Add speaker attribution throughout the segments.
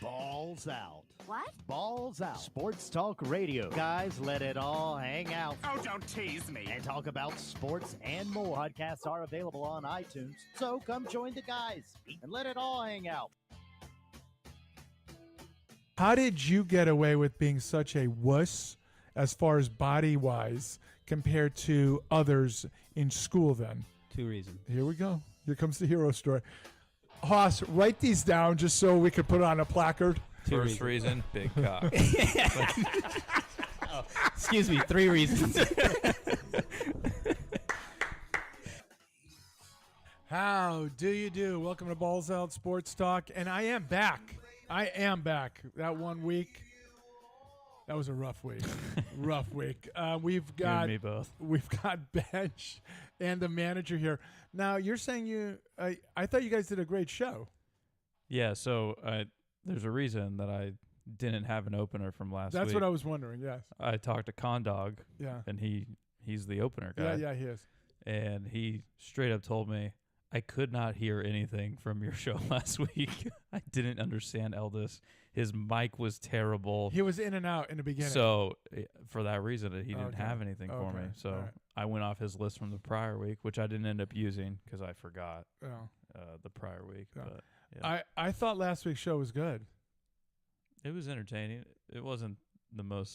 Speaker 1: Balls out.
Speaker 2: What?
Speaker 1: Balls out. Sports talk radio. Guys, let it all hang out.
Speaker 3: Oh, don't tease me.
Speaker 1: And talk about sports and more. Podcasts are available on iTunes. So come join the guys and let it all hang out.
Speaker 4: How did you get away with being such a wuss as far as body-wise compared to others in school then?
Speaker 5: 2 reasons.
Speaker 4: Here we go. Here comes the hero story. Haas, write these down just so we could put it on a placard.
Speaker 5: First reason, big cock.
Speaker 6: Excuse me, 3 reasons.
Speaker 4: How do you do? Welcome to Balls Out Sports Talk, and I am back. That 1 week, that was a rough week. Rough week. We've
Speaker 5: You and me
Speaker 4: got
Speaker 5: both.
Speaker 4: we've got Bench and the manager here. Now you're saying I thought you guys did a great show.
Speaker 5: Yeah, so there's a reason that I didn't have an opener from last week.
Speaker 4: That's what I was wondering. Yes.
Speaker 5: I talked to Condog,
Speaker 4: Yeah.
Speaker 5: and he's the opener guy.
Speaker 4: Yeah. He is.
Speaker 5: And he straight up told me, I could not hear anything from your show last week. I didn't understand Eldis. His mic was terrible.
Speaker 4: He was in and out in the beginning.
Speaker 5: So for that reason, he didn't
Speaker 4: Okay.
Speaker 5: have anything for
Speaker 4: Okay.
Speaker 5: me. So
Speaker 4: All right.
Speaker 5: I went off his list from the prior week, which I didn't end up using because I forgot
Speaker 4: Yeah.
Speaker 5: the prior week.
Speaker 4: Yeah.
Speaker 5: But yeah.
Speaker 4: I thought last week's show was good.
Speaker 5: It was entertaining. It wasn't the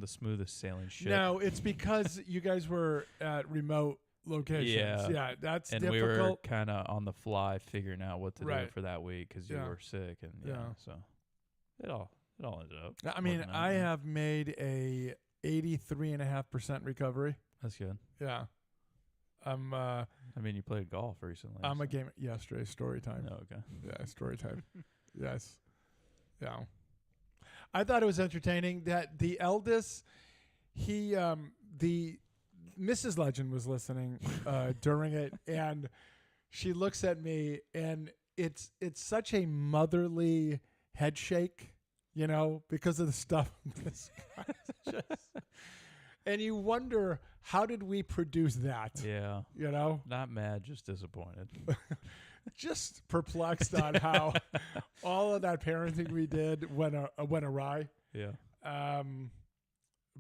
Speaker 5: smoothest sailing ship.
Speaker 4: No, it's because you guys were at remote locations. Yeah, that's
Speaker 5: and
Speaker 4: difficult.
Speaker 5: we were kind of on the fly figuring out what to
Speaker 4: Right.
Speaker 5: do for that week because you
Speaker 4: Yeah.
Speaker 5: were sick, and
Speaker 4: Yeah.
Speaker 5: so it all ended up.
Speaker 4: I mean,
Speaker 5: working out.
Speaker 4: I have made a 83.5% recovery.
Speaker 5: That's good.
Speaker 4: Yeah. I'm
Speaker 5: I mean, you played golf recently.
Speaker 4: I'm a
Speaker 5: so-
Speaker 4: game yesterday, story time.
Speaker 5: Oh, okay.
Speaker 4: Yeah, story time. Yes. Yeah. I thought it was entertaining that the eldest, the Mrs. Legend was listening during it, and she looks at me, and it's such a motherly head shake, because of the stuff. This guy's just, and you wonder, how did we produce that?
Speaker 5: Yeah. Not mad, just disappointed.
Speaker 4: Just perplexed on how all of that parenting we did went awry.
Speaker 5: Yeah.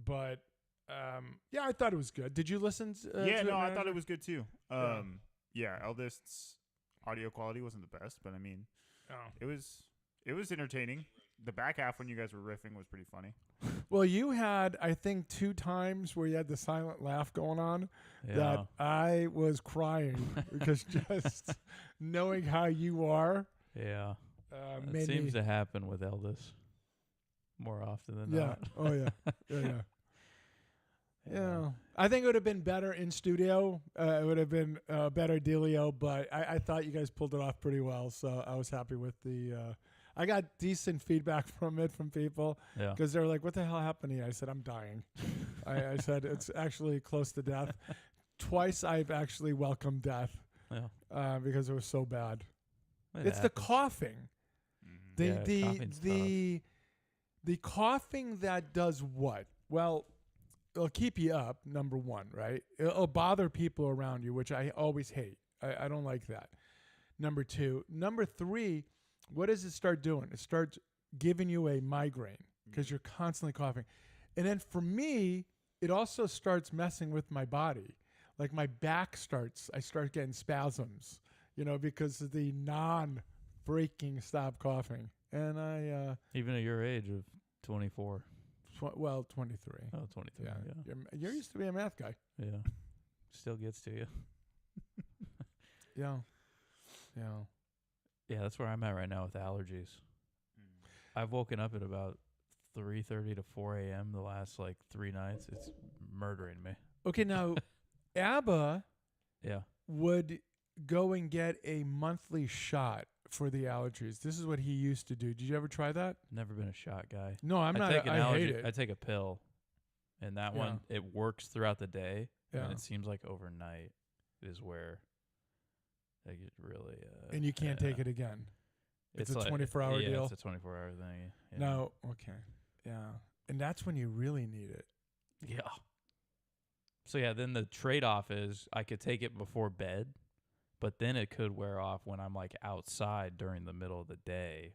Speaker 4: But I thought it was good. Did you listen?
Speaker 3: I thought it was good too. Eldest's audio quality wasn't the best, but I mean, it was entertaining. The back half when you guys were riffing was pretty funny.
Speaker 4: Well, you had, I think, 2 times where you had the silent laugh going on that I was crying because just knowing how you are.
Speaker 5: Yeah. It
Speaker 4: made
Speaker 5: seems
Speaker 4: me,
Speaker 5: to happen with Eldest more often than
Speaker 4: yeah.
Speaker 5: not.
Speaker 4: Oh yeah. Yeah. I think it would have been better in studio. It would have been a better dealio, but I thought you guys pulled it off pretty well. So I was happy with the. I got decent feedback from people because they were like, "What the hell happened to you?" I said, "I'm dying." I said it's actually close to death. Twice I've actually welcomed death because it was so bad. It's the coughing. The coughing that does what? Well, it'll keep you up, number one, right? It'll bother people around you, which I always hate. I don't like that. Number 2. Number 3, what does it start doing? It starts giving you a migraine because you're constantly coughing. And then for me, it also starts messing with my body. Like my back I start getting spasms, because of the non-freaking stop coughing. And I...
Speaker 5: Even at your age of 24.
Speaker 4: 23.
Speaker 5: Oh, 23.
Speaker 4: Yeah.
Speaker 5: Yeah.
Speaker 4: You used to be a math guy.
Speaker 5: Yeah. Still gets to you.
Speaker 4: Yeah.
Speaker 5: Yeah, that's where I'm at right now with allergies. I've woken up at about 3:30 to 4 a.m. the last 3 nights. It's murdering me.
Speaker 4: Okay, now ABBA
Speaker 5: Yeah.
Speaker 4: would go and get a monthly shot for the allergies. This is what he used to do. Did you ever try that?
Speaker 5: Never been a shot guy.
Speaker 4: No, I'm not.
Speaker 5: Take an
Speaker 4: I
Speaker 5: allergy,
Speaker 4: hate it.
Speaker 5: I take a pill, and that one, it works throughout the day,
Speaker 4: Yeah.
Speaker 5: and it seems like overnight is where they get really...
Speaker 4: and you can't take it again. It's a 24-hour
Speaker 5: yeah,
Speaker 4: deal?
Speaker 5: It's a 24-hour thing. Yeah.
Speaker 4: No, okay. Yeah. And that's when you really need it.
Speaker 5: Yeah. So, then the trade-off is I could take it before bed, but then it could wear off when I'm outside during the middle of the day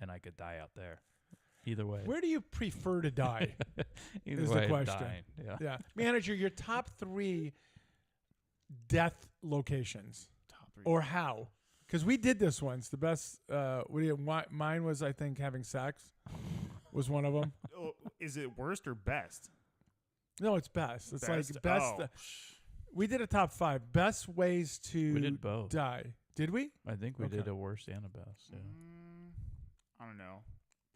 Speaker 5: and I could die out there. Either way.
Speaker 4: Where do you prefer to die?
Speaker 5: Either
Speaker 4: is
Speaker 5: way,
Speaker 4: the question.
Speaker 5: dying. Yeah.
Speaker 4: Yeah. Manager, your top 3 death locations.
Speaker 3: Top 3.
Speaker 4: Or how? Because we did this once. The best, mine was, I think, having sex was one of them.
Speaker 3: Oh, is it worst or best?
Speaker 4: No, it's best. It's
Speaker 3: Best?
Speaker 4: like best.
Speaker 3: Oh.
Speaker 4: We did a top 5. Best ways to
Speaker 5: We did both.
Speaker 4: die. Did we?
Speaker 5: I think we
Speaker 4: Okay.
Speaker 5: did a worst and a best. Yeah.
Speaker 3: I don't know.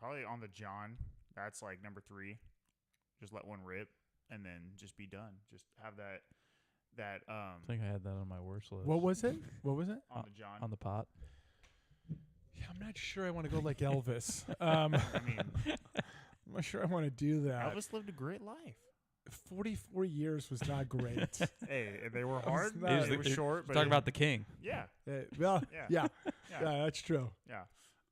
Speaker 3: Probably on the John. That's like number 3. Just let one rip and then just be done. Just have that
Speaker 5: I think I had that on my worst list.
Speaker 4: What was it? What was it?
Speaker 3: on the John.
Speaker 5: On the pot?
Speaker 4: Yeah, I'm not sure I want to go like Elvis.
Speaker 3: I mean,
Speaker 4: I'm not sure I want to do that.
Speaker 3: Elvis lived a great life.
Speaker 4: 44 years was not great.
Speaker 3: Hey, they were hard.
Speaker 4: not-
Speaker 3: It was short, but
Speaker 5: Talk about the king.
Speaker 3: yeah,
Speaker 4: Well,
Speaker 3: Yeah.
Speaker 4: yeah,
Speaker 3: yeah,
Speaker 4: that's true.
Speaker 3: yeah.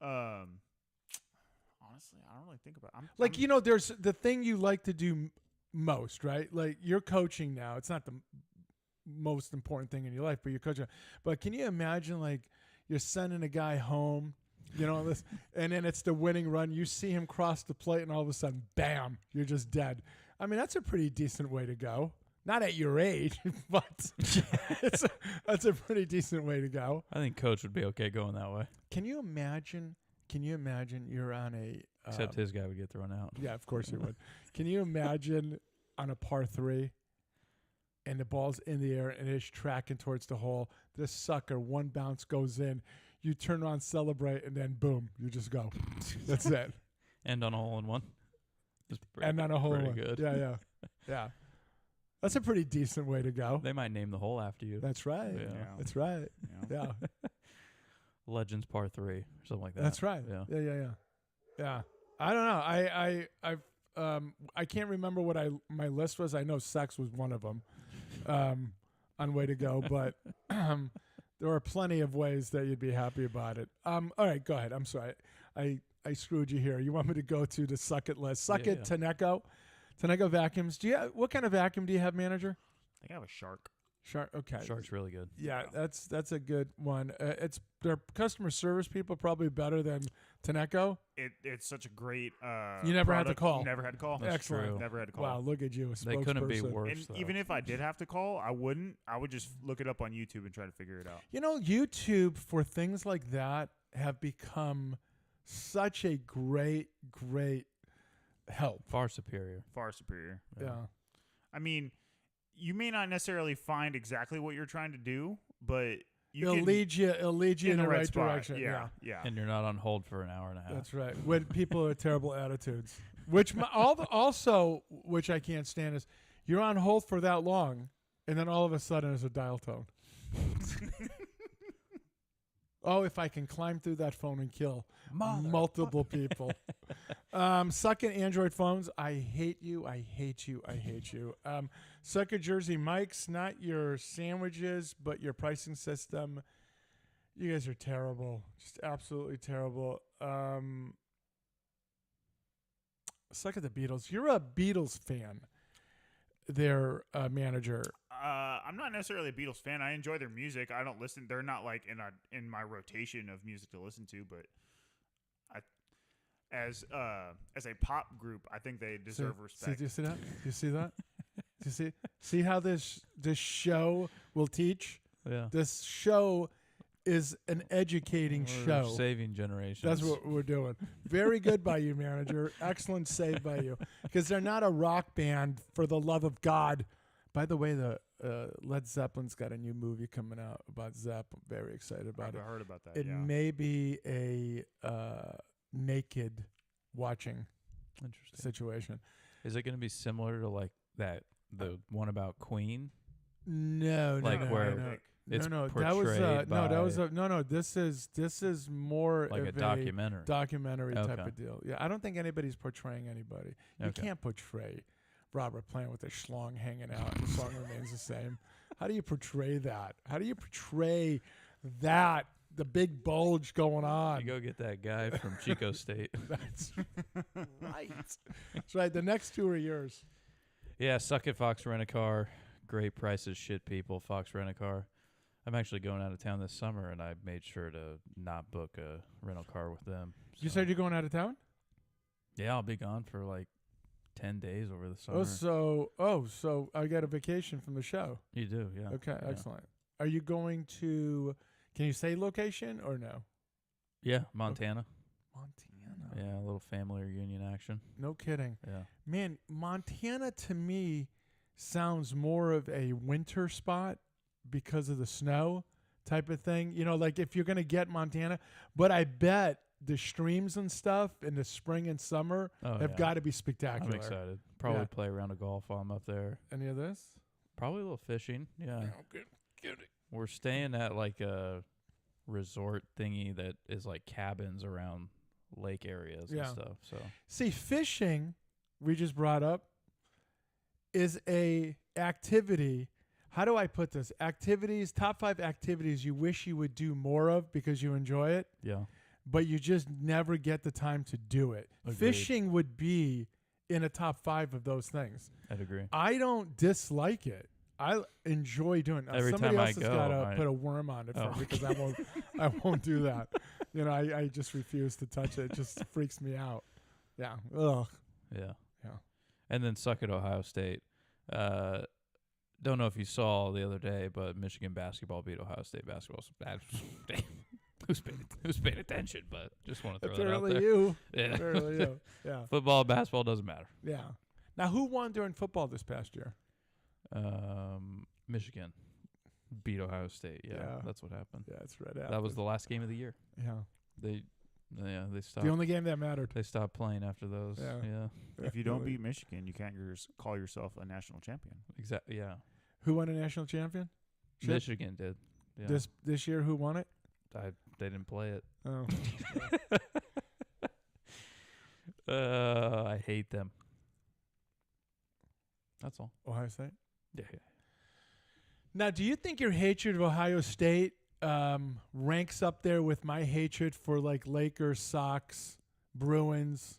Speaker 3: Honestly, I don't really think about.
Speaker 4: Like, you know, there's the thing you like to do most, right? Like, you're coaching now. It's not the most important thing in your life, but you're coaching. But can you imagine, like, you're sending a guy home, you know, this, and then it's the winning run. You see him cross the plate, and all of a sudden, bam, you're just dead. I mean, that's a pretty decent way to go. Not at your age, but that's a pretty decent way to go.
Speaker 5: I think Coach would be okay going that way.
Speaker 4: Can you imagine you're on a
Speaker 5: Except his guy would get thrown out.
Speaker 4: yeah, of course you would. Can you imagine on a par 3 and the ball's in the air and it's tracking towards the hole, this sucker, one bounce goes in, you turn around, celebrate, and then boom, you just go. That's it.
Speaker 5: And on a hole in one.
Speaker 4: And on a hole
Speaker 5: pretty
Speaker 4: one.
Speaker 5: good.
Speaker 4: Yeah. Yeah. That's a pretty decent way to go.
Speaker 5: They might name the hole after you.
Speaker 4: That's right.
Speaker 5: Yeah.
Speaker 4: That's right.
Speaker 3: Yeah.
Speaker 4: Yeah.
Speaker 5: Legends Par 3 or something like that.
Speaker 4: That's right.
Speaker 5: Yeah.
Speaker 4: Yeah. I don't know. I can't remember what my list was. I know sex was one of them on way to go, but there are plenty of ways that you'd be happy about it. All right, go ahead. I'm sorry. I screwed you here. You want me to go to the suck it list? Suck it, Tenneco. Tenneco vacuums. What kind of vacuum do you have, manager?
Speaker 3: I think I have a Shark.
Speaker 4: Shark. Okay.
Speaker 5: Shark's really good.
Speaker 4: Yeah, that's a good one. It's their customer service people probably better than Tenneco.
Speaker 3: It's such a great.
Speaker 4: You never had to
Speaker 3: product.
Speaker 4: call.
Speaker 3: Never had to call.
Speaker 5: That's
Speaker 4: Excellent.
Speaker 5: true.
Speaker 3: Never had to call.
Speaker 4: Wow, look at you, a
Speaker 5: They couldn't be
Speaker 4: spokesperson.
Speaker 5: worse.
Speaker 3: And
Speaker 5: though.
Speaker 3: even if I did have to call, I wouldn't. I would just look it up on YouTube and try to figure it out.
Speaker 4: You know, YouTube for things like that have become such a great help.
Speaker 5: Far superior.
Speaker 3: Far superior.
Speaker 4: Yeah.
Speaker 3: I mean, you may not necessarily find exactly what you're trying to do, but you
Speaker 4: It'll
Speaker 3: can
Speaker 4: lead you in the right
Speaker 3: spot.
Speaker 4: direction.
Speaker 3: Yeah.
Speaker 5: And you're not on hold for an hour and a half.
Speaker 4: That's right. When people have terrible attitudes, which also which I can't stand is you're on hold for that long, and then all of a sudden there's a dial tone. Oh, if I can climb through that phone and kill multiple people. Sucking Android phones. I hate you. I hate you. I hate you. Sucker Jersey Mike's, not your sandwiches, but your pricing system. You guys are terrible. Just absolutely terrible. Suck at the Beatles. You're a Beatles fan. Their manager.
Speaker 3: I'm not necessarily a Beatles fan. I enjoy their music. I don't listen. They're not like in my rotation of music to listen to. But as a pop group, I think they deserve respect.
Speaker 4: Do you see that? Do you see that? Do you see how this show will teach?
Speaker 5: Yeah.
Speaker 4: This show is an educating
Speaker 5: We're
Speaker 4: show.
Speaker 5: saving generations.
Speaker 4: That's what we're doing. Very good by you, manager. Excellent save by you. Because they're not a rock band, for the love of God. By the way, the Led Zeppelin's got a new movie coming out about Zepp. I'm very excited about
Speaker 3: I've
Speaker 4: it.
Speaker 3: heard about that.
Speaker 4: It may be a naked watching
Speaker 5: interesting.
Speaker 4: situation.
Speaker 5: Is it going to be similar to like the one about Queen?
Speaker 4: No,
Speaker 5: Like
Speaker 4: no,
Speaker 5: where
Speaker 4: no.
Speaker 5: It's
Speaker 4: That was
Speaker 5: portrayed by
Speaker 4: This is more
Speaker 5: like
Speaker 4: of
Speaker 5: a documentary.
Speaker 4: documentary type
Speaker 5: Okay.
Speaker 4: of deal. Yeah, I don't think anybody's portraying anybody. You
Speaker 5: Okay.
Speaker 4: can't portray Robert Plant with a schlong hanging out and the song remains the same. How do you portray that? How do you portray that? The big bulge going on.
Speaker 5: You go get that guy from Chico State.
Speaker 4: That's right. That's right. The next two are yours.
Speaker 5: Yeah, suck it, Fox Rent-A-Car. Great prices, shit people, Fox Rent-A-Car. I'm actually going out of town this summer, and I made sure to not book a rental car with them.
Speaker 4: You
Speaker 5: so-
Speaker 4: said you're going out of town?
Speaker 5: Yeah, I'll be gone for like 10 days over the summer.
Speaker 4: So I got a vacation from the show.
Speaker 5: You do, yeah.
Speaker 4: Okay,
Speaker 5: yeah.
Speaker 4: excellent. Are you going to? Can you say location or no?
Speaker 5: Yeah, Montana.
Speaker 4: Montana.
Speaker 5: Yeah, a little family reunion action.
Speaker 4: No kidding.
Speaker 5: Yeah.
Speaker 4: Man, Montana to me sounds more of a winter spot because of the snow type of thing. You know, like if you're going to get Montana, but I bet the streams and stuff in the spring and summer
Speaker 5: Oh,
Speaker 4: have
Speaker 5: yeah.
Speaker 4: got to be spectacular.
Speaker 5: I'm excited. Probably
Speaker 4: Yeah.
Speaker 5: play a round of golf while I'm up there.
Speaker 4: Any of this?
Speaker 5: Probably a little fishing. Yeah.
Speaker 4: good.
Speaker 5: We're staying at like a resort thingy that is like cabins around lake areas
Speaker 4: Yeah.
Speaker 5: and stuff. So
Speaker 4: See, fishing, we just brought up, is a activity. How do I put this? Activities, top 5 activities you wish you would do more of because you enjoy it,
Speaker 5: yeah.
Speaker 4: but you just never get the time to do it.
Speaker 5: Agreed.
Speaker 4: Fishing would be in a top 5 of those things.
Speaker 5: I'd agree.
Speaker 4: I don't dislike it. I enjoy doing it. Now,
Speaker 5: Every
Speaker 4: somebody
Speaker 5: time I
Speaker 4: else has
Speaker 5: go,
Speaker 4: got to
Speaker 5: I-
Speaker 4: put a worm on it for
Speaker 5: Oh.
Speaker 4: me because I won't do that. You know, I just refuse to touch it. It just freaks me out. Yeah. Ugh.
Speaker 5: Yeah.
Speaker 4: Yeah.
Speaker 5: And then suck at Ohio State. Don't know if you saw the other day, but Michigan basketball beat Ohio State basketball. Who's paying attention? But just want to throw that out
Speaker 4: Apparently
Speaker 5: there.
Speaker 4: you.
Speaker 5: Yeah.
Speaker 4: Apparently you. Yeah.
Speaker 5: Football, basketball doesn't matter.
Speaker 4: Yeah. Now, who won during football this past year?
Speaker 5: Michigan beat Ohio State. Yeah,
Speaker 4: Yeah.
Speaker 5: that's what happened.
Speaker 4: Yeah, it's right after.
Speaker 5: That was the last game of the year.
Speaker 4: Yeah.
Speaker 5: They stopped.
Speaker 4: The only game that mattered.
Speaker 5: They stopped playing after those.
Speaker 4: Yeah.
Speaker 5: Yeah,
Speaker 3: If you don't beat Michigan, you can't call yourself a national champion.
Speaker 5: exactly. Yeah,
Speaker 4: Who won a national champion? Shit.
Speaker 5: Michigan did. Yeah,
Speaker 4: This year, who won it?
Speaker 5: they didn't play it.
Speaker 4: Oh.
Speaker 5: I hate them. That's all.
Speaker 4: Ohio State.
Speaker 5: Yeah.
Speaker 4: Now, do you think your hatred of Ohio State ranks up there with my hatred for like Lakers, Sox, Bruins?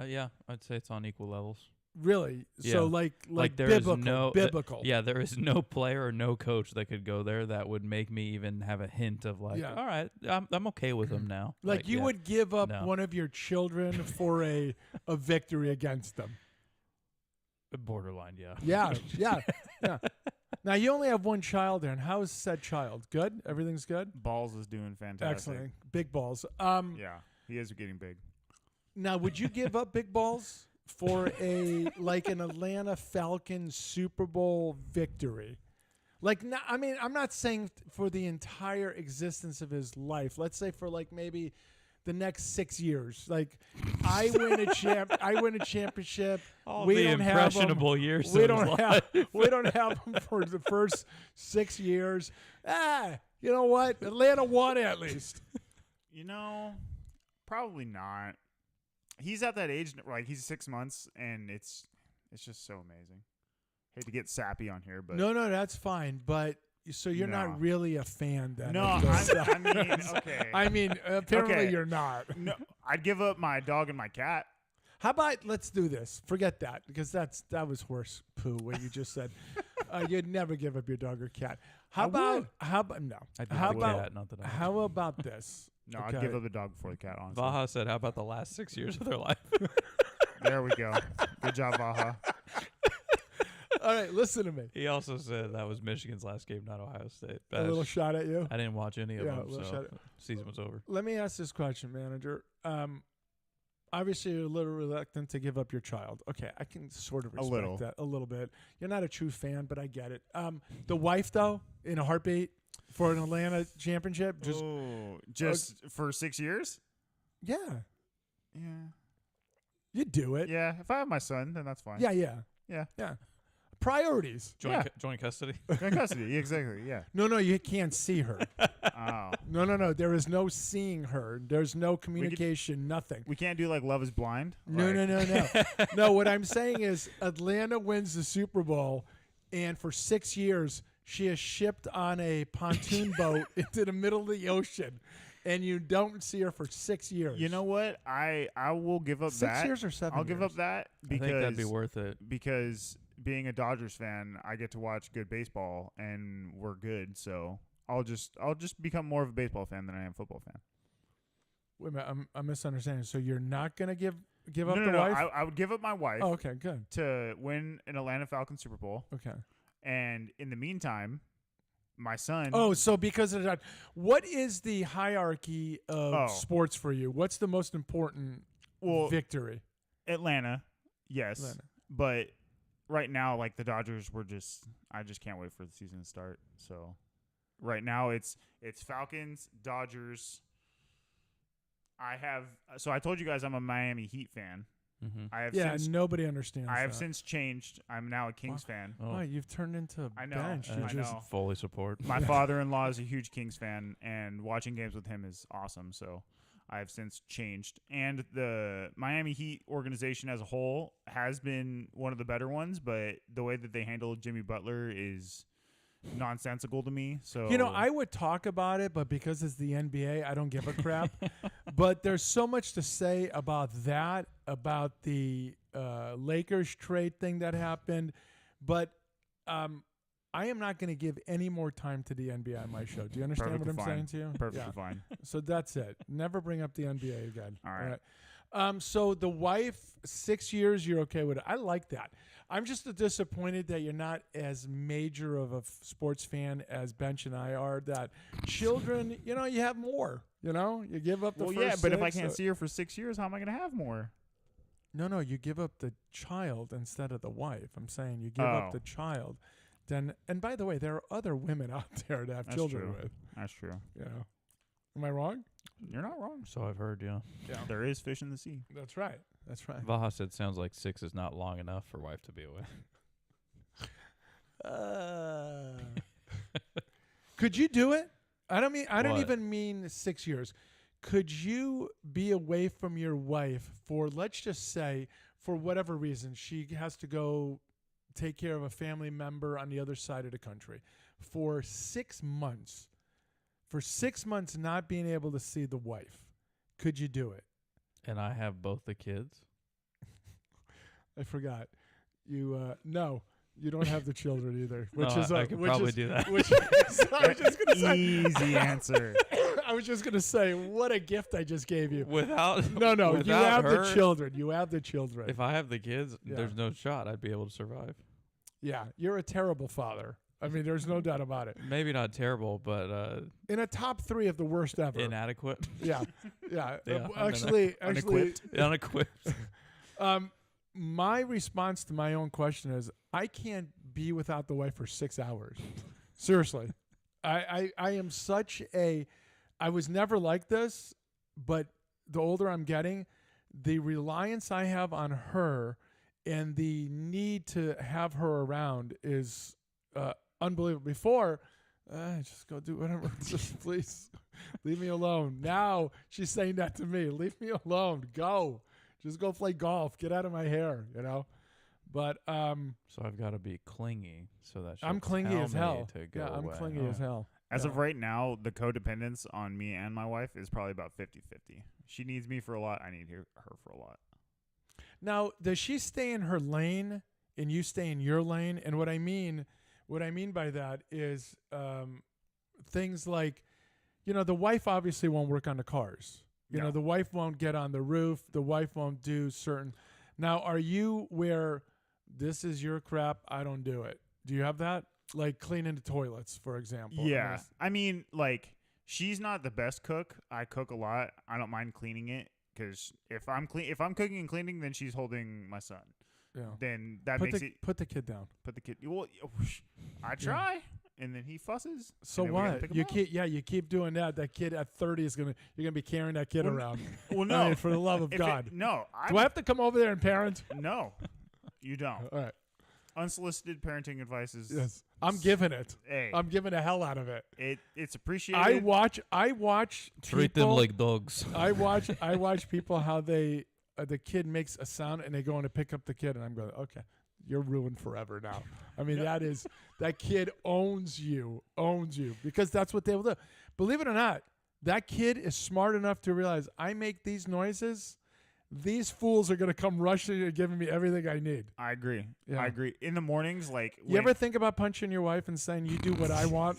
Speaker 5: Yeah, I'd say it's on equal levels.
Speaker 4: Really?
Speaker 5: Yeah.
Speaker 4: So like
Speaker 5: there is
Speaker 4: biblical, biblical.
Speaker 5: Yeah, there is no player or no coach that could go there that would make me even have a hint of like,
Speaker 4: Yeah.
Speaker 5: all right, I'm okay with them now.
Speaker 4: Like you
Speaker 5: yeah.
Speaker 4: would give up
Speaker 5: No.
Speaker 4: one of your children for a victory against them.
Speaker 5: Borderline, yeah.
Speaker 4: Yeah. Now you only have one child there, and how is said child? Good? Everything's good?
Speaker 3: Balls is doing fantastic.
Speaker 4: Excellent. Big balls.
Speaker 3: Yeah, he is getting big.
Speaker 4: Now would you give up big balls for an Atlanta Falcons Super Bowl victory? Like, I mean, I'm not saying for the entire existence of his life. Let's say for like maybe the next 6 years. Like, I win a championship.
Speaker 5: All
Speaker 4: we
Speaker 5: the
Speaker 4: don't have 'em.
Speaker 5: impressionable years.
Speaker 4: We
Speaker 5: of
Speaker 4: don't
Speaker 5: his
Speaker 4: have
Speaker 5: life.
Speaker 4: we don't have him for the first 6 years. You know what? Atlanta won at least.
Speaker 3: You know, probably not. He's at that age, like he's 6 months, and it's just so amazing. Hate to get sappy on here, but
Speaker 4: No, that's fine. But so you're
Speaker 3: No.
Speaker 4: not really a fan then?
Speaker 3: no,
Speaker 4: of those guys.
Speaker 3: I mean, okay.
Speaker 4: I mean, apparently
Speaker 3: Okay.
Speaker 4: you're not.
Speaker 3: No, I'd give up my dog and my cat.
Speaker 4: How about let's do this? Forget that because that was horse poo. What you just said. You'd never give up your dog or cat. How about no?
Speaker 5: I'd give
Speaker 4: How
Speaker 5: the
Speaker 4: about
Speaker 5: cat, not the dog.
Speaker 4: how about this?
Speaker 3: No,
Speaker 4: Okay.
Speaker 3: I'd give up the dog before the cat, honestly.
Speaker 5: Vaha said, "How about the last 6 years of their life?"
Speaker 3: There we go. Good job, Vaha.
Speaker 4: All right, listen to me.
Speaker 5: He also said that was Michigan's last game, not Ohio State.
Speaker 4: A little shot at you.
Speaker 5: I didn't watch any of
Speaker 4: Yeah, a
Speaker 5: them,
Speaker 4: little
Speaker 5: so
Speaker 4: shout-
Speaker 5: season was over.
Speaker 4: Let me ask this question, manager. Obviously, you're a little reluctant to give up your child. Okay, I can sort of respect
Speaker 3: little.
Speaker 4: that a little bit. You're not a true fan, but I get it. The wife, though, in a heartbeat for an Atlanta championship, just
Speaker 3: for 6 years?
Speaker 4: yeah,
Speaker 3: Yeah.
Speaker 4: you do it.
Speaker 3: Yeah. If I have my son, then that's fine.
Speaker 4: Yeah, yeah,
Speaker 3: Yeah.
Speaker 4: Priorities.
Speaker 5: Joint custody.
Speaker 3: In custody. Exactly. Yeah.
Speaker 4: No, you can't see her.
Speaker 3: Oh.
Speaker 4: No. There is no seeing her. There's no communication. Nothing.
Speaker 3: We can't do like Love is Blind.
Speaker 4: No. No, what I'm saying is Atlanta wins the Super Bowl, and for 6 years, she is shipped on a pontoon boat into the middle of the ocean, and you don't see her for 6 years.
Speaker 3: You know what? I will give up
Speaker 4: 6
Speaker 3: that.
Speaker 4: years or 7
Speaker 3: I'll give
Speaker 4: years?
Speaker 3: up that
Speaker 5: I
Speaker 3: because
Speaker 5: think that'd be worth it.
Speaker 3: because being a Dodgers fan, I get to watch good baseball and we're good. So I'll just become more of a baseball fan than I am a football fan.
Speaker 4: Wait a minute, I'm misunderstanding. So you're not gonna give up
Speaker 3: No,
Speaker 4: the
Speaker 3: no,
Speaker 4: wife?
Speaker 3: I would give up my wife
Speaker 4: Oh, okay, good.
Speaker 3: to win an Atlanta Falcons Super Bowl,
Speaker 4: Okay.
Speaker 3: and in the meantime, my son.
Speaker 4: Oh, so because of that, what is the hierarchy of sports for you? What's the most important victory?
Speaker 3: Atlanta, yes,
Speaker 4: Atlanta.
Speaker 3: but right now, like the Dodgers, I just can't wait for the season to start. So, right now it's Falcons, Dodgers. I told you guys I'm a Miami Heat fan.
Speaker 5: Mm-hmm.
Speaker 3: I have
Speaker 4: nobody understands.
Speaker 3: I have
Speaker 4: that.
Speaker 3: since changed. I'm now a Kings fan.
Speaker 5: Oh,
Speaker 4: Wow, you've turned into a
Speaker 3: I know,
Speaker 4: bench.
Speaker 3: I
Speaker 4: You
Speaker 3: know.
Speaker 4: just
Speaker 5: fully support.
Speaker 3: My father-in-law is a huge Kings fan, and watching games with him is awesome. So I have since changed. And the Miami Heat organization as a whole has been one of the better ones, but the way that they handle Jimmy Butler is nonsensical to me. So
Speaker 4: I would talk about it, but because it's the NBA, I don't give a crap. But there's so much to say about that, about the Lakers trade thing that happened. But I am not going to give any more time to the NBA on my show. Do you understand
Speaker 3: Perfectly
Speaker 4: what I'm saying to you?
Speaker 3: perfectly fine.
Speaker 4: So that's it. Never bring up the NBA again.
Speaker 3: All right.
Speaker 4: So the wife, 6 years, you're okay with it. I like that. I'm just disappointed that you're not as major of a sports fan as Bench and I are. That children, you have more. You give up the
Speaker 3: Well,
Speaker 4: first
Speaker 3: yeah, but if I
Speaker 4: six,
Speaker 3: can't see her for 6 years, how am I going to have more?
Speaker 4: No, you give up the child instead of the wife. I'm saying you give up the child. Then, and by the way, there are other women out there to have
Speaker 3: That's
Speaker 4: children
Speaker 3: true.
Speaker 4: with.
Speaker 3: That's true.
Speaker 4: Am I wrong?
Speaker 3: You're not wrong.
Speaker 5: So I've heard, yeah.
Speaker 3: There is fish in the sea.
Speaker 4: That's right. That's right.
Speaker 5: Vaha said sounds like 6 is not long enough for wife to be away.
Speaker 4: Could you do it? I don't
Speaker 5: What?
Speaker 4: even mean 6 years. Could you be away from your wife for, let's just say, for whatever reason, she has to go take care of a family member on the other side of the country for 6 months? For 6 months not being able to see the wife. Could you do it?
Speaker 5: And I have both the kids.
Speaker 4: I forgot. No, you don't have the children either. Which
Speaker 5: No,
Speaker 4: is
Speaker 5: I could probably do that.
Speaker 4: Which is, I was just gonna say,
Speaker 3: Easy answer.
Speaker 4: I was just gonna say, what a gift I just gave you.
Speaker 5: Without
Speaker 4: No, you
Speaker 5: without
Speaker 4: have
Speaker 5: her,
Speaker 4: the children. You have the children.
Speaker 5: If I have the kids,
Speaker 4: Yeah.
Speaker 5: there's no shot I'd be able to survive.
Speaker 4: Yeah, you're a terrible father. I mean, there's no doubt about it.
Speaker 5: Maybe not terrible, but
Speaker 4: In a top 3 of the worst ever.
Speaker 5: inadequate.
Speaker 4: Yeah.
Speaker 5: Yeah,
Speaker 4: Actually,
Speaker 5: Unequipped.
Speaker 4: my response to my own question is, I can't be without the wife for 6 hours. Seriously. I am such a, I was never like this, but the older I'm getting, the reliance I have on her and the need to have her around is unbelievable. Before, just go do whatever. Just please leave me alone. Now she's saying that to me. Leave me alone. Go. Just go play golf. Get out of my hair, But
Speaker 5: So I've got to be clingy so that
Speaker 4: I'm
Speaker 5: she'll
Speaker 4: clingy
Speaker 5: tell
Speaker 4: as
Speaker 5: me
Speaker 4: hell.
Speaker 5: to go
Speaker 4: Yeah, I'm
Speaker 5: away.
Speaker 4: clingy as hell.
Speaker 3: As
Speaker 4: Yeah.
Speaker 3: of right now, the codependence on me and my wife is probably about 50-50. She needs me for a lot. I need her for a lot.
Speaker 4: Now, does she stay in her lane and you stay in your lane? And what I mean by that is things like, the wife obviously won't work on the cars.
Speaker 3: No.
Speaker 4: The wife won't get on the roof. The wife won't do certain. Now, are you where this is your crap? I don't do it. Do you have that? Like cleaning the toilets, for example.
Speaker 3: Yeah. I mean, like, she's not the best cook. I cook a lot. I don't mind cleaning it because if I'm cooking and cleaning, then she's holding my son.
Speaker 4: Yeah.
Speaker 3: Then that
Speaker 4: Put
Speaker 3: makes
Speaker 4: the,
Speaker 3: it
Speaker 4: put the kid down.
Speaker 3: put the kid. Well, I try, and then he fusses.
Speaker 4: So
Speaker 3: and then we gotta
Speaker 4: what?
Speaker 3: pick him
Speaker 4: You
Speaker 3: up.
Speaker 4: keep doing that. That kid at 30 you're gonna be carrying that kid
Speaker 3: Well,
Speaker 4: around.
Speaker 3: Well,
Speaker 4: I
Speaker 3: no.
Speaker 4: mean, for the love of
Speaker 3: If
Speaker 4: God.
Speaker 3: no.
Speaker 4: Do I have to come over there and parent?
Speaker 3: No, you don't.
Speaker 4: All right.
Speaker 3: Unsolicited parenting advice is.
Speaker 4: Yes. I'm giving it.
Speaker 3: Hey,
Speaker 4: I'm giving the hell out of it.
Speaker 3: it's appreciated.
Speaker 4: I watch
Speaker 5: Treat
Speaker 4: people,
Speaker 5: them like dogs.
Speaker 4: I watch people how they the kid makes a sound and they go in to pick up the kid and I'm going, okay, you're ruined forever now. I mean, that kid owns you because that's what they will do. Believe it or not, that kid is smart enough to realize I make these noises. These fools are going to come rushing and giving me everything I need.
Speaker 3: I agree.
Speaker 4: Yeah.
Speaker 3: I agree. In the mornings, like
Speaker 4: You ever think about punching your wife and saying, you do what I want?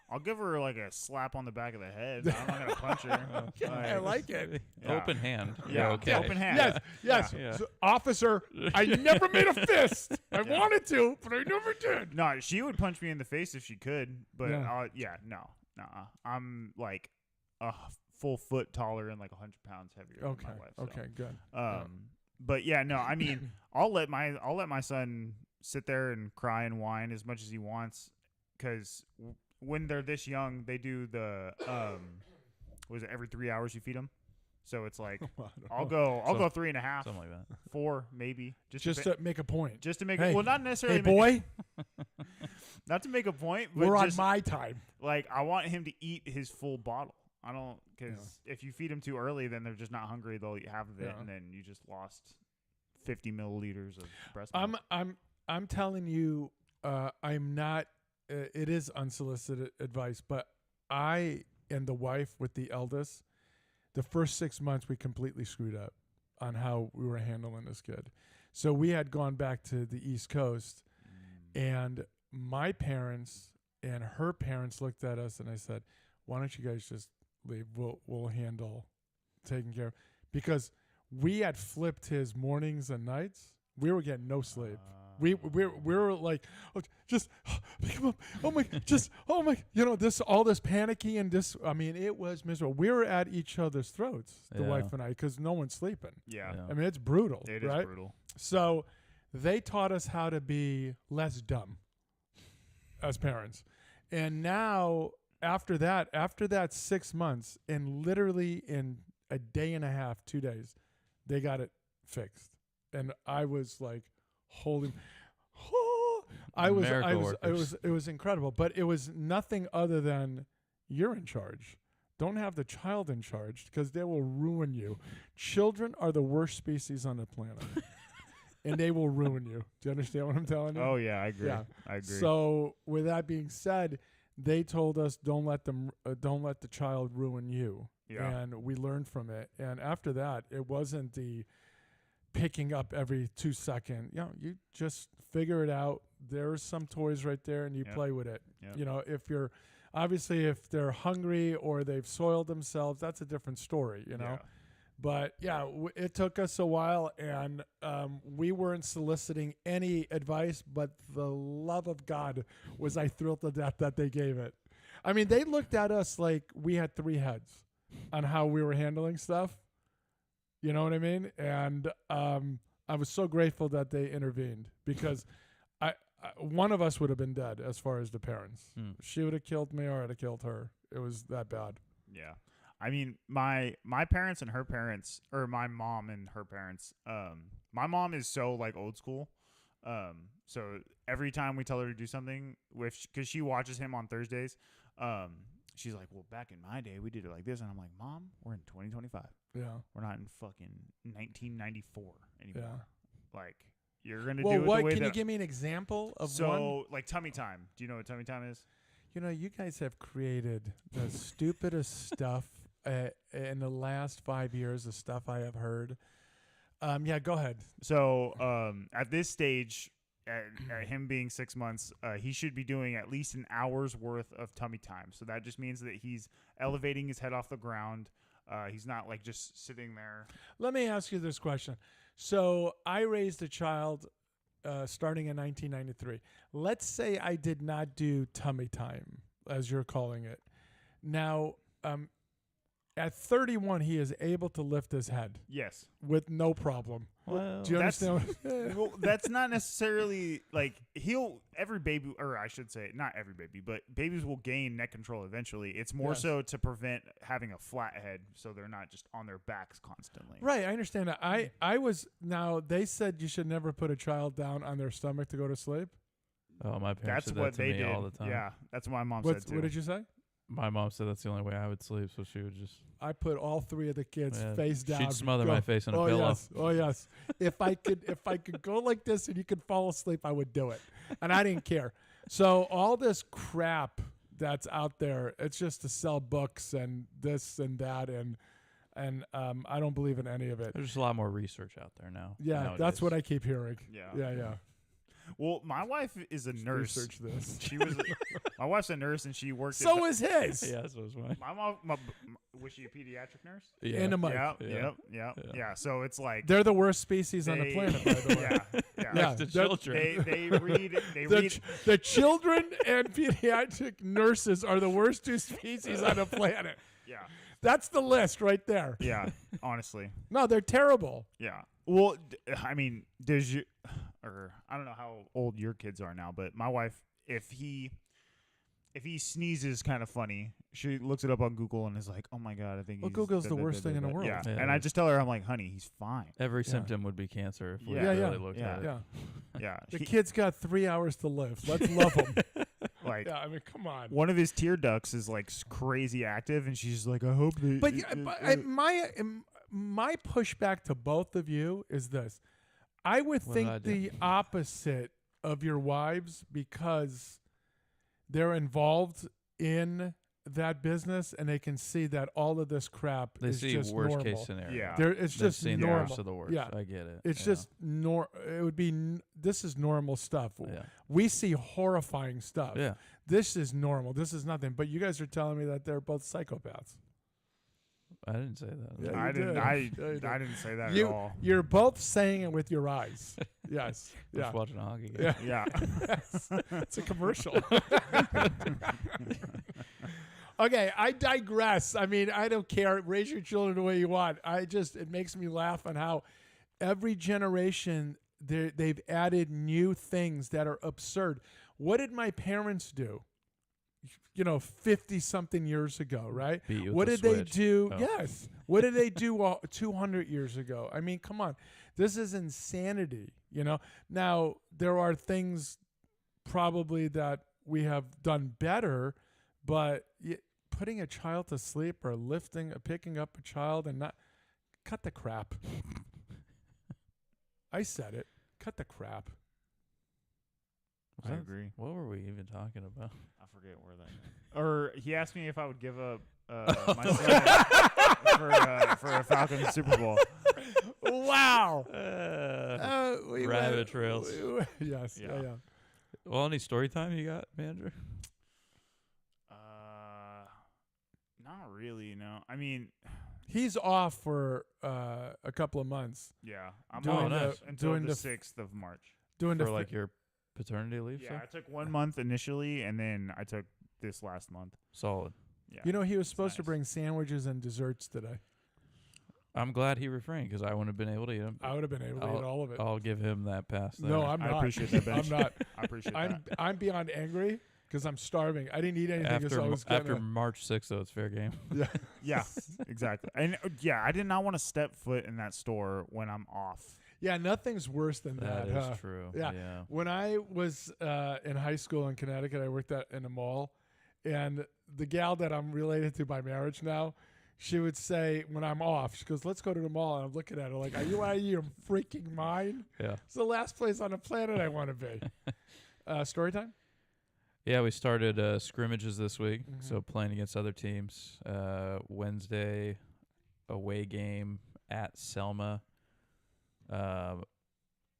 Speaker 3: I'll give her like a slap on the back of the head. I'm not gonna punch her.
Speaker 4: I like it.
Speaker 3: Yeah.
Speaker 5: Open hand.
Speaker 3: Yeah,
Speaker 5: Okay.
Speaker 3: open hand.
Speaker 4: Yes, yes.
Speaker 5: Yeah.
Speaker 4: So, officer, I never made a fist. I
Speaker 3: Yeah.
Speaker 4: wanted to, but I never did.
Speaker 3: No, she would punch me in the face if she could, but
Speaker 4: Yeah.
Speaker 3: no. I'm like a full foot taller and like 100 pounds heavier
Speaker 4: Okay,
Speaker 3: than my wife. So.
Speaker 4: okay, good.
Speaker 3: But yeah, no, I mean, I'll let my son sit there and cry and whine as much as he wants, because when they're this young, they do the was it every 3 hours you feed them? So it's like I'll go 3.5,
Speaker 5: Something like that.
Speaker 3: 4 maybe,
Speaker 4: Just to make a point.
Speaker 3: just to make
Speaker 4: Hey,
Speaker 3: it. Well, not necessarily.
Speaker 4: Hey, boy,
Speaker 3: not to make a point, but
Speaker 4: we're on
Speaker 3: just,
Speaker 4: my time.
Speaker 3: like, I want him to eat his full bottle. I don't, because if you feed them too early, then they're just not hungry. They'll eat half of it,
Speaker 4: Yeah.
Speaker 3: and then you just lost 50 milliliters of breast milk.
Speaker 4: I'm telling you, I'm not. It is unsolicited advice, but I and the wife with the eldest, the first 6 months we completely screwed up on how we were handling this kid. So we had gone back to the East Coast, and my parents and her parents looked at us, and I said, "Why don't you guys just leave? We'll handle taking care of," because we had flipped his mornings and nights. We were getting no sleep. We were like, okay, just pick him up. Oh my, all this panicky and this. I mean, it was miserable. We were at each other's throats, the
Speaker 5: Yeah.
Speaker 4: wife and I, because no one's sleeping.
Speaker 3: Yeah,
Speaker 5: Yeah.
Speaker 4: I mean, it's brutal.
Speaker 3: it is
Speaker 4: right?
Speaker 3: brutal.
Speaker 4: So they taught us how to be less dumb as parents. And now after that 6 months, and literally in a day and a half, 2 days, they got it fixed. And I was like holding
Speaker 5: Miracle
Speaker 4: it was incredible. But it was nothing other than you're in charge. Don't have the child in charge, because they will ruin you. Children are the worst species on the planet. And they will ruin you. Do you understand what I'm telling you?
Speaker 3: Oh yeah, I agree.
Speaker 4: Yeah.
Speaker 3: I agree.
Speaker 4: So with that being said, they told us don't let the child ruin you.
Speaker 3: Yeah.
Speaker 4: And we learned from it. And after that, it wasn't the picking up every 2 seconds. You just figure it out. There's some toys right there, and you
Speaker 3: Yep.
Speaker 4: play with it.
Speaker 3: Yep.
Speaker 4: If they're hungry or they've soiled themselves, that's a different story.
Speaker 3: Yeah.
Speaker 4: But yeah, it took us a while, and we weren't soliciting any advice, but the love of God was I thrilled to death that they gave it. I mean, they looked at us like we had 3 heads on how we were handling stuff. You know what I mean? And I was so grateful that they intervened, because one of us would have been dead as far as the parents. She would have killed me, or I'd have killed her. It was that bad.
Speaker 3: Yeah. I mean, my parents and her parents, or my mom and her parents, my mom is so like old school. So every time we tell her to do something, because she watches him on Thursdays, she's like, well, back in my day, we did it like this. And I'm like, Mom, we're in 2025.
Speaker 4: Yeah.
Speaker 3: We're not in fucking 1994 anymore.
Speaker 4: Yeah.
Speaker 3: Like, you're going to
Speaker 4: Well,
Speaker 3: do it the way
Speaker 4: can you
Speaker 3: that...
Speaker 4: give me an example of
Speaker 3: So,
Speaker 4: one?
Speaker 3: like tummy time. Do you know what tummy time is?
Speaker 4: You guys have created the stupidest stuff in the last 5 years, the stuff I have heard. Yeah, go ahead.
Speaker 3: So at this stage, at him being 6 months, he should be doing at least an hour's worth of tummy time. So that just means that he's elevating his head off the ground. He's not like just sitting there.
Speaker 4: Let me ask you this question. So I raised a child starting in 1993. Let's say I did not do tummy time, as you're calling it. Now, at 31, he is able to lift his head
Speaker 3: Yes.
Speaker 4: with no problem.
Speaker 5: Well,
Speaker 4: Do you understand?
Speaker 3: Well, that's not necessarily like every baby, or I should say not every baby, but babies will gain neck control eventually. It's more
Speaker 4: Yes.
Speaker 3: so to prevent having a flat head so they're not just on their backs constantly.
Speaker 4: Right, I understand that. Now, they said you should never put a child down on their stomach to go to sleep.
Speaker 5: Oh, my parents
Speaker 3: That's
Speaker 5: said
Speaker 3: what
Speaker 5: that to
Speaker 3: they
Speaker 5: me
Speaker 3: did
Speaker 5: all the time.
Speaker 3: Yeah, that's what my mom said too.
Speaker 4: What did you say?
Speaker 5: My mom said that's the only way I would sleep, so she would just...
Speaker 4: I put all 3 of the kids
Speaker 5: Yeah,
Speaker 4: face down.
Speaker 5: she'd smother
Speaker 4: go.
Speaker 5: my face in a pillow.
Speaker 4: Yes. Oh yes. If I could go like this and you could fall asleep, I would do it. And I didn't care. So all this crap that's out there, it's just to sell books and this and that, and I don't believe in any of it.
Speaker 5: There's just a lot more research out there now.
Speaker 4: Yeah,
Speaker 5: nowadays.
Speaker 4: that's what I keep hearing.
Speaker 3: Yeah.
Speaker 4: Yeah.
Speaker 3: Well, my wife is a nurse.
Speaker 4: Research this.
Speaker 3: She was. My wife's a nurse, and she worked.
Speaker 4: So is his.
Speaker 5: Yeah, so was mine.
Speaker 3: my mom. Was she a pediatric nurse?
Speaker 5: Yeah.
Speaker 4: And a mic.
Speaker 3: Yep,
Speaker 5: Yeah.
Speaker 3: yep,
Speaker 5: Yeah.
Speaker 3: yeah. So it's like
Speaker 4: They're the worst species on the
Speaker 3: they-
Speaker 4: planet, by the way.
Speaker 3: Yeah, yeah.
Speaker 4: Yeah,
Speaker 5: the
Speaker 4: they're-
Speaker 5: children.
Speaker 3: They read. They
Speaker 4: The,
Speaker 3: read.
Speaker 4: ch- the children and pediatric nurses are the worst two species on the planet.
Speaker 3: Yeah,
Speaker 4: That's the list right there.
Speaker 3: yeah. Honestly,
Speaker 4: No, they're terrible.
Speaker 3: yeah. Well, I mean, does you, or I don't know how old your kids are now, but my wife, if he sneezes kind of funny, she looks it up on Google and is like, "Oh my god, I think."
Speaker 4: Well,
Speaker 3: he's
Speaker 4: Google's
Speaker 3: da-
Speaker 4: the
Speaker 3: da-
Speaker 4: worst
Speaker 3: da-
Speaker 4: thing in
Speaker 3: da-
Speaker 4: the world.
Speaker 3: Yeah,
Speaker 5: Yeah,
Speaker 3: and
Speaker 5: it
Speaker 3: I
Speaker 5: is.
Speaker 3: just tell her, I'm like, "Honey, he's fine."
Speaker 5: Every
Speaker 4: Yeah.
Speaker 5: symptom would be cancer if we
Speaker 3: Yeah.
Speaker 5: really
Speaker 4: Yeah,
Speaker 5: looked
Speaker 3: yeah.
Speaker 5: at it.
Speaker 4: Yeah.
Speaker 3: Yeah,
Speaker 4: The
Speaker 3: he-
Speaker 4: kid's got 3 hours to live. Let's love him.
Speaker 3: like
Speaker 4: Yeah, I mean, come on.
Speaker 3: one of his tear ducts is like crazy active, and she's like, "I hope they."
Speaker 4: But my pushback to both of you is this: I would
Speaker 5: What did I
Speaker 4: think
Speaker 5: do?
Speaker 4: the opposite of your wives because they're involved in that business and they can see that all of this crap
Speaker 5: They
Speaker 4: is
Speaker 5: see
Speaker 4: just
Speaker 5: worst
Speaker 4: normal.
Speaker 5: case scenario.
Speaker 3: Yeah.
Speaker 4: It's
Speaker 5: They've
Speaker 4: just
Speaker 5: seen the
Speaker 4: normal.
Speaker 5: worst of the worst.
Speaker 4: Yeah.
Speaker 5: I get it.
Speaker 4: It's
Speaker 5: Yeah.
Speaker 4: just It would be. This is normal stuff.
Speaker 5: Yeah.
Speaker 4: We see horrifying stuff.
Speaker 5: Yeah.
Speaker 4: This is normal. This is nothing. But you guys are telling me that they're both psychopaths.
Speaker 5: I didn't say that.
Speaker 4: Yeah,
Speaker 3: I
Speaker 4: you
Speaker 3: didn't.
Speaker 4: did.
Speaker 3: I
Speaker 4: Yeah, you did.
Speaker 3: I didn't say that at all.
Speaker 4: You're both saying it with your eyes. Yes. Yeah.
Speaker 5: Just watching a hockey game.
Speaker 4: Yeah.
Speaker 3: Yeah.
Speaker 4: It's a commercial. Okay, I digress. I mean, I don't care. Raise your children the way you want. It makes me laugh on how every generation they've added new things that are absurd. What did my parents do? 50 something years ago, right?
Speaker 5: Beat you with
Speaker 4: What
Speaker 5: the
Speaker 4: did they
Speaker 5: Switch.
Speaker 4: do?
Speaker 5: Oh.
Speaker 4: Yes. What did they do 200 years ago? I mean, come on. This is insanity, Now, there are things probably that we have done better, but putting a child to sleep or picking up a child and not cut the crap. I said it. Cut the crap.
Speaker 5: Was
Speaker 3: I
Speaker 5: that-
Speaker 3: agree.
Speaker 5: What were we even talking about?
Speaker 3: I forget where that. Or he asked me if I would give up my son for a Falcons Super Bowl.
Speaker 4: Wow. We
Speaker 5: Rabbit
Speaker 4: went-
Speaker 5: trails.
Speaker 4: Yes.
Speaker 3: Yeah.
Speaker 4: Yeah.
Speaker 5: Well, any story time you got, Andrew?
Speaker 3: Not really. No. I mean,
Speaker 4: He's off for a couple of months
Speaker 3: yeah. I'm
Speaker 4: Doing
Speaker 3: on
Speaker 5: the-
Speaker 3: until
Speaker 4: doing
Speaker 3: the
Speaker 4: the-
Speaker 3: 6th of March.
Speaker 4: doing
Speaker 5: For
Speaker 4: the
Speaker 5: like your paternity leave?
Speaker 3: Yeah,
Speaker 5: stuff?
Speaker 3: I took 1 month initially, and then I took this last month.
Speaker 5: Solid.
Speaker 3: Yeah.
Speaker 4: he was supposed to
Speaker 3: nice.
Speaker 4: bring sandwiches and desserts today.
Speaker 5: I'm glad he refrained because I wouldn't have been able to eat them.
Speaker 4: I would have been able to eat all of it.
Speaker 5: I'll give him that pass. There.
Speaker 4: No, I'm
Speaker 3: I
Speaker 4: not.
Speaker 3: appreciate that, Ben.
Speaker 4: I'm not.
Speaker 3: I appreciate
Speaker 4: I'm
Speaker 3: that.
Speaker 4: I'm beyond angry because I'm starving. I didn't eat anything because
Speaker 5: after
Speaker 4: I was
Speaker 5: after
Speaker 4: gonna.
Speaker 5: March 6th, though, it's fair game.
Speaker 4: Yeah.
Speaker 3: Yeah, exactly. And yeah, I did not want to step foot in that store when I'm off.
Speaker 4: Yeah, nothing's worse than that.
Speaker 5: That is
Speaker 4: huh?
Speaker 5: true.
Speaker 4: Yeah. When I was in high school in Connecticut, I worked in a mall, and the gal that I'm related to by marriage now, she would say when I'm off, she goes, "Let's go to the mall." And I'm looking at her like, "Are you out of your freaking mind?
Speaker 5: Yeah.
Speaker 4: It's the last place on the planet I want to be." Story time.
Speaker 5: Yeah, we started scrimmages this week,
Speaker 4: Mhm.
Speaker 5: so playing against other teams. Wednesday, away game at Selma.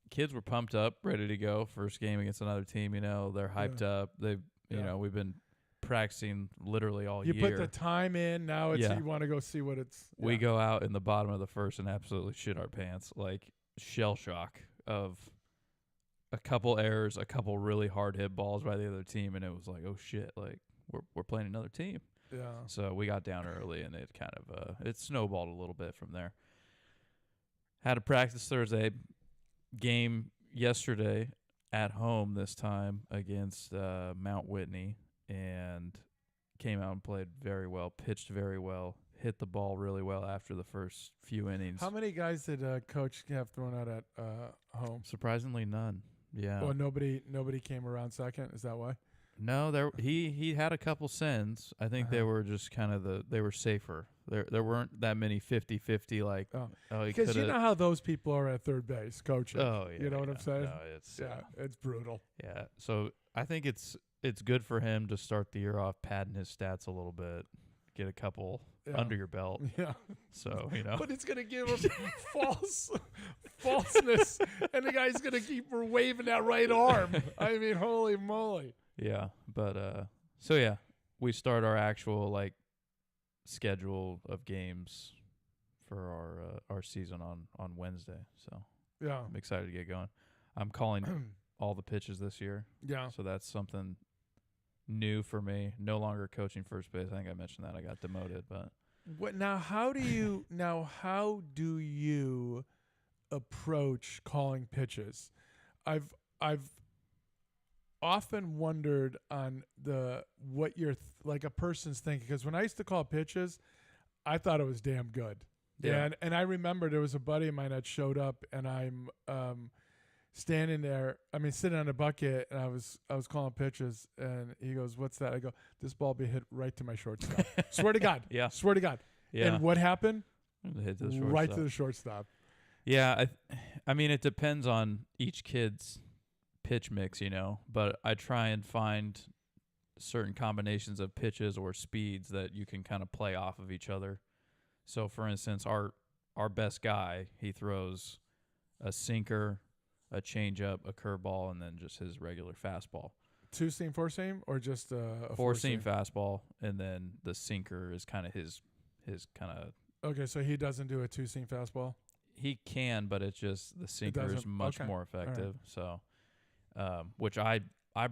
Speaker 5: Kids were pumped up, ready to go. First game against another team, they're hyped up. They,
Speaker 4: Yeah.
Speaker 5: we've been practicing literally all
Speaker 4: You
Speaker 5: year.
Speaker 4: put the time in. Now it's
Speaker 5: Yeah.
Speaker 4: you want to go see what it's.
Speaker 5: We
Speaker 4: yeah.
Speaker 5: go out in the bottom of the first and absolutely shit our pants. Like shell shock of a couple errors, a couple really hard hit balls by the other team, and it was like, oh shit, like we're playing another team.
Speaker 4: Yeah.
Speaker 5: So we got down early, and it kind of it snowballed a little bit from there. Had a practice Thursday, game yesterday at home this time against Mount Whitney, and came out and played very well, pitched very well, hit the ball really well after the first few innings.
Speaker 4: How many guys did Coach have thrown out at home?
Speaker 5: Surprisingly, none. Yeah.
Speaker 4: Well, nobody came around second. Is that why?
Speaker 5: No, he had a couple sends. I think they
Speaker 4: Uh-huh.
Speaker 5: were just kind of they were safer. There weren't that many 50-50 like
Speaker 4: Oh.
Speaker 5: he
Speaker 4: Because you
Speaker 5: coulda-
Speaker 4: know how those people are at third base coaching.
Speaker 5: Oh yeah.
Speaker 4: You know what I'm
Speaker 5: yeah.
Speaker 4: saying?
Speaker 5: No, it's
Speaker 4: Yeah, it's brutal.
Speaker 5: yeah. So I think it's good for him to start the year off padding his stats a little bit, get a couple under your belt.
Speaker 4: Yeah.
Speaker 5: So, you know.
Speaker 4: But it's going to give him falseness, and the guy's going to keep waving that right arm. I mean, holy moly.
Speaker 5: Yeah, but so yeah, we start our actual like schedule of games for our season on Wednesday. So
Speaker 4: Yeah.
Speaker 5: I'm excited to get going. I'm calling all the pitches this year.
Speaker 4: Yeah.
Speaker 5: So that's something new for me. No longer coaching first base. I think I mentioned that I got demoted, but
Speaker 4: How do you approach calling pitches? I've often wondered on what you're like a person's thinking, because when I used to call pitches, I thought it was damn good.
Speaker 5: Yeah.
Speaker 4: And I remember there was a buddy of mine that showed up, and I'm sitting on a bucket, and I was calling pitches, and he goes, "What's that?" I go, "This ball be hit right to my shortstop." Swear to God.
Speaker 5: Yeah.
Speaker 4: Swear to God.
Speaker 5: yeah,
Speaker 4: And what happened?
Speaker 5: hit to the
Speaker 4: Right
Speaker 5: shortstop.
Speaker 4: to the shortstop.
Speaker 5: Yeah, I mean, it depends on each kid's pitch mix, you know, but I try and find certain combinations of pitches or speeds that you can kind of play off of each other. So, for instance, our best guy, he throws a sinker, a changeup, a curveball, and then just his regular fastball.
Speaker 4: 2-seam, 4-seam, or just a
Speaker 5: 4-seam fastball, and then the sinker is kind of his kind of.
Speaker 4: Okay, so he doesn't do a 2-seam fastball?
Speaker 5: He can, but it's just the sinker is
Speaker 4: doesn't-
Speaker 5: much
Speaker 4: okay.
Speaker 5: more effective. So, which I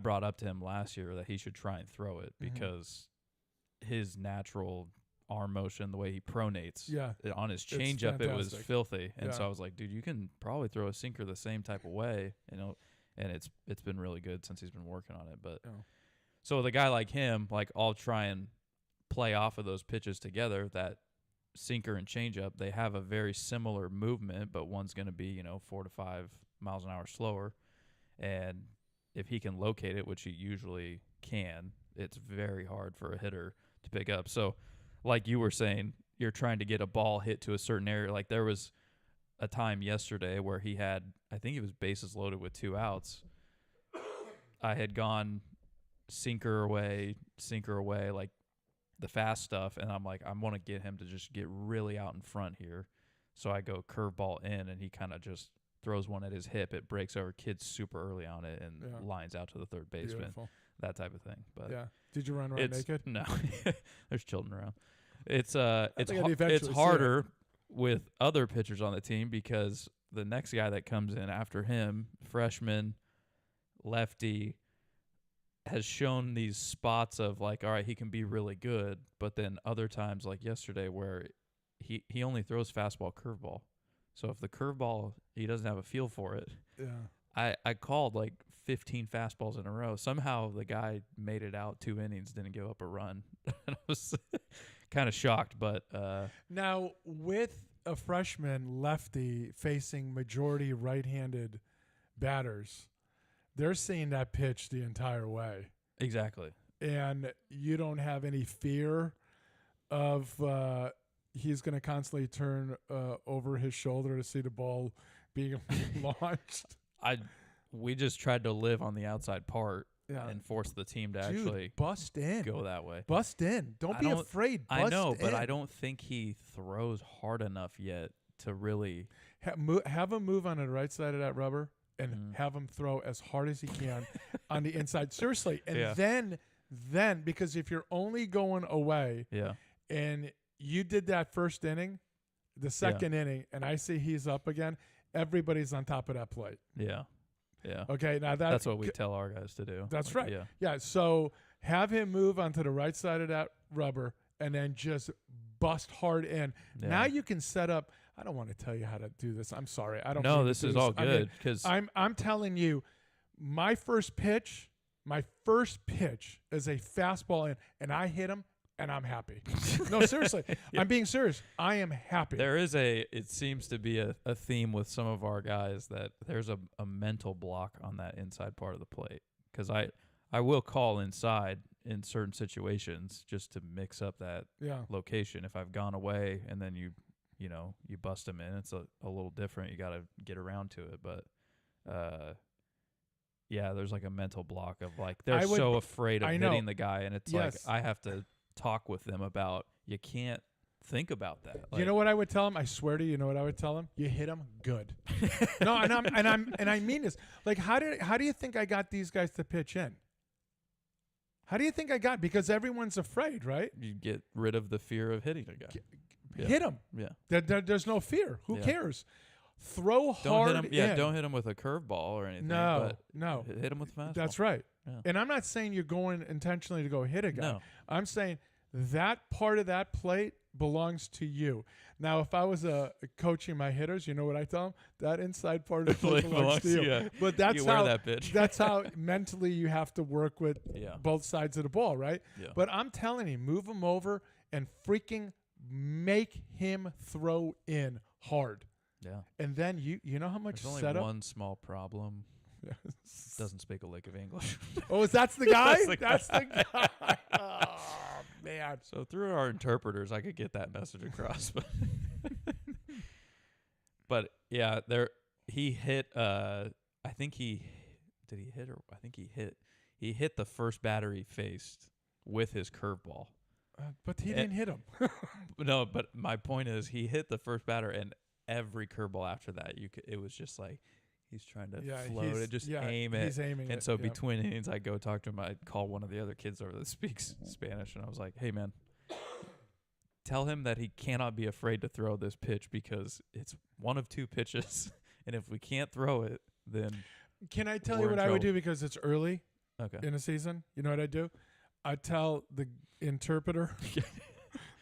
Speaker 5: brought up to him last year that he should try and throw it
Speaker 4: Mhm.
Speaker 5: because his natural arm motion, the way he pronates
Speaker 4: Yeah.
Speaker 5: on his changeup, it was
Speaker 4: fantastic.
Speaker 5: filthy. And so
Speaker 4: Yeah.
Speaker 5: I was like, dude, you can probably throw a sinker the same type of way, you know. And it's been really good since he's been working on it. But
Speaker 4: Yeah.
Speaker 5: so with a guy like him, like I'll try and play off of those pitches together. That sinker and changeup, they have a very similar movement, but one's going to be, you know, 4 to 5 miles an hour slower. And if he can locate it, which he usually can, it's very hard for a hitter to pick up. So like you were saying, you're trying to get a ball hit to a certain area. Like there was a time yesterday where he had, I think it was bases loaded with 2 outs. I had gone sinker away, like the fast stuff, and I'm like, I want to get him to just get really out in front here. So I go curveball in, and he kind of just throws one at his hip. It breaks over, kid's super early on it, and
Speaker 4: Yeah.
Speaker 5: lines out to the third baseman,
Speaker 4: Beautiful.
Speaker 5: that type of thing. But
Speaker 4: Yeah. Did you run around
Speaker 5: it's
Speaker 4: naked?
Speaker 5: no, there's children around. It's
Speaker 4: think I'd
Speaker 5: it's
Speaker 4: eventually see
Speaker 5: harder with other pitchers on the team because the next guy that comes in after him, freshman, lefty, has shown these spots of like, all right, he can be really good, but then other times like yesterday where he only throws fastball, curveball. So if the curveball, he doesn't have a feel for it.
Speaker 4: Yeah.
Speaker 5: I called like 15 fastballs in a row. Somehow the guy made it out 2 innings, didn't give up a run. I was kind of shocked, but
Speaker 4: Now, with a freshman lefty facing majority right-handed batters, they're seeing that pitch the entire way.
Speaker 5: exactly.
Speaker 4: And you don't have any fear of he's going to constantly turn over his shoulder to see the ball being launched.
Speaker 5: We just tried to live on the outside part
Speaker 4: Yeah.
Speaker 5: and force the team to
Speaker 4: Dude,
Speaker 5: actually
Speaker 4: bust in.
Speaker 5: go that way.
Speaker 4: Bust in. Don't
Speaker 5: I
Speaker 4: be
Speaker 5: don't-
Speaker 4: afraid. Bust
Speaker 5: I know, but
Speaker 4: in.
Speaker 5: I don't think he throws hard enough yet to really.
Speaker 4: Have him move on the right side of that rubber and
Speaker 5: Mhm.
Speaker 4: have him throw as hard as he can on the inside. Seriously. And
Speaker 5: Yeah.
Speaker 4: then, because if you're only going away
Speaker 5: Yeah.
Speaker 4: and you did that first inning, the second inning, and I see he's up again, everybody's on top of that plate.
Speaker 5: Yeah. Yeah.
Speaker 4: Okay, now
Speaker 5: That's what we tell our guys to do.
Speaker 4: That's
Speaker 5: Like,
Speaker 4: right.
Speaker 5: Yeah.
Speaker 4: Yeah, so have him move onto the right side of that rubber and then just bust hard in.
Speaker 5: Yeah.
Speaker 4: Now you can set up. I don't want to tell you how to do this. I'm sorry. I don't.
Speaker 5: No,
Speaker 4: mean to
Speaker 5: this
Speaker 4: do
Speaker 5: is all
Speaker 4: I mean,
Speaker 5: good because
Speaker 4: I'm telling you, my first pitch is a fastball in, and I hit him, and I'm happy. No, seriously, I'm being serious. I am happy.
Speaker 5: there is it seems to be a theme with some of our guys that there's a mental block on that inside part of the plate because I will call inside in certain situations just to mix up that
Speaker 4: Yeah.
Speaker 5: location. If I've gone away and then you bust them in, it's a little different. You got to get around to it, but yeah, there's like a mental block of like they're so afraid of
Speaker 4: I know.
Speaker 5: hitting the guy, and it's
Speaker 4: Yes.
Speaker 5: like I have to talk with them about you can't think about that.
Speaker 4: You know what I would tell him? I swear to you, you know what I would tell him? You hit him good. No, and I mean this. Like, how do you think I got these guys to pitch in? How do you think I got? Because everyone's afraid, right?
Speaker 5: You get rid of the fear of hitting a guy. Yeah.
Speaker 4: Hit him.
Speaker 5: Yeah.
Speaker 4: There's no fear. Who
Speaker 5: Yeah.
Speaker 4: cares? Throw
Speaker 5: Don't
Speaker 4: hard
Speaker 5: hit him. Yeah,
Speaker 4: in.
Speaker 5: don't hit him with a curveball or anything.
Speaker 4: No,
Speaker 5: but
Speaker 4: no.
Speaker 5: hit him with a fastball.
Speaker 4: That's right.
Speaker 5: Yeah.
Speaker 4: And I'm not saying you're going intentionally to go hit a guy.
Speaker 5: No.
Speaker 4: I'm saying that part of that plate belongs to you. Now, if I was coaching my hitters, you know what I tell them? That inside part of the plate belongs to you.
Speaker 5: Yeah.
Speaker 4: But that's
Speaker 5: You wear
Speaker 4: how
Speaker 5: that pitch.
Speaker 4: that's how mentally you have to work with
Speaker 5: Yeah.
Speaker 4: both sides of the ball, right?
Speaker 5: Yeah.
Speaker 4: But I'm telling you, move him over and freaking make him throw in hard.
Speaker 5: Yeah.
Speaker 4: And then you know how much
Speaker 5: There's only
Speaker 4: setup?
Speaker 5: one small problem. Doesn't speak a lick of English.
Speaker 4: Oh, that's the guy?
Speaker 5: That's the
Speaker 4: That's the guy. Oh, man.
Speaker 5: So through our interpreters, I could get that message across. But yeah, he hit. I think he hit the first batter he faced with his curveball.
Speaker 4: But he didn't hit him.
Speaker 5: No, but my point is he hit the first batter, and every curveball after that, it was just like he's trying to float it, just aim it.
Speaker 4: He's aiming
Speaker 5: And
Speaker 4: it.
Speaker 5: so between innings, I go talk to him. I call one of the other kids over that speaks Spanish, and I was like, "Hey, man, tell him that he cannot be afraid to throw this pitch because it's one of two pitches, and if we can't throw it, then
Speaker 4: Can I tell
Speaker 5: we're
Speaker 4: you
Speaker 5: in
Speaker 4: what I would
Speaker 5: trouble."
Speaker 4: do because it's early
Speaker 5: Okay,
Speaker 4: in the season? You know what I'd do? I'd tell the interpreter,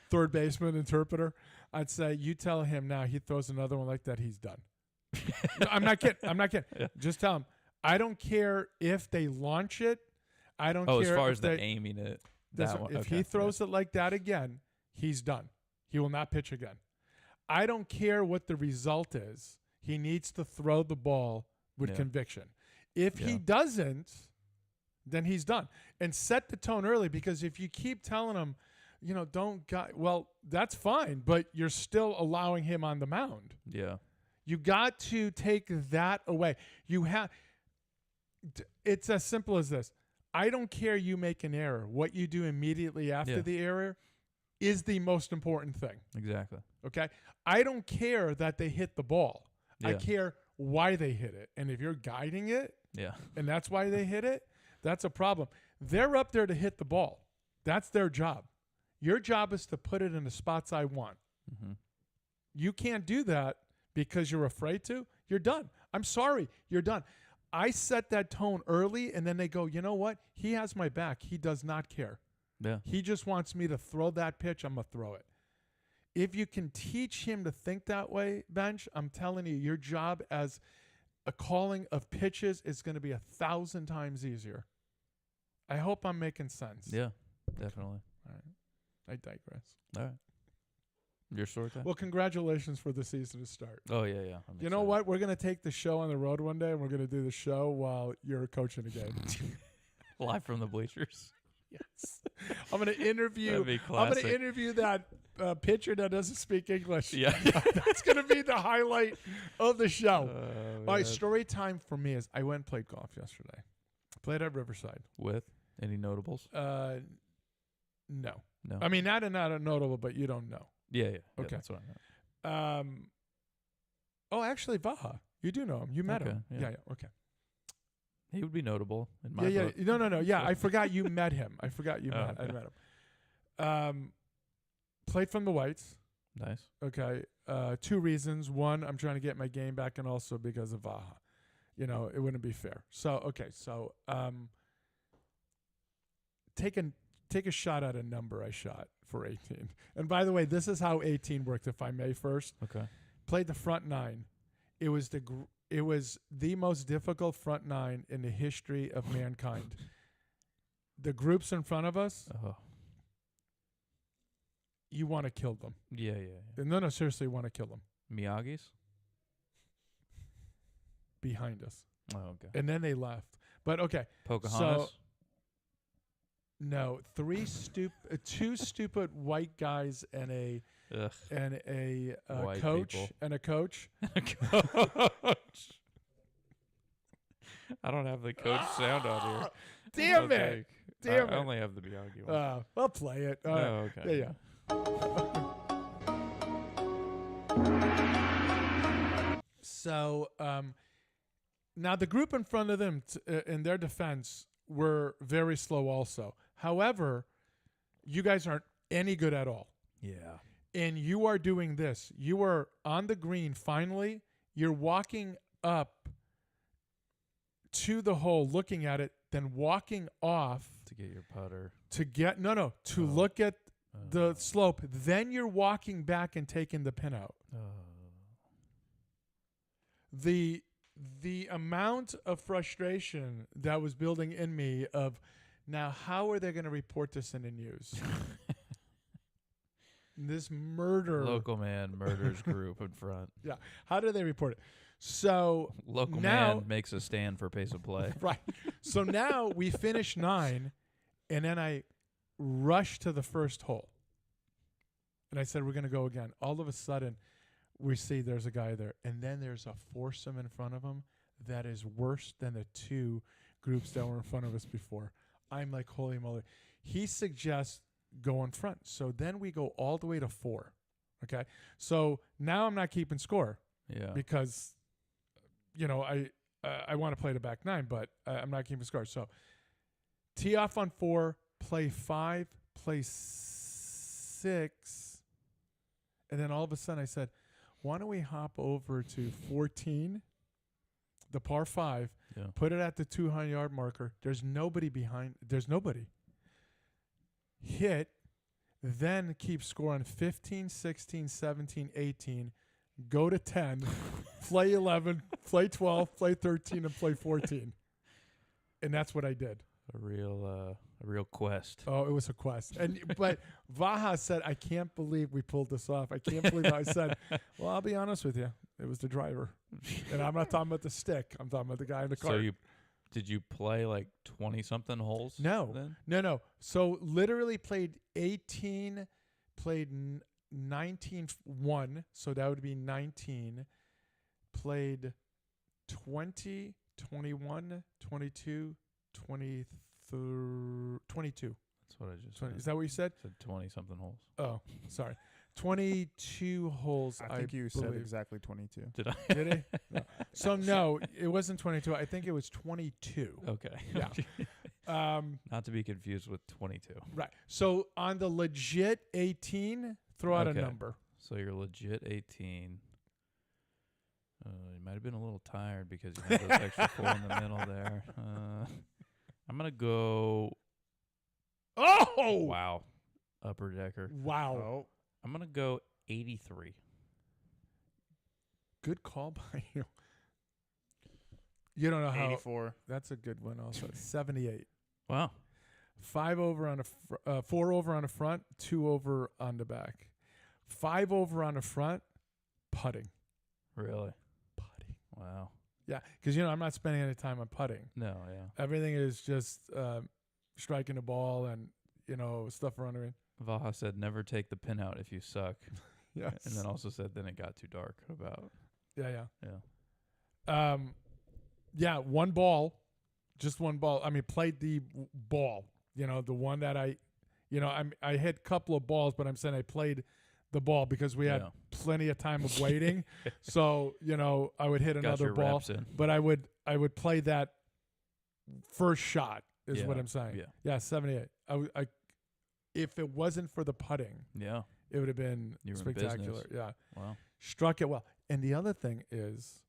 Speaker 4: third baseman interpreter, I'd say, you tell him now he throws another one like that, he's done. No, I'm not kidding.
Speaker 5: Yeah.
Speaker 4: Just tell him. I don't care if they launch it. I don't care
Speaker 5: as far
Speaker 4: if
Speaker 5: as the
Speaker 4: they,
Speaker 5: aiming it,
Speaker 4: doesn't-
Speaker 5: that one.
Speaker 4: if
Speaker 5: okay,
Speaker 4: he throws it like that again, he's done. He will not pitch again. I don't care what the result is. He needs to throw the ball with
Speaker 5: Yeah.
Speaker 4: conviction. If he
Speaker 5: Yeah.
Speaker 4: doesn't, then he's done. And set the tone early, because if you keep telling him, don't well, that's fine, but you're still allowing him on the mound.
Speaker 5: yeah,
Speaker 4: You got to take that away. It's as simple as this. I don't care you make an error. What you do immediately after
Speaker 5: Yeah.
Speaker 4: the error is the most important thing.
Speaker 5: exactly.
Speaker 4: Okay? I don't care that they hit the ball. I
Speaker 5: Yeah.
Speaker 4: care why they hit it. And if you're guiding it
Speaker 5: Yeah,
Speaker 4: and that's why they hit it, that's a problem. They're up there to hit the ball. That's their job. Your job is to put it in the spots I want.
Speaker 5: mm-hmm.
Speaker 4: You can't do that because you're afraid to. You're done. I'm sorry. You're done. I set that tone early, and then they go, you know what? He has my back. He does not care.
Speaker 5: Yeah,
Speaker 4: He just wants me to throw that pitch. I'm going to throw it. If you can teach him to think that way, Bench, I'm telling you, your job as a calling of pitches is going to be 1,000 times easier. I hope I'm making sense.
Speaker 5: yeah, definitely.
Speaker 4: All right. I digress.
Speaker 5: All right, your story time.
Speaker 4: Well, congratulations for the season to start.
Speaker 5: Oh yeah. I'm
Speaker 4: You know
Speaker 5: excited.
Speaker 4: what? We're going to take the show on the road one day, and we're going to do the show while you're coaching a game.
Speaker 5: Live from the bleachers.
Speaker 4: Yes. I'm going to interview.
Speaker 5: That'd be
Speaker 4: I'm going
Speaker 5: classic.
Speaker 4: to interview that pitcher that doesn't speak English.
Speaker 5: Yeah.
Speaker 4: That's going to be the highlight of the show. All right,
Speaker 5: man.
Speaker 4: story time for me is I went and played golf yesterday. Played at Riverside.
Speaker 5: With any notables?
Speaker 4: No.
Speaker 5: No.
Speaker 4: I mean, not a notable, but you don't know.
Speaker 5: Yeah.
Speaker 4: Okay.
Speaker 5: That's what I meant.
Speaker 4: Oh, actually, Vaha. You do know him. You met
Speaker 5: Okay,
Speaker 4: him.
Speaker 5: yeah.
Speaker 4: Yeah. Okay.
Speaker 5: He would be notable in my
Speaker 4: Yeah.
Speaker 5: book.
Speaker 4: No. Yeah, I forgot you met him. I met him. Played from the Whites.
Speaker 5: Nice.
Speaker 4: Okay. 2 reasons. One, I'm trying to get my game back, and also because of Vaha. It wouldn't be fair. So, okay. So, take a shot at a number I shot for 18. And by the way, this is how 18 worked, if I may first.
Speaker 5: Okay.
Speaker 4: Played the front 9. It was the most difficult front 9 in the history of mankind. The groups in front of us,
Speaker 5: Oh.
Speaker 4: you want to kill them.
Speaker 5: Yeah.
Speaker 4: No, seriously, you want to kill them.
Speaker 5: Miyagi's?
Speaker 4: Behind us.
Speaker 5: Oh, okay.
Speaker 4: And then they left. But okay.
Speaker 5: Pocahontas?
Speaker 4: No, 2 stupid white guys and a
Speaker 5: Ugh. White
Speaker 4: coach
Speaker 5: people.
Speaker 4: and a coach.
Speaker 5: Coach. I don't have the coach sound on here.
Speaker 4: Damn
Speaker 5: I
Speaker 4: it!
Speaker 5: think.
Speaker 4: Damn
Speaker 5: I
Speaker 4: it!
Speaker 5: only have the Miyagi one.
Speaker 4: I'll play it. All right.
Speaker 5: Oh, okay.
Speaker 4: Yeah. So now the group in front of them, in their defense, were very slow also. However, you guys aren't any good at all.
Speaker 5: Yeah.
Speaker 4: And you are doing this. You are on the green finally. You're walking up to the hole, looking at it, then walking off
Speaker 5: To get your putter.
Speaker 4: to get to
Speaker 5: Oh.
Speaker 4: look at the slope. Then you're walking back and taking the pin out. The amount of frustration that was building in me of now how are they going to report this in the news? This murder.
Speaker 5: Local man murders group in front.
Speaker 4: Yeah. How do they report it? So
Speaker 5: Local
Speaker 4: now,
Speaker 5: man makes a stand for pace of play.
Speaker 4: right. So now we finish 9, and then I rush to the first hole. And I said, we're going to go again. All of a sudden, we see there's a guy there. And then there's a foursome in front of him that is worse than the 2 groups that were in front of us before. I'm like, holy moly. He suggests go in front. So then we go all the way to 4. Okay. So now I'm not keeping score
Speaker 5: Yeah.
Speaker 4: because, I want to play the back 9, but I'm not keeping score. So tee off on 4, play 5, play 6. And then all of a sudden I said, why don't we hop over to 14, the par 5,
Speaker 5: Yeah.
Speaker 4: put it at the 200-yard marker. There's nobody behind. There's nobody. Hit, then keep score on 15, 16, 17, 18, go to 10, play 11, play 12, play 13, and play 14. And that's what I did.
Speaker 5: A real quest.
Speaker 4: Oh, it was a quest. But Vaha said, I can't believe we pulled this off. I can't believe I said, well, I'll be honest with you. It was the driver. And I'm not talking about the stick. I'm talking about the guy in the car.
Speaker 5: So did you play like 20-something holes?
Speaker 4: No.
Speaker 5: Then?
Speaker 4: No. So literally played 18, played 19, 1. So that would be 19. Played 20, 21, 22, 23, 22.
Speaker 5: That's what I just
Speaker 4: 20.
Speaker 5: said.
Speaker 4: Is that what you said?
Speaker 5: Said 20-something holes.
Speaker 4: Oh, sorry. 22 holes,
Speaker 3: I think you said
Speaker 4: believe.
Speaker 3: exactly 22.
Speaker 5: Did I?
Speaker 4: Did he? No. So, no, it wasn't 22. I think it was 22.
Speaker 5: Okay.
Speaker 4: Yeah.
Speaker 5: Not to be confused with 22.
Speaker 4: Right. So, on the legit 18, throw out
Speaker 5: Okay.
Speaker 4: a number.
Speaker 5: So you're legit 18. You might have been a little tired because you had those extra 4 in the middle there. I'm going to go...
Speaker 4: Oh!
Speaker 5: Wow. Upper decker.
Speaker 4: Wow.
Speaker 3: Oh,
Speaker 5: I'm going to go 83.
Speaker 4: Good call by you. You don't know how.
Speaker 3: 84.
Speaker 4: That's a good one also. 78.
Speaker 5: Wow.
Speaker 4: 5 over on the 4 over on the front, 2 over on the back. 5 over on the front, putting.
Speaker 5: Really?
Speaker 4: Putting.
Speaker 5: Wow.
Speaker 4: Yeah, because, I'm not spending any time on putting.
Speaker 5: No, yeah.
Speaker 4: Everything is just striking the ball and, stuff around the ring.
Speaker 5: Vaha said, never take the pin out if you suck.
Speaker 4: Yes.
Speaker 5: And then also said, then it got too dark about.
Speaker 4: Yeah.
Speaker 5: Yeah.
Speaker 4: One ball, just one ball. I mean, played the ball, the one that I hit a couple of balls, but I'm saying I played the ball because we had
Speaker 5: Yeah.
Speaker 4: plenty of time of waiting. So, I would hit
Speaker 5: Got
Speaker 4: another
Speaker 5: your
Speaker 4: ball,
Speaker 5: reps in.
Speaker 4: but I would play that first shot is what
Speaker 5: Yeah.
Speaker 4: I'm saying.
Speaker 5: Yeah.
Speaker 4: Yeah, 78. I if it wasn't for the putting,
Speaker 5: Yeah.
Speaker 4: it would have been
Speaker 5: You were in
Speaker 4: spectacular.
Speaker 5: business.
Speaker 4: Yeah.
Speaker 5: Wow.
Speaker 4: Struck it well. And the other thing is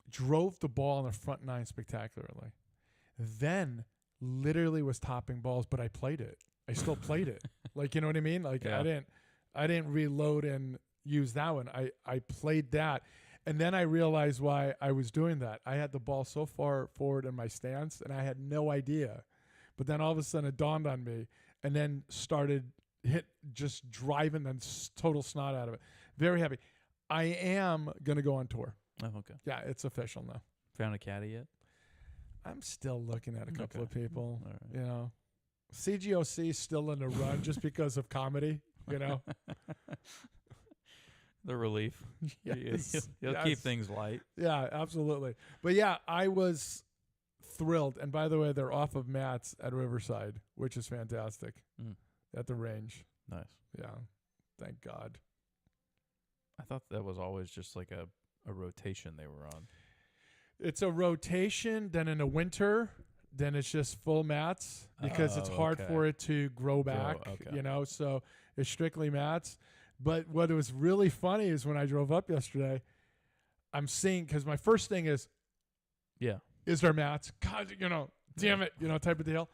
Speaker 4: drove the ball in the front 9 spectacularly. Then literally was topping balls, but I played it. I still played it. Like, you know what I mean? Like
Speaker 5: Yeah.
Speaker 4: I didn't reload and use that one. I played that. And then I realized why I was doing that. I had the ball so far forward in my stance and I had no idea. But then all of a sudden it dawned on me and then started just driving the total snot out of it. Very happy. I am going to go on tour.
Speaker 5: Oh, okay.
Speaker 4: Yeah, it's official now.
Speaker 5: Found a caddy yet?
Speaker 4: I'm still looking at a couple
Speaker 5: Okay.
Speaker 4: of people,
Speaker 5: All right.
Speaker 4: CGOC is still in the run just because of comedy,
Speaker 5: The relief.
Speaker 4: Yes.
Speaker 5: You'll keep things light.
Speaker 4: Yeah, absolutely. But yeah, I was thrilled. And by the way, they're off of mats at Riverside, which is fantastic
Speaker 5: Mm.
Speaker 4: at the range.
Speaker 5: Nice.
Speaker 4: Yeah. Thank God.
Speaker 5: I thought that was always just like a rotation they were on.
Speaker 4: It's a rotation. Then in the winter, then it's just full mats because it's hard
Speaker 5: okay.
Speaker 4: for it to grow back.
Speaker 5: okay.
Speaker 4: You know, so it's strictly mats. But what was really funny is when I drove up yesterday, I'm seeing because my first thing is there mats? God, you know, damn it, you know, type of deal.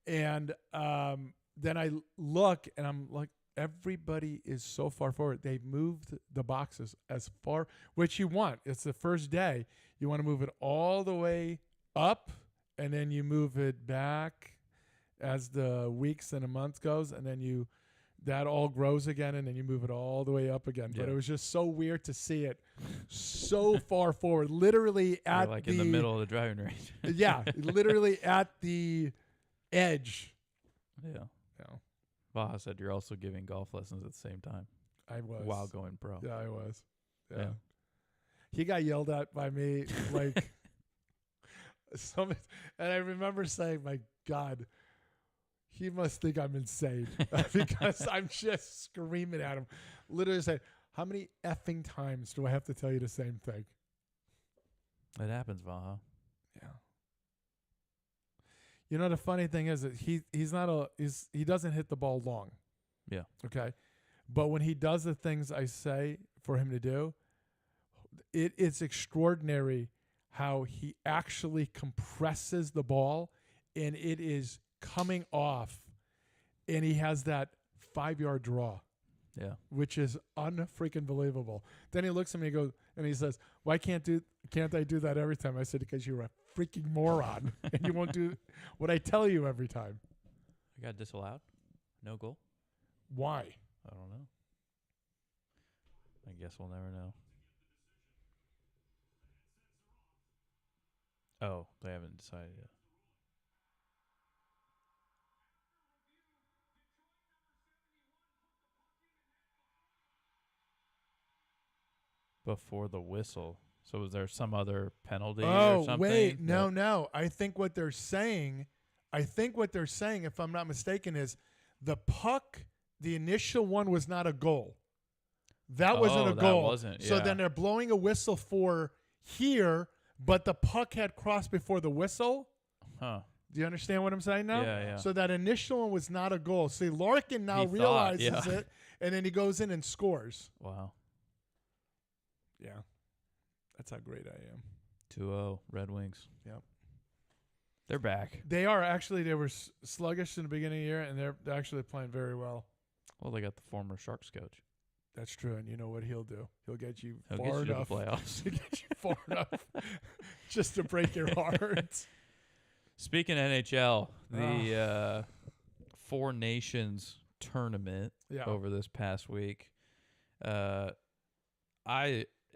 Speaker 4: And then I look and I'm like, everybody is so far forward. They've moved the boxes as far, which you want. It's the first day. You want to move it all the way up, and then you move it back as the weeks and a month goes, and then that all grows again, and then you move it all the way up again. But it was just so weird to see it so far forward, literally at
Speaker 5: You're like in the middle of the driving range.
Speaker 4: yeah, literally at the edge.
Speaker 5: Yeah.
Speaker 4: Yeah,
Speaker 5: Vaha said you're also giving golf lessons at the same time
Speaker 4: I was.
Speaker 5: while going pro.
Speaker 4: Yeah, I was. Yeah.
Speaker 5: Yeah.
Speaker 4: He got yelled at by me like and I remember saying, my God, he must think I'm insane because I'm just screaming at him. Literally saying, how many effing times do I have to tell you the same thing?
Speaker 5: It happens, Vaha.
Speaker 4: Yeah. You know, the funny thing is that he doesn't hit the ball long.
Speaker 5: Yeah.
Speaker 4: Okay. But when he does the things I say for him to do, it's extraordinary how he actually compresses the ball and it is coming off, and he has that 5-yard draw,
Speaker 5: Yeah.
Speaker 4: which is unfreaking believable. Then he looks at me and goes, and he says, "Why can't I do that every time?" I said, "Because you're a freaking moron and you won't do what I tell you every time."
Speaker 5: I got disallowed. No goal.
Speaker 4: Why?
Speaker 5: I don't know. I guess we'll never know. Oh, they haven't decided yet. Before the whistle. So was there some other penalty or
Speaker 4: Oh,
Speaker 5: something?
Speaker 4: wait. No. I think what they're saying, if I'm not mistaken, is the puck, the initial one was not a goal. That wasn't a
Speaker 5: that
Speaker 4: goal.
Speaker 5: wasn't,
Speaker 4: So
Speaker 5: yeah.
Speaker 4: then they're blowing a whistle for here, but the puck had crossed before the whistle.
Speaker 5: Huh.
Speaker 4: Do you understand what I'm saying now?
Speaker 5: Yeah.
Speaker 4: So that initial one was not a goal. See, Larkin now
Speaker 5: He thought,
Speaker 4: realizes
Speaker 5: yeah.
Speaker 4: it, and then he goes in and scores.
Speaker 5: Wow.
Speaker 4: Yeah. That's how great I am.
Speaker 5: 2-0 Red Wings.
Speaker 4: Yep.
Speaker 5: They're back.
Speaker 4: They are. Actually, they were sluggish in the beginning of the year, and they're actually playing very well.
Speaker 5: Well, they got the former Sharks coach.
Speaker 4: That's true, and you know what he'll do? He'll get you
Speaker 5: He'll
Speaker 4: far
Speaker 5: get you to
Speaker 4: enough
Speaker 5: the playoffs.
Speaker 4: to get you far enough just to break your heart.
Speaker 5: Speaking of NHL, the Four Nations tournament
Speaker 4: Yeah.
Speaker 5: over this past week, I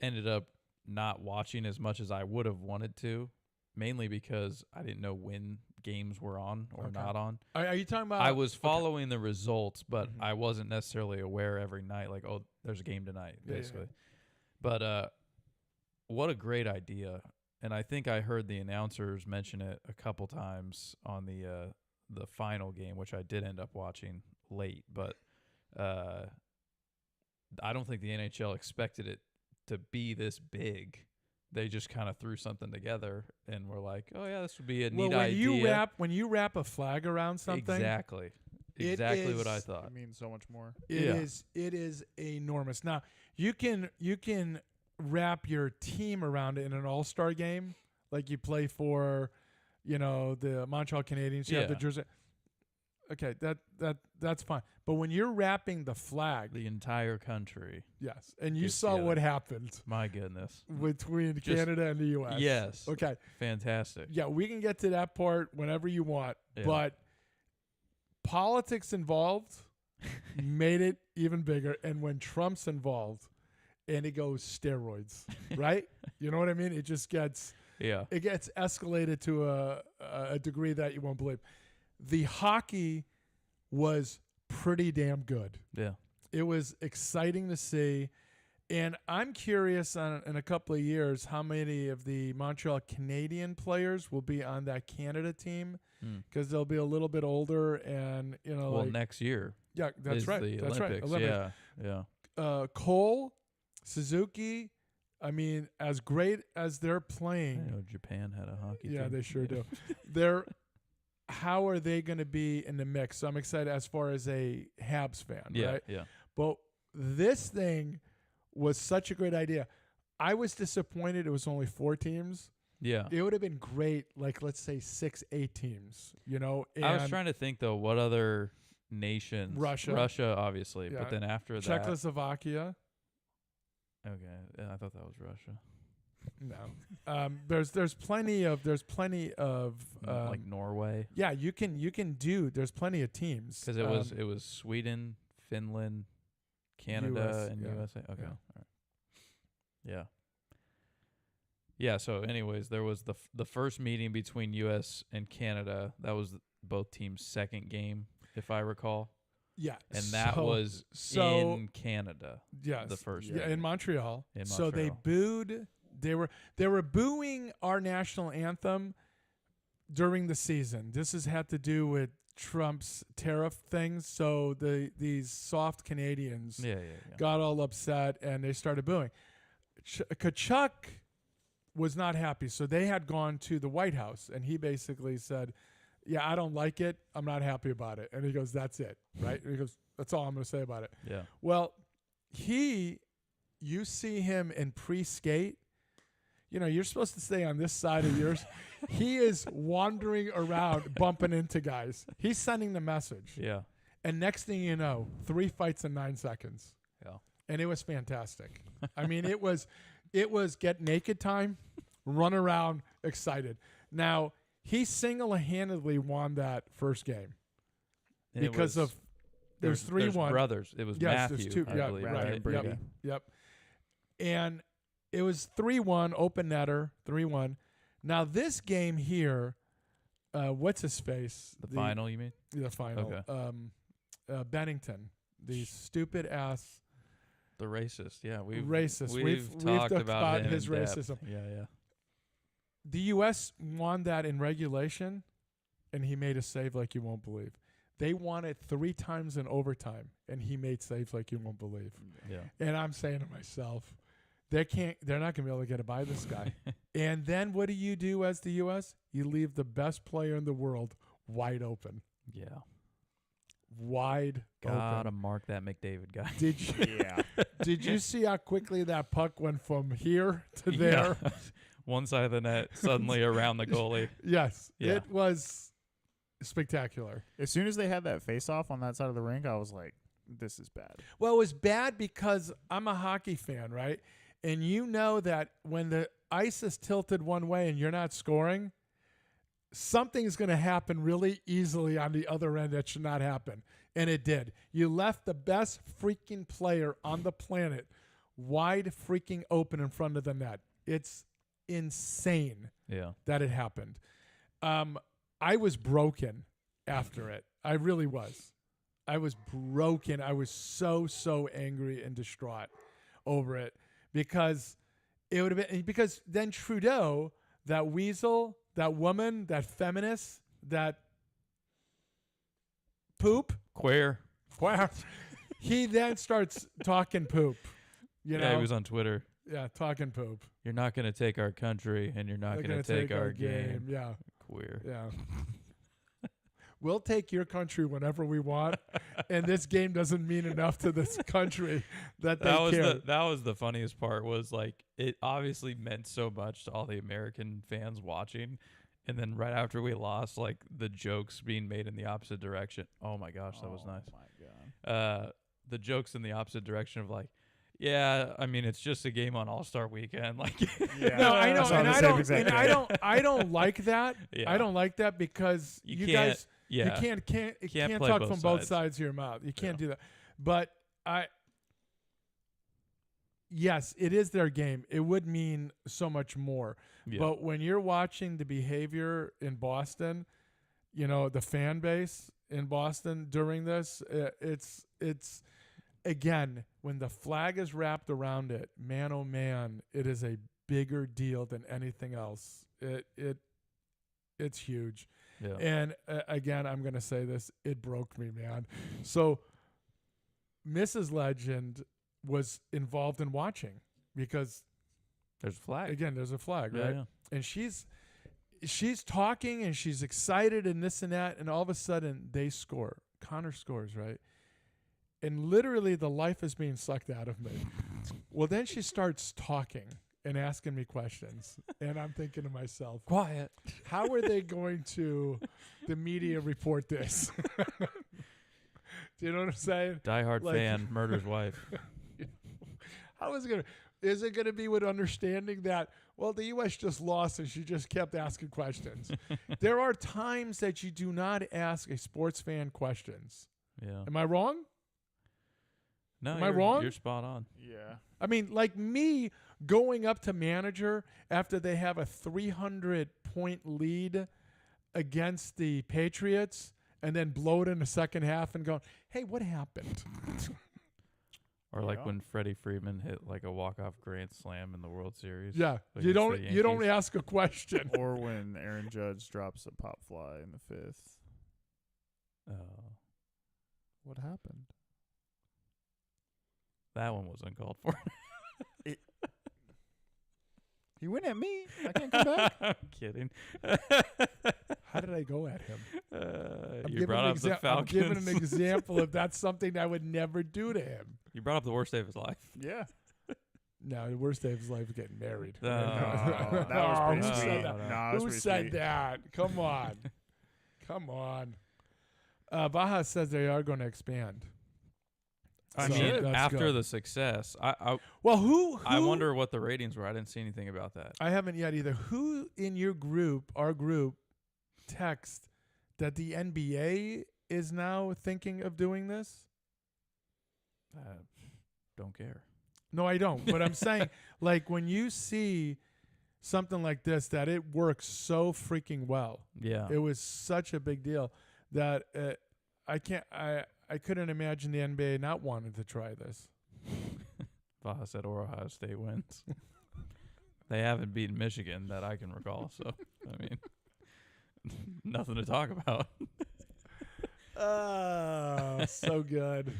Speaker 5: ended up not watching as much as I would have wanted to, mainly because I didn't know when games were on or
Speaker 4: Okay.
Speaker 5: not on.
Speaker 4: Are you talking about?
Speaker 5: I was following the results, but
Speaker 4: Mhm.
Speaker 5: I wasn't necessarily aware every night, like, oh, there's a game tonight,
Speaker 4: Yeah, yeah,
Speaker 5: basically. But what a great idea. And I think I heard the announcers mention it a couple times on the final game, which I did end up watching late. But I don't think the NHL expected it to be this big. They just kind of threw something together and were like, "Oh yeah, this would be a neat idea."
Speaker 4: when you wrap a flag around something,
Speaker 5: Exactly
Speaker 4: It
Speaker 5: what I
Speaker 4: is-
Speaker 5: thought.
Speaker 3: It means so much more.
Speaker 4: it
Speaker 5: Yeah.
Speaker 4: is enormous. Now you can wrap your team around it in an all-star game, like you play for, the Montreal Canadiens. You have the
Speaker 5: Yeah.
Speaker 4: jersey. Okay, that's fine. But when you're wrapping the flag,
Speaker 5: The entire country.
Speaker 4: yes, and you
Speaker 5: Gets
Speaker 4: saw
Speaker 5: together.
Speaker 4: what happened
Speaker 5: My goodness.
Speaker 4: between
Speaker 5: Just-
Speaker 4: Canada and the U.S.
Speaker 5: Yes.
Speaker 4: Okay.
Speaker 5: Fantastic.
Speaker 4: Yeah, we can get to that part whenever you want,
Speaker 5: Yeah.
Speaker 4: but politics involved made it even bigger. And when Trump's involved, and it goes steroids, right? You know what I mean? It just gets
Speaker 5: Yeah.
Speaker 4: escalated to a degree that you won't believe. The hockey was pretty damn good.
Speaker 5: Yeah.
Speaker 4: It was exciting to see. And I'm curious in a couple of years how many of the Montreal Canadian players will be on that Canada team, because they'll be a little bit older and,
Speaker 5: Well, next year
Speaker 4: yeah, that's
Speaker 5: is
Speaker 4: right.
Speaker 5: the
Speaker 4: That's
Speaker 5: Olympics.
Speaker 4: right. Olympics.
Speaker 5: Yeah.
Speaker 4: Cole Suzuki, I mean, as great as they're
Speaker 5: I
Speaker 4: playing,
Speaker 5: know Japan had a hockey
Speaker 4: yeah,
Speaker 5: team.
Speaker 4: they sure do. How are they going to be in the mix? So I'm excited as far as a Habs fan,
Speaker 5: Yeah,
Speaker 4: right?
Speaker 5: yeah.
Speaker 4: But this thing was such a great idea. I was disappointed it was only 4 teams.
Speaker 5: Yeah.
Speaker 4: It would have been great, like, let's say 6, 8 teams, you know?
Speaker 5: I was
Speaker 4: and
Speaker 5: trying to think, though, what other nations?
Speaker 4: Russia.
Speaker 5: Obviously.
Speaker 4: Yeah.
Speaker 5: But then after that.
Speaker 4: Czechoslovakia.
Speaker 5: Okay. Yeah, I thought that was Russia.
Speaker 4: No. There's plenty of
Speaker 5: Like Norway.
Speaker 4: yeah, you can do, there's plenty of teams.
Speaker 5: Because it was Sweden, Finland, Canada,
Speaker 4: US,
Speaker 5: and
Speaker 4: yeah.
Speaker 5: USA. Okay.
Speaker 4: Yeah.
Speaker 5: All right. Yeah. Yeah. So, anyways, there was the first meeting between U.S. and Canada. That was both teams' second game, if I recall,
Speaker 4: Yeah.
Speaker 5: and that was in Canada.
Speaker 4: yes,
Speaker 5: the first
Speaker 4: yeah,
Speaker 5: game.
Speaker 4: in Montreal.
Speaker 5: In
Speaker 4: So they
Speaker 5: Montreal.
Speaker 4: booed. They were booing our national anthem during the season. This has had to do with Trump's tariff things. So these soft Canadians
Speaker 5: Yeah.
Speaker 4: got all upset and they started booing. Kachuk was not happy, so they had gone to the White House, and he basically said, "Yeah, I don't like it. I'm not happy about it." And he goes, "That's it, right?" And he goes, "That's all I'm going to say about it."
Speaker 5: Yeah.
Speaker 4: Well, you see him in pre-skate. You know, you're supposed to stay on this side of yours. He is wandering around, bumping into guys. He's sending the message.
Speaker 5: Yeah.
Speaker 4: And next thing you know, 3 fights in 9 seconds.
Speaker 5: Yeah.
Speaker 4: And it was fantastic. I mean, it was get naked time, run around, excited. Now, he single-handedly won that first game
Speaker 5: And it
Speaker 4: because
Speaker 5: was-
Speaker 4: of there's 3-1.
Speaker 5: brothers. It was
Speaker 4: Yes,
Speaker 5: Matthew,
Speaker 4: there's 2.
Speaker 5: I
Speaker 4: Yeah,
Speaker 5: believe,
Speaker 3: Matthew
Speaker 4: right.
Speaker 3: and Brady.
Speaker 4: Yep. And it was 3-1, open netter, 3-1. Now, this game here, what's his face?
Speaker 5: The final, you mean?
Speaker 4: The final.
Speaker 5: Okay.
Speaker 4: Bennington, the stupid ass
Speaker 5: The racist. Yeah,
Speaker 4: racist.
Speaker 5: We've
Speaker 4: We've
Speaker 5: talked
Speaker 4: talked
Speaker 5: about
Speaker 4: about
Speaker 5: him
Speaker 4: his
Speaker 5: in depth.
Speaker 4: racism.
Speaker 5: Yeah.
Speaker 4: The U.S. won that in regulation, and he made a save like you won't believe. They won it 3 times in overtime, and he made saves like you won't believe.
Speaker 5: Yeah.
Speaker 4: And I'm saying to myself, they're not going to be able to get by this guy. And then what do you do as the U.S.? You leave the best player in the world wide open.
Speaker 5: Yeah.
Speaker 4: Wide
Speaker 5: Gotta
Speaker 4: open.
Speaker 5: mark that McDavid guy.
Speaker 4: Did you,
Speaker 3: Yeah.
Speaker 4: did you see how quickly that puck went from here to there?
Speaker 5: Yeah. One side of the net, suddenly around the goalie.
Speaker 4: Yes.
Speaker 5: Yeah.
Speaker 4: It was spectacular.
Speaker 3: As soon as they had that face-off on that side of the rink, I was like, this is bad.
Speaker 4: Well, it was bad because I'm a hockey fan, right? And you know that when the ice is tilted one way and you're not scoring, something's going to happen really easily on the other end that should not happen. And it did. You left the best freaking player on the planet wide freaking open in front of the net. It's insane
Speaker 5: Yeah.
Speaker 4: that it happened. I was broken after it. I really was. I was broken. I was so angry and distraught over it because it would have been because then Trudeau, that weasel, that woman, that feminist, that poop,
Speaker 5: Queer.
Speaker 4: he then starts talking poop. You
Speaker 5: Yeah,
Speaker 4: know,
Speaker 5: he was on Twitter.
Speaker 4: yeah, talking poop.
Speaker 5: You're not going to take our country, and you're not
Speaker 4: They're
Speaker 5: going to
Speaker 4: gonna
Speaker 5: take our game.
Speaker 4: Yeah,
Speaker 5: Queer.
Speaker 4: yeah. We'll take your country whenever we want, and this game doesn't mean enough to this country that they care.
Speaker 5: That was the funniest part. Was like it obviously meant so much to all the American fans watching, and then right after we lost, like the jokes being made in the opposite direction. Oh my gosh, that was nice.
Speaker 3: Oh, my God.
Speaker 5: The jokes in the opposite direction of like, yeah, I mean it's just a game on All-Star Weekend. Like,
Speaker 3: Yeah.
Speaker 4: No, I know,
Speaker 3: saw
Speaker 4: and
Speaker 3: the
Speaker 4: I
Speaker 3: same
Speaker 4: don't,
Speaker 3: exact
Speaker 4: and I
Speaker 3: thing.
Speaker 4: don't, I don't like that.
Speaker 5: Yeah.
Speaker 4: I don't like that because
Speaker 5: You
Speaker 4: you
Speaker 5: can't-
Speaker 4: guys,
Speaker 5: yeah,
Speaker 4: you can't
Speaker 5: play
Speaker 4: talk
Speaker 5: both
Speaker 4: from both
Speaker 5: sides.
Speaker 4: sides of your mouth. You can't
Speaker 5: Yeah.
Speaker 4: do that. But yes, it is their game. It would mean so much more.
Speaker 5: yeah.
Speaker 4: But when you're watching the behavior in Boston, you know, the fan base in Boston during this, it's again, when the flag is wrapped around it, man, oh man, it is a bigger deal than anything else. It's huge.
Speaker 5: yeah.
Speaker 4: And again, I'm going to say this, it broke me, man. So Mrs. Legend was involved in watching because
Speaker 5: There's a flag.
Speaker 4: again, there's a flag,
Speaker 5: Yeah,
Speaker 4: right?
Speaker 5: yeah.
Speaker 4: And she's talking and she's excited and this and that, and all of a sudden they score. Connor scores, right? And literally the life is being sucked out of me. Well, then she starts talking and asking me questions, and I'm thinking to myself,
Speaker 5: Quiet.
Speaker 4: how are they going to the media report this? Do you know what I'm saying?
Speaker 5: Diehard
Speaker 4: Like-
Speaker 5: fan murders wife.
Speaker 4: How is it going to? Is it going to be with understanding that, well, the U.S. just lost and she just kept asking questions? There are times that you do not ask a sports fan questions.
Speaker 5: Yeah.
Speaker 4: Am I wrong?
Speaker 5: No,
Speaker 4: Am I
Speaker 5: you're-
Speaker 4: wrong?
Speaker 5: You're spot on.
Speaker 3: Yeah.
Speaker 4: I mean, like me going up to manager after they have a 300-point lead against the Patriots and then blow it in the second half and going, hey, what happened?
Speaker 5: Or like
Speaker 3: Yeah.
Speaker 5: when Freddie Freeman hit like a walk-off grand slam in the World Series.
Speaker 4: Yeah,
Speaker 5: against
Speaker 4: you
Speaker 5: the
Speaker 4: don't
Speaker 5: Yankees.
Speaker 4: ask a question.
Speaker 3: Or when Aaron Judge drops a pop fly in the 5th. What happened?
Speaker 5: That one was uncalled for.
Speaker 3: He went at me. I can't come back.
Speaker 5: I'm kidding.
Speaker 4: How did I go at him?
Speaker 5: You brought up the
Speaker 4: I'm
Speaker 5: Falcons.
Speaker 4: giving an example if that's something I would never do to him.
Speaker 5: You brought up the worst day of his life.
Speaker 3: Yeah.
Speaker 4: No, the worst day of his life is getting married.
Speaker 5: Oh,
Speaker 3: that was pretty
Speaker 4: who
Speaker 3: sweet.
Speaker 4: said that?
Speaker 3: No, that was
Speaker 4: Who
Speaker 3: pretty
Speaker 4: said
Speaker 3: sweet.
Speaker 4: that? Come on. Come on. Baja says they are going to expand.
Speaker 5: I
Speaker 4: So
Speaker 5: mean,
Speaker 4: that's
Speaker 5: after
Speaker 4: good.
Speaker 5: the success, I
Speaker 4: Well, who
Speaker 5: I wonder what the ratings were. I didn't see anything about that.
Speaker 4: I haven't yet either. Who in your group, our group, text that the NBA is now thinking of doing this?
Speaker 5: Don't care.
Speaker 4: No, I don't. But I'm saying, like, when you see something like this, that it works so freaking well.
Speaker 5: Yeah.
Speaker 4: It was such a big deal that I couldn't imagine the NBA not wanting to try this.
Speaker 5: Baja said Ohio State wins. They haven't beaten Michigan that I can recall, so I mean, nothing to talk about.
Speaker 4: Oh, so good.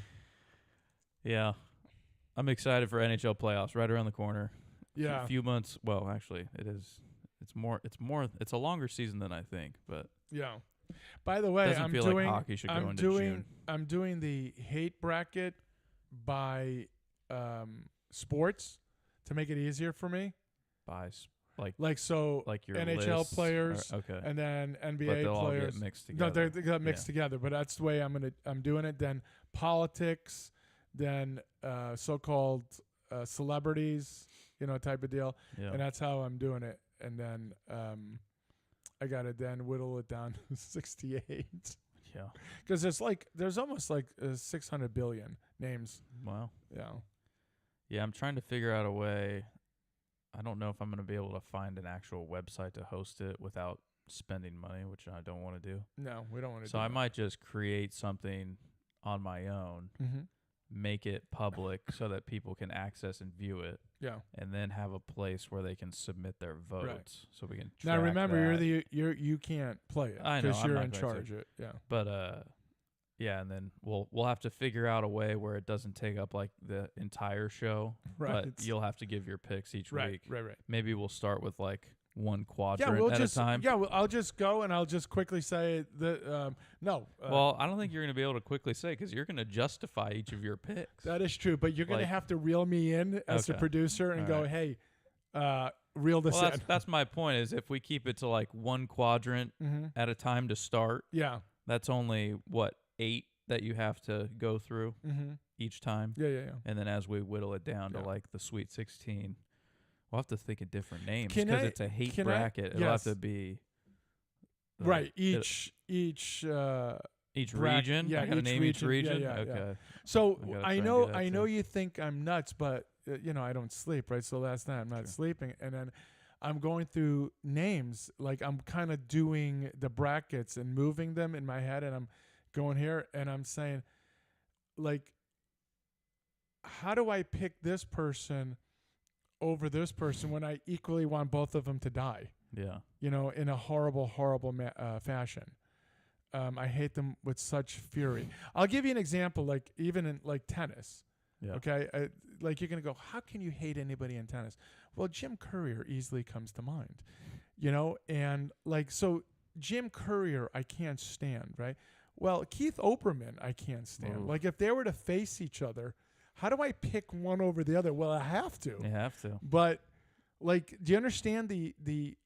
Speaker 5: Yeah, I'm excited for NHL playoffs right around the corner.
Speaker 4: Yeah.
Speaker 5: A few months. Well, actually, it is. It's more. It's a longer season than I think, but
Speaker 4: Yeah. By the way,
Speaker 5: doesn't
Speaker 4: I'm
Speaker 5: feel
Speaker 4: doing
Speaker 5: like hockey should go
Speaker 4: I'm
Speaker 5: into
Speaker 4: doing
Speaker 5: June.
Speaker 4: I'm doing the hate bracket by sports to make it easier for me.
Speaker 5: Buys
Speaker 4: Like so
Speaker 5: like your
Speaker 4: NHL
Speaker 5: lists
Speaker 4: players
Speaker 5: are- okay,
Speaker 4: and then
Speaker 5: but
Speaker 4: NBA
Speaker 5: they'll all
Speaker 4: players.
Speaker 5: get mixed
Speaker 4: No,
Speaker 5: together.
Speaker 4: they got mixed
Speaker 5: Yeah.
Speaker 4: together, but that's the way I'm doing it. Then politics, then so-called celebrities, type of deal,
Speaker 5: Yeah.
Speaker 4: and that's how I'm doing it. And then I got to then whittle it down to 68
Speaker 5: Yeah.
Speaker 4: because there's almost like 600 billion names.
Speaker 5: Wow.
Speaker 4: Yeah,
Speaker 5: Yeah, I'm trying to figure out a way. I don't know if I'm going to be able to find an actual website to host it without spending money, which I don't want to do.
Speaker 4: no, we don't want to.
Speaker 5: So I might just create something on my own,
Speaker 4: Mm-hmm.
Speaker 5: make it public so that people can access and view it,
Speaker 4: Yeah.
Speaker 5: and then have a place where they can submit their votes, so we can.
Speaker 4: Now
Speaker 5: track
Speaker 4: remember,
Speaker 5: that.
Speaker 4: you can't play it
Speaker 5: I know,
Speaker 4: because
Speaker 5: I'm
Speaker 4: you're
Speaker 5: not
Speaker 4: in
Speaker 5: going to.
Speaker 4: charge. It. Yeah.
Speaker 5: But yeah, and then we'll have to figure out a way where it doesn't take up like the entire show,
Speaker 4: Right.
Speaker 5: but you'll have to give your picks each
Speaker 4: Right.
Speaker 5: week.
Speaker 4: Right.
Speaker 5: Maybe we'll start with like one
Speaker 4: Yeah,
Speaker 5: quadrant
Speaker 4: we'll
Speaker 5: at
Speaker 4: just
Speaker 5: a time.
Speaker 4: I'll just go and I'll just quickly say that no.
Speaker 5: Well, I don't think you're going to be able to quickly say because you're going to justify each of your picks.
Speaker 4: that is true, but you're going to
Speaker 5: like-
Speaker 4: have to reel me in as the
Speaker 5: Okay.
Speaker 4: producer and
Speaker 5: All
Speaker 4: go,
Speaker 5: right.
Speaker 4: hey, reel this
Speaker 5: Well,
Speaker 4: in.
Speaker 5: that's my point. Is if we keep it to like one quadrant
Speaker 4: Mm-hmm.
Speaker 5: at a time to start,
Speaker 4: Yeah.
Speaker 5: that's only 8 that you have to go through
Speaker 4: Mm-hmm.
Speaker 5: each time,
Speaker 4: Yeah.
Speaker 5: and then as we whittle it down to
Speaker 4: Yeah.
Speaker 5: like the Sweet 16, we'll have to think of different names
Speaker 4: Can
Speaker 5: because
Speaker 4: I-
Speaker 5: it's a hate
Speaker 4: can I-
Speaker 5: bracket. It'll
Speaker 4: yes.
Speaker 5: have to be
Speaker 4: Right.
Speaker 5: it-
Speaker 4: Each.
Speaker 5: each
Speaker 4: bracket-
Speaker 5: region.
Speaker 4: yeah,
Speaker 5: I gotta
Speaker 4: each
Speaker 5: name each
Speaker 4: region.
Speaker 5: region.
Speaker 4: Yeah, yeah, yeah.
Speaker 5: Okay.
Speaker 4: So
Speaker 5: I gotta
Speaker 4: I
Speaker 5: try and
Speaker 4: know
Speaker 5: do that
Speaker 4: I know
Speaker 5: too.
Speaker 4: you think I'm nuts, but I don't sleep, right? So last night I'm not
Speaker 5: Sure.
Speaker 4: sleeping, and then I'm going through names, like I'm kind of doing the brackets and moving them in my head, and I'm going here and I'm saying, like, how do I pick this person over this person when I equally want both of them to die?
Speaker 5: Yeah.
Speaker 4: In a horrible fashion. I hate them with such fury. I'll give you an example, like even in like tennis.
Speaker 5: Yeah.
Speaker 4: Okay, like you're gonna go, how can you hate anybody in tennis? Well, Jim Courier easily comes to mind, and like so, Jim Courier I can't stand, right? Well, Keith Oberman I can't stand.
Speaker 5: Oof.
Speaker 4: Like if they were to face each other, how do I pick one over the other? Well, I have to.
Speaker 5: You have to.
Speaker 4: But like, do you understand the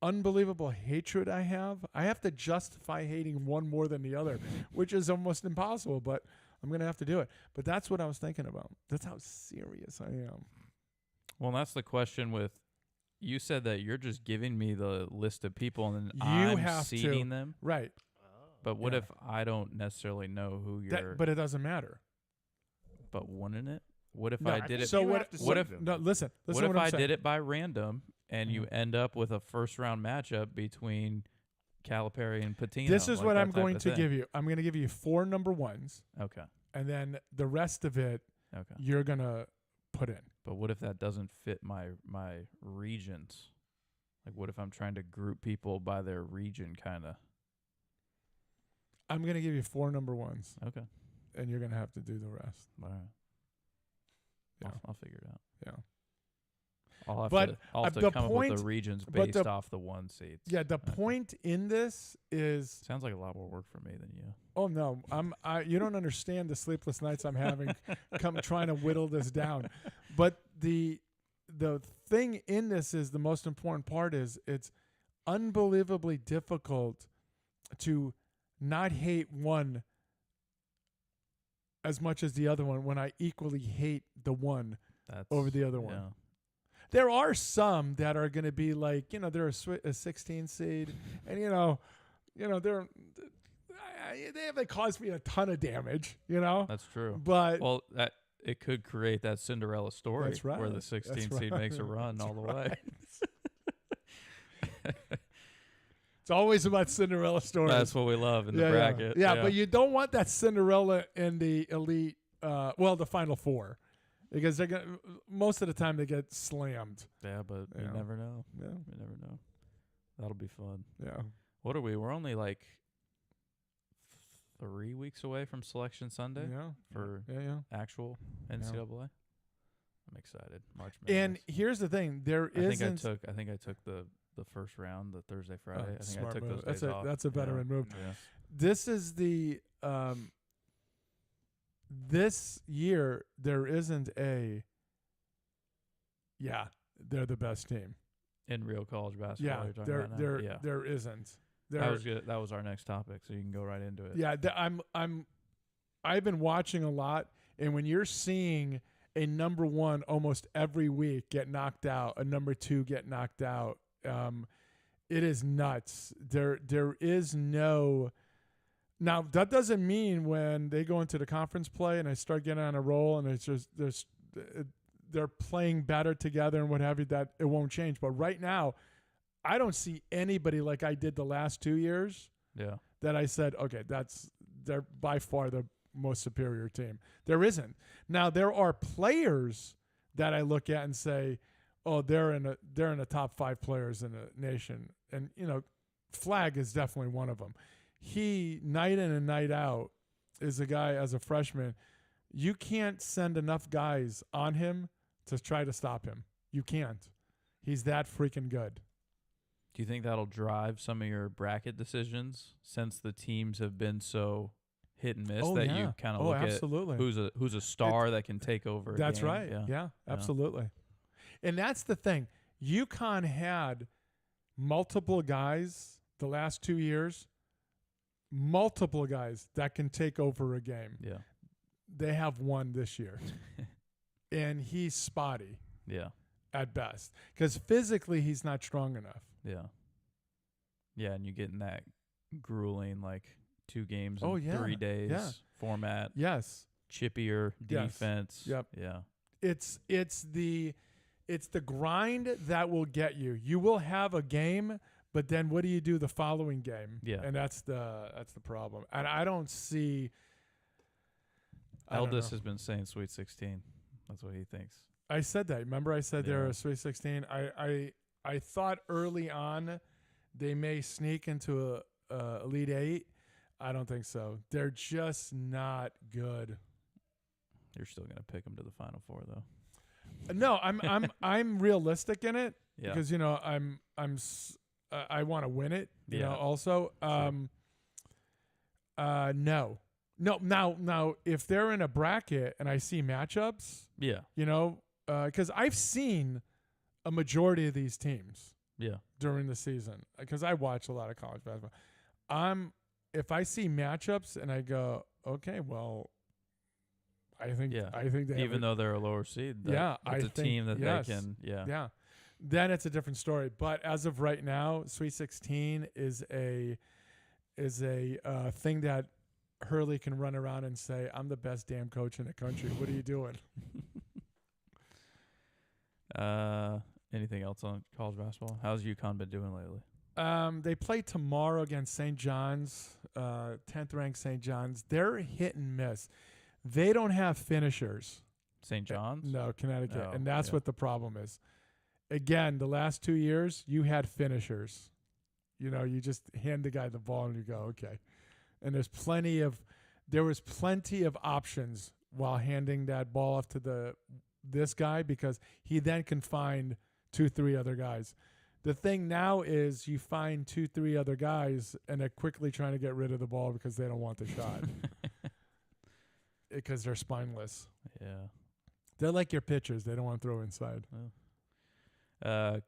Speaker 4: unbelievable hatred I have? I have to justify hating one more than the other, which is almost impossible, but I'm going to have to do it. But that's what I was thinking about. That's how serious I am.
Speaker 5: Well, that's the question with. You said that you're just giving me the list of people and then
Speaker 4: You
Speaker 5: I'm
Speaker 4: have
Speaker 5: seeding
Speaker 4: to.
Speaker 5: them.
Speaker 4: Right.
Speaker 5: But what
Speaker 4: Yeah.
Speaker 5: if I don't necessarily know who you're?
Speaker 4: But it doesn't matter.
Speaker 5: But wouldn't it? What if
Speaker 4: No,
Speaker 5: I did it?
Speaker 4: So
Speaker 3: You
Speaker 4: what?
Speaker 3: have to
Speaker 5: what
Speaker 3: seed
Speaker 5: if-
Speaker 3: them.
Speaker 4: No, listen.
Speaker 5: What
Speaker 4: Listen
Speaker 5: if
Speaker 4: what I'm
Speaker 5: I
Speaker 4: saying.
Speaker 5: did it by random and you
Speaker 4: Mhm.
Speaker 5: end up with a first round matchup between Calipari and Patino?
Speaker 4: This is
Speaker 5: like
Speaker 4: what
Speaker 5: that
Speaker 4: I'm
Speaker 5: type
Speaker 4: going
Speaker 5: of
Speaker 4: to
Speaker 5: thing?
Speaker 4: give you. I'm going to give you 4 number ones,
Speaker 5: Okay.
Speaker 4: and then the rest of it
Speaker 5: Okay.
Speaker 4: you're going to put in.
Speaker 5: But what if that doesn't fit my regions? Like, what if I'm trying to group people by their region, kind of?
Speaker 4: I'm going to give you 4 number ones,
Speaker 5: Okay.
Speaker 4: and you're going to have to do the rest.
Speaker 5: All right.
Speaker 4: Yeah.
Speaker 5: I'll figure it out.
Speaker 4: Yeah.
Speaker 5: I'll have
Speaker 4: But,
Speaker 5: to, I'll have
Speaker 4: the
Speaker 5: to come up with
Speaker 4: point-
Speaker 5: the regions
Speaker 4: but
Speaker 5: based
Speaker 4: the-
Speaker 5: off the 1 seeds.
Speaker 4: Yeah, the
Speaker 5: Okay.
Speaker 4: point in this is
Speaker 5: Sounds like a lot more work for me than you.
Speaker 4: oh no, you don't understand the sleepless nights I'm having trying to whittle this down. But the thing in this is the most important part is it's unbelievably difficult to not hate one as much as the other one when I equally hate the one
Speaker 5: That's
Speaker 4: over the other one.
Speaker 5: yeah.
Speaker 4: There are some that are going to be like, they're a 16 seed, and they caused me a ton of damage,
Speaker 5: That's true.
Speaker 4: But
Speaker 5: Well, that it could create that Cinderella story
Speaker 4: That's right.
Speaker 5: where the
Speaker 4: That's
Speaker 5: 16 seed makes a
Speaker 4: right.
Speaker 5: run
Speaker 4: That's
Speaker 5: all the way.
Speaker 4: it's always about Cinderella stories.
Speaker 5: That's what we love in the bracket.
Speaker 4: Yeah, but you don't want that Cinderella in the elite, the Final Four, because most of the time they get slammed.
Speaker 5: yeah, but
Speaker 4: Yeah.
Speaker 5: you never know.
Speaker 4: Yeah,
Speaker 5: You never know. That'll be fun.
Speaker 4: yeah.
Speaker 5: What are we? We're only like 3 weeks away from Selection Sunday
Speaker 4: Yeah,
Speaker 5: for
Speaker 4: yeah.
Speaker 5: actual NCAA. I'm excited. March
Speaker 4: And
Speaker 5: Madness.
Speaker 4: here's the thing: there
Speaker 5: I think
Speaker 4: isn't.
Speaker 5: I took the first round, the Thursday, Friday. I think I
Speaker 4: smart
Speaker 5: took
Speaker 4: move.
Speaker 5: those days off.
Speaker 4: That's a veteran move.
Speaker 5: Yeah.
Speaker 4: This is the this year there isn't a they're the best team.
Speaker 5: In real college basketball, you're talking
Speaker 4: there
Speaker 5: about now?
Speaker 4: there isn't.
Speaker 5: That was good. That was our next topic, so you can go right into it.
Speaker 4: Yeah, I've been watching a lot, and when you're seeing a number 1 almost every week get knocked out, a number 2 get knocked out, it is nuts. There is no. Now that doesn't mean when they go into the conference play and they start getting on a roll and it's just they're playing better together and what have you, that it won't change. But right now, I don't see anybody like I did the last 2 years
Speaker 5: Yeah.
Speaker 4: that I said, okay, they're by far the most superior team. There isn't. Now there are players that I look at and say, oh, they're in the top 5 players in the nation, and Flagg is definitely one of them. He night in and night out is a guy as a freshman. You can't send enough guys on him to try to stop him. You can't. He's that freaking good.
Speaker 5: Do you think that'll drive some of your bracket decisions since the teams have been so hit and miss that you kind of look
Speaker 4: absolutely.
Speaker 5: at who's a star that can take over?
Speaker 4: That's
Speaker 5: a game?
Speaker 4: right.
Speaker 5: Yeah.
Speaker 4: Yeah, absolutely. And that's the thing. UConn had multiple guys the last 2 years, multiple guys that can take over a game.
Speaker 5: Yeah.
Speaker 4: They have one this year. And he's spotty
Speaker 5: Yeah.
Speaker 4: at best because physically he's not strong enough.
Speaker 5: Yeah. Yeah, and you get in that grueling 2 games in
Speaker 4: Oh, yeah.
Speaker 5: 3 days
Speaker 4: Yeah.
Speaker 5: format,
Speaker 4: Yes.
Speaker 5: chippier
Speaker 4: Yes.
Speaker 5: defense.
Speaker 4: Yep.
Speaker 5: Yeah.
Speaker 4: It's the grind that will get you. You will have a game, but then what do you do the following game?
Speaker 5: Yeah.
Speaker 4: And that's the problem. And I don't see I don't
Speaker 5: Eldest
Speaker 4: know.
Speaker 5: has been saying Sweet 16. That's what he thinks.
Speaker 4: I said that. Remember I said they're
Speaker 5: Yeah.
Speaker 4: a Sweet 16? I thought early on they may sneak into a Elite 8. I don't think so. They're just not good.
Speaker 5: You're still gonna pick them to the Final Four, though.
Speaker 4: No, I'm realistic in it
Speaker 5: Yeah.
Speaker 4: because I want to win it. You know,
Speaker 5: Yeah.
Speaker 4: also. No. Now, if they're in a bracket and I see matchups,
Speaker 5: Yeah.
Speaker 4: you know, because I've seen a majority of these teams
Speaker 5: Yeah.
Speaker 4: during the season because I watch a lot of college basketball. If I see matchups and I go, okay, well, I think
Speaker 5: Yeah.
Speaker 4: they have
Speaker 5: Even though they're a lower seed,
Speaker 4: Yeah,
Speaker 5: that's
Speaker 4: I
Speaker 5: a
Speaker 4: think-
Speaker 5: team that
Speaker 4: yes.
Speaker 5: they can. Yeah.
Speaker 4: yeah, then it's a different story. But as of right now, Sweet 16 is a thing that Hurley can run around and say, "I'm the best damn coach in the country. What are you doing?"
Speaker 5: Anything else on college basketball? How's UConn been doing lately?
Speaker 4: They play tomorrow against St. John's, 10th ranked St. John's. They're hit and miss. They don't have finishers.
Speaker 5: St. John's?
Speaker 4: No, Connecticut.
Speaker 5: Oh,
Speaker 4: And that's
Speaker 5: yeah.
Speaker 4: what the problem is. Again, the last 2 years, you had finishers. You know, you just hand the guy the ball and you go, okay. And there was plenty of options while handing that ball off to this guy because he then can find 2-3 other guys. The thing now is you find 2-3 other guys and they're quickly trying to get rid of the ball because they don't want the shot because they're spineless.
Speaker 5: Yeah.
Speaker 4: They're like your pitchers. They don't want to throw inside.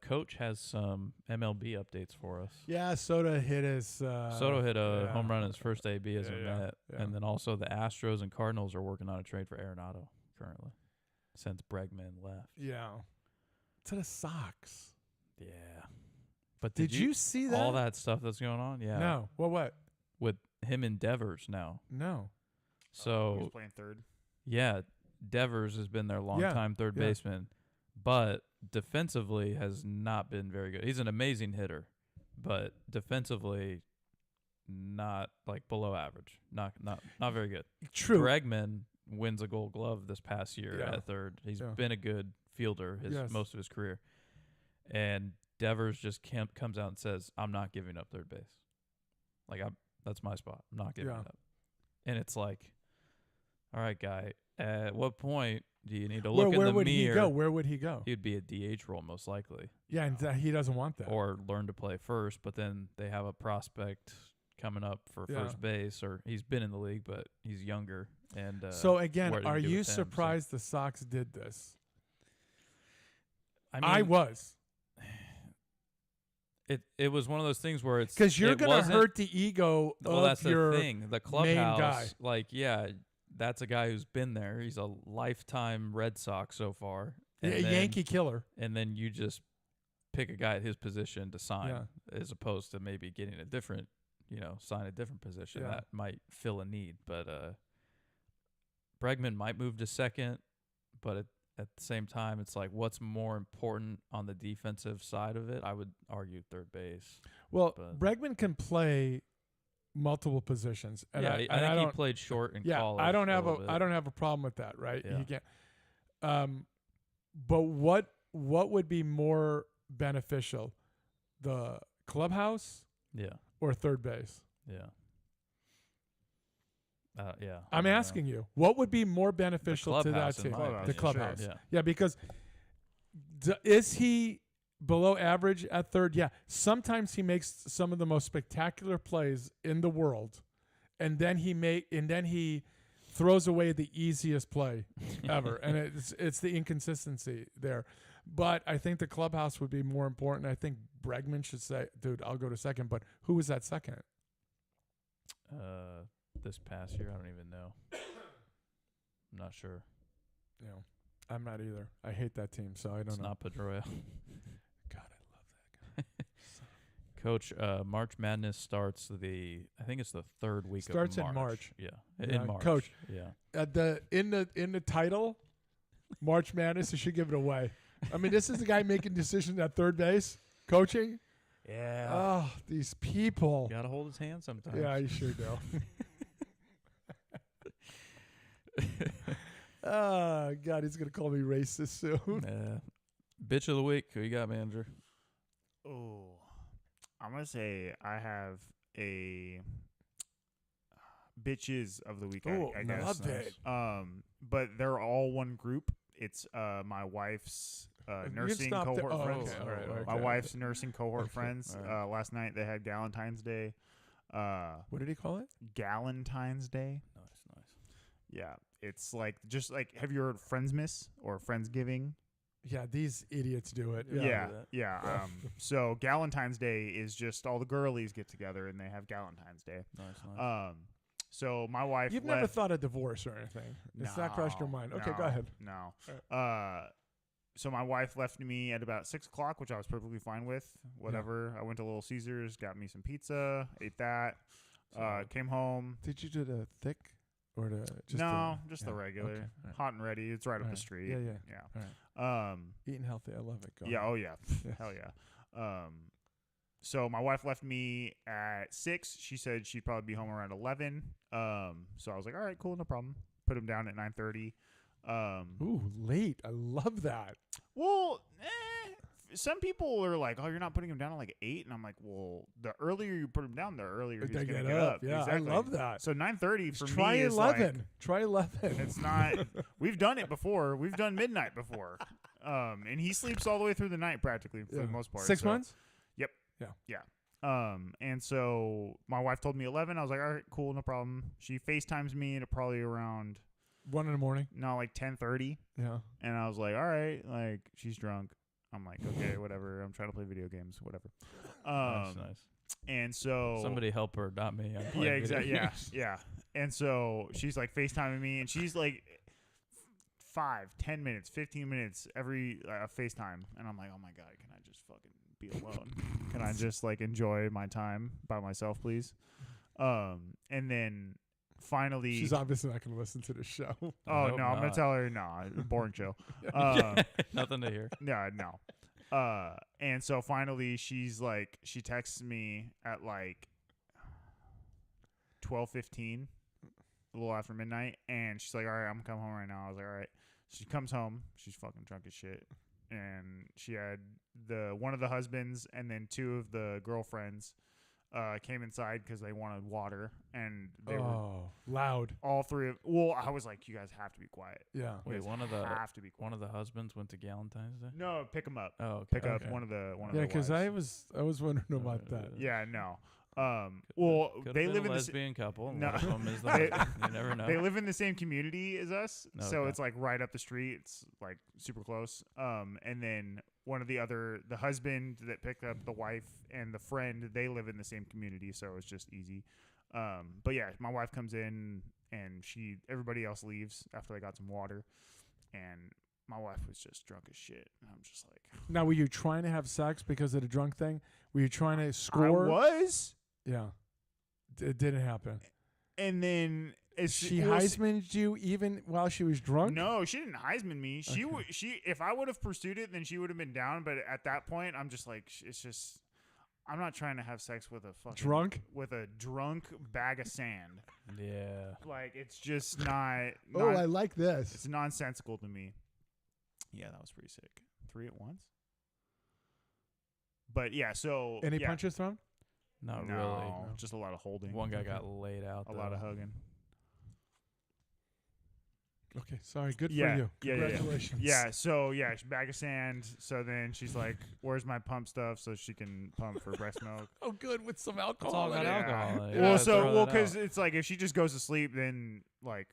Speaker 5: Coach has some MLB updates for us.
Speaker 4: Yeah, Soto hit his.
Speaker 5: Soto hit a
Speaker 4: yeah.
Speaker 5: home run in his first AB as
Speaker 4: Yeah,
Speaker 5: a
Speaker 4: yeah,
Speaker 5: Met.
Speaker 4: yeah.
Speaker 5: And then also the Astros and Cardinals are working on a trade for Arenado currently since Bregman left.
Speaker 4: Yeah. To the Sox.
Speaker 5: Yeah. But
Speaker 4: Did you see that?
Speaker 5: all that stuff that's going on? Yeah.
Speaker 4: No. What?
Speaker 5: With him and Devers now.
Speaker 4: No.
Speaker 5: So
Speaker 3: He's playing third.
Speaker 5: yeah, Devers has been their longtime third
Speaker 4: yeah.
Speaker 5: baseman, but defensively has not been very good. He's an amazing hitter, but defensively not like below average. Not very good.
Speaker 4: True.
Speaker 5: Bregman wins a Gold Glove this past year
Speaker 4: Yeah.
Speaker 5: at third. He's
Speaker 4: Yeah.
Speaker 5: been a good fielder
Speaker 4: Yes.
Speaker 5: most of his career. And Devers just comes out and says, "I'm not giving up third base. Like that's my spot. I'm not giving
Speaker 4: Yeah.
Speaker 5: it up." And it's like, all right, guy, at what point do you need to look in
Speaker 4: where
Speaker 5: the
Speaker 4: would
Speaker 5: mirror?
Speaker 4: he go? Where would he go?
Speaker 5: He'd be a DH role most likely,
Speaker 4: Yeah, and he doesn't want that.
Speaker 5: or learn to play first. But then they have a prospect coming up for
Speaker 4: Yeah.
Speaker 5: first base, or he's been in the league, but he's younger. And
Speaker 4: so again,
Speaker 5: what do
Speaker 4: are
Speaker 5: do
Speaker 4: you
Speaker 5: with him? So-
Speaker 4: surprised the Sox did this?
Speaker 5: I
Speaker 4: I
Speaker 5: mean,
Speaker 4: was.
Speaker 5: it was one of those things where it's
Speaker 4: Because you're
Speaker 5: it
Speaker 4: going to
Speaker 5: wasn't-
Speaker 4: hurt the ego
Speaker 5: Well,
Speaker 4: of
Speaker 5: that's
Speaker 4: your
Speaker 5: the thing. The
Speaker 4: guy.
Speaker 5: clubhouse, like, yeah, that's a guy who's been there. He's a lifetime Red Sox so far. And then,
Speaker 4: Yankee killer.
Speaker 5: And then you just pick a guy at his position to sign,
Speaker 4: Yeah.
Speaker 5: as opposed to maybe getting a different, sign a different position
Speaker 4: Yeah.
Speaker 5: that might fill a need. But Bregman might move to second, but at the same time, it's like, what's more important on the defensive side of it? I would argue third base.
Speaker 4: Well,
Speaker 5: but-
Speaker 4: Bregman can play multiple positions. And
Speaker 5: yeah,
Speaker 4: I
Speaker 5: I think he
Speaker 4: don't,
Speaker 5: played short in
Speaker 4: yeah,
Speaker 5: college.
Speaker 4: I don't have
Speaker 5: little bit.
Speaker 4: I don't have a problem with that, right?
Speaker 5: Yeah.
Speaker 4: He can't. But what would be more beneficial, the clubhouse
Speaker 5: Yeah,
Speaker 4: or third base?
Speaker 5: yeah. Yeah. I
Speaker 4: I'm
Speaker 5: don't know.
Speaker 4: asking you, what would be more beneficial to that
Speaker 5: clubhouse, in
Speaker 4: team?
Speaker 5: my
Speaker 3: Clubhouse,
Speaker 4: The
Speaker 5: opinion.
Speaker 4: clubhouse.
Speaker 5: Yeah.
Speaker 4: Yeah, because is he below average at third? Yeah. Sometimes he makes some of the most spectacular plays in the world, and then he throws away the easiest play ever, and it's the inconsistency there. But I think the clubhouse would be more important. I think Bregman should say, "Dude, I'll go to second." But who was that second?
Speaker 5: This past year, I don't even know. I'm not sure.
Speaker 4: You know, I'm not either. I hate that team, so I don't
Speaker 5: It's
Speaker 4: know.
Speaker 5: not Pedroia.
Speaker 4: God, I love that guy.
Speaker 5: Coach, March Madness starts I think it's the third week
Speaker 4: Starts
Speaker 5: of
Speaker 4: in
Speaker 5: March.
Speaker 4: March.
Speaker 5: Yeah,
Speaker 4: Yeah,
Speaker 5: in March.
Speaker 4: Coach.
Speaker 5: Yeah.
Speaker 4: In the title, March Madness, you should give it away. I mean, this is the guy making decisions at third base, coaching.
Speaker 5: Yeah.
Speaker 4: Oh, these people.
Speaker 5: Got to hold his hand sometimes.
Speaker 4: Yeah, you sure do. Oh, God, he's going to call me racist soon.
Speaker 5: Bitch of the week. Who you got, manager?
Speaker 3: Oh, I'm gonna say I have a bitches of the week.
Speaker 4: Oh,
Speaker 3: I guess.
Speaker 4: love it.
Speaker 3: But they're all one group. It's my wife's
Speaker 4: You can
Speaker 3: nursing
Speaker 4: stop there.
Speaker 3: cohort
Speaker 4: Oh,
Speaker 3: friends.
Speaker 4: okay, all right,
Speaker 3: My
Speaker 4: okay.
Speaker 3: wife's nursing cohort
Speaker 4: Okay,
Speaker 3: friends.
Speaker 5: all
Speaker 3: Last night they had Galentine's Day.
Speaker 4: What did he call it?
Speaker 3: Galentine's Day.
Speaker 5: Nice.
Speaker 3: Yeah, it's like just like have you heard Friendsmas or Friendsgiving?
Speaker 4: Yeah, these idiots do it.
Speaker 3: Yeah,
Speaker 5: do that.
Speaker 3: yeah. So Galentine's Day is just all the girlies get together and they have Galentine's Day.
Speaker 5: Nice.
Speaker 3: So my wife.
Speaker 4: You've never thought of divorce or anything. It's not crossed your mind. Okay, go ahead.
Speaker 3: No.
Speaker 4: All
Speaker 3: So my wife left me at about 6 o'clock, which I was perfectly fine with. Whatever. I went to Little Caesars, got me some pizza, ate that. Came home.
Speaker 4: Did you do the thick or the just
Speaker 3: just
Speaker 4: the
Speaker 3: the regular,
Speaker 4: okay, all right.
Speaker 3: hot and ready. It's right up
Speaker 4: All
Speaker 3: the
Speaker 4: right.
Speaker 3: street.
Speaker 4: Yeah.
Speaker 3: Yeah.
Speaker 4: Eating healthy, I love it. Go
Speaker 3: Yeah.
Speaker 4: ahead.
Speaker 3: Oh yeah.
Speaker 4: Yes.
Speaker 3: Hell yeah. So my wife left me at 6. She said she'd probably be home around 11. So I was like, all right, cool, no problem. Put him down at 9:30.
Speaker 4: Ooh, late. I love that.
Speaker 3: Well, some people are like, oh, you're not putting him down at like 8, and I'm like, well, the earlier you put him down, the earlier he's
Speaker 4: They
Speaker 3: gonna
Speaker 4: get
Speaker 3: get up.
Speaker 4: Yeah,
Speaker 3: Exactly.
Speaker 4: I love that.
Speaker 3: So 9:30 for
Speaker 4: Try
Speaker 3: me is
Speaker 4: 11.
Speaker 3: like,
Speaker 4: Try 11.
Speaker 3: it's not. We've done it before. We've done midnight before. And he sleeps all the way through the night practically for
Speaker 4: Yeah.
Speaker 3: the most part.
Speaker 4: 6
Speaker 3: so-
Speaker 4: months?
Speaker 3: And so my wife told me 11. I was like, all right, cool, no problem. She FaceTimes me at probably around
Speaker 4: 1 in the morning.
Speaker 3: like 10:30,
Speaker 4: Yeah.
Speaker 3: and I was like, all right, like she's drunk. I'm like, okay, whatever. I'm trying to play video games, whatever.
Speaker 5: Nice.
Speaker 3: And so
Speaker 5: Somebody help her, not me. I'm playing
Speaker 3: yeah,
Speaker 5: video
Speaker 3: exactly. Yeah,
Speaker 5: games.
Speaker 3: yeah. And so she's like FaceTiming me, and she's like 5, 10 minutes, 15 minutes every FaceTime, and I'm like, oh my god, can I just fucking be alone? Can I just like enjoy my time by myself, please? And then finally,
Speaker 4: She's obviously not going to listen to the show.
Speaker 3: oh
Speaker 5: I hope
Speaker 3: no, I'm gonna
Speaker 5: not.
Speaker 3: tell her no, boring show.
Speaker 5: Nothing to hear.
Speaker 3: No. And so finally she's like, she texts me at like 12:15, a little after midnight, and she's like, all right, I'm coming home right now. I was like, all right. She comes home, she's fucking drunk as shit, and she had one of the husbands and then 2 of the girlfriends came inside because they wanted water, and they were
Speaker 4: loud.
Speaker 3: all 3 of. Well, I was like, you guys have to be quiet.
Speaker 4: Yeah.
Speaker 3: You
Speaker 5: Wait,
Speaker 3: guys
Speaker 5: one of the
Speaker 3: have to be quiet.
Speaker 5: one of the husbands went to Galentine's Day.
Speaker 3: No, pick them up.
Speaker 5: Oh, okay.
Speaker 3: Pick up
Speaker 4: Okay.
Speaker 3: one of the
Speaker 4: Yeah,
Speaker 3: because
Speaker 4: because I was wondering about that.
Speaker 3: Yeah, no. Well,
Speaker 5: Could've
Speaker 3: they
Speaker 5: been
Speaker 3: live
Speaker 5: a
Speaker 3: in the
Speaker 5: lesbian couple. And
Speaker 3: No.
Speaker 5: one of them is the
Speaker 3: They-
Speaker 5: husband. You never know.
Speaker 3: they live in the same community as us, so
Speaker 5: Okay.
Speaker 3: it's like right up the street. It's like super close. And then one of the husband that picked up the wife and the friend, they live in the same community, so it's just easy. But yeah, my wife comes in and everybody else leaves after they got some water, and my wife was just drunk as shit. And I'm just like,
Speaker 4: Now, were you trying to have sex because of the drunk thing? Were you trying to score?
Speaker 3: I was,
Speaker 4: Yeah. It didn't happen.
Speaker 3: and then
Speaker 4: She
Speaker 3: well,
Speaker 4: Heisman'd you even while she was drunk?
Speaker 3: No, she didn't Heisman me. She
Speaker 4: Okay.
Speaker 3: she if I would have pursued it, then she would have been down. But at that point, I'm just like, it's just, I'm not trying to have sex with a fucking
Speaker 4: Drunk?
Speaker 3: bag of sand.
Speaker 5: Yeah.
Speaker 3: Like it's just not.
Speaker 4: Oh, I like this.
Speaker 3: It's nonsensical to me. Yeah, that was pretty sick. 3 at once. But yeah, so
Speaker 4: Any
Speaker 3: yeah.
Speaker 4: punches thrown?
Speaker 5: Not
Speaker 3: No,
Speaker 5: really.
Speaker 3: just a lot of holding.
Speaker 5: One guy got laid out.
Speaker 3: a lot of hugging.
Speaker 4: Okay, sorry. Good
Speaker 3: Yeah,
Speaker 4: for you.
Speaker 3: yeah, yeah, yeah.
Speaker 4: Congratulations.
Speaker 3: Yeah, so yeah, bag of sand. So then she's like, "Where's my pump stuff?" So she can pump for breast milk.
Speaker 4: Oh, good with some
Speaker 5: It's
Speaker 4: alcohol.
Speaker 5: all got
Speaker 4: in it.
Speaker 5: alcohol. in it. You
Speaker 3: Well,
Speaker 5: gotta throw that
Speaker 3: because
Speaker 5: out.
Speaker 3: it's like if she just goes to sleep, then like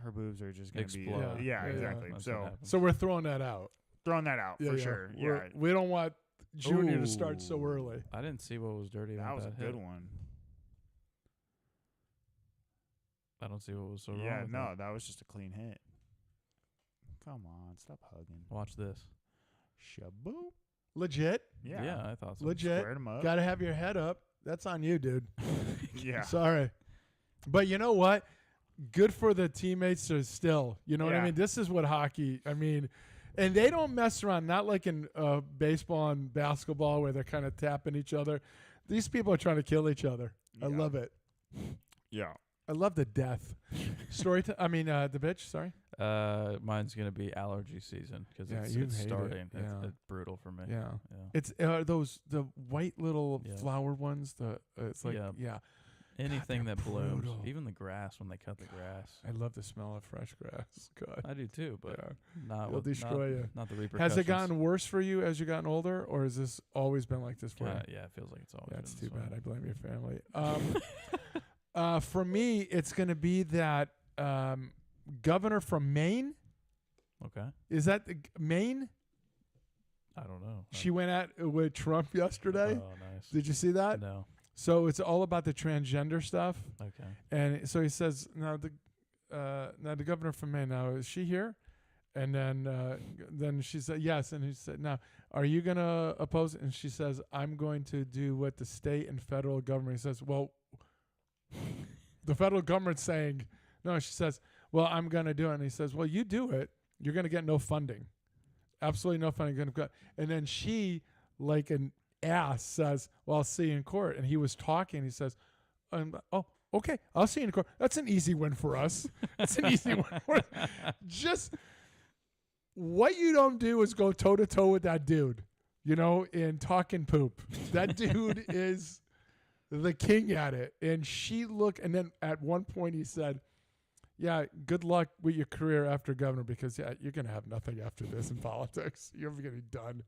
Speaker 3: her boobs are just gonna
Speaker 5: Explode.
Speaker 3: be. Yeah,
Speaker 4: Yeah,
Speaker 3: exactly.
Speaker 5: That's what
Speaker 3: So
Speaker 5: happens.
Speaker 4: So we're throwing that out.
Speaker 3: throwing that out for sure. Yeah,
Speaker 4: We don't want Junior to start so
Speaker 5: Ooh.
Speaker 4: early.
Speaker 5: I didn't see what was dirty
Speaker 3: that
Speaker 5: about
Speaker 3: was a
Speaker 5: that
Speaker 3: good
Speaker 5: hit.
Speaker 3: one.
Speaker 5: I don't see what was so wrong.
Speaker 3: Yeah,
Speaker 5: with
Speaker 3: no,
Speaker 5: that.
Speaker 3: that was just a clean hit. Come on, stop hugging.
Speaker 5: Watch this.
Speaker 3: Shaboop.
Speaker 4: Legit.
Speaker 3: Yeah,
Speaker 5: I thought so.
Speaker 4: Legit.
Speaker 3: squared him up.
Speaker 4: Got to have your head up. That's on you, dude.
Speaker 3: Yeah,
Speaker 4: Sorry. But you know what? Good for the teammates to still. You know what I
Speaker 3: Yeah.
Speaker 4: mean? This is what hockey, I mean, and they don't mess around, not like in baseball and basketball where they're kind of tapping each other. These people are trying to kill each other. I
Speaker 3: Yeah.
Speaker 4: love it.
Speaker 3: yeah.
Speaker 4: I love the death. The bitch, sorry.
Speaker 5: Mine's gonna be allergy season because
Speaker 4: Yeah,
Speaker 5: it's
Speaker 4: you hate it.
Speaker 5: starting.
Speaker 4: Yeah.
Speaker 5: It's brutal for me.
Speaker 4: Yeah.
Speaker 5: Yeah.
Speaker 4: It's those the white little
Speaker 5: Yeah.
Speaker 4: flower ones. It's like
Speaker 5: Yeah.
Speaker 4: yeah.
Speaker 5: Anything
Speaker 4: they're
Speaker 5: that blooms,
Speaker 4: brutal.
Speaker 5: even the grass when they cut the grass.
Speaker 4: I love the smell of fresh grass. God.
Speaker 5: I do too, but
Speaker 4: Yeah.
Speaker 5: not
Speaker 4: It'll
Speaker 5: with,
Speaker 4: destroy you.
Speaker 5: not the repercussions.
Speaker 4: Has it gotten worse for you as you gotten older, or has this always been like this for you?
Speaker 5: Yeah, it feels like it's always.
Speaker 4: That's
Speaker 5: been
Speaker 4: too
Speaker 5: this
Speaker 4: bad.
Speaker 5: way.
Speaker 4: I blame your family. For me, it's going to be that governor from Maine.
Speaker 5: Okay.
Speaker 4: Is that Maine?
Speaker 5: I don't know.
Speaker 4: She went at with Trump yesterday.
Speaker 5: Oh, nice.
Speaker 4: Did you see that?
Speaker 5: No.
Speaker 4: So it's all about the transgender stuff.
Speaker 5: Okay.
Speaker 4: And so he says, now the governor from Maine, now is she here? And then she said yes, and he said, now are you gonna oppose it? And she says, I'm going to do what the state and federal government says. Well, the federal government's saying no. She says, well, I'm gonna do it. And he says, well, you do it. You're gonna get no funding, absolutely no funding. And then she, like an ass, says, well, I'll see you in court. And he was talking. He says, oh, okay, I'll see you in court. That's an easy win for us. That's an easy win for us. Just what you don't do is go toe to toe with that dude, in talking poop. That dude is the king at it. And she looked, and then at one point he said, yeah, good luck with your career after governor, because you're going to have nothing after this in politics. You're going to be done.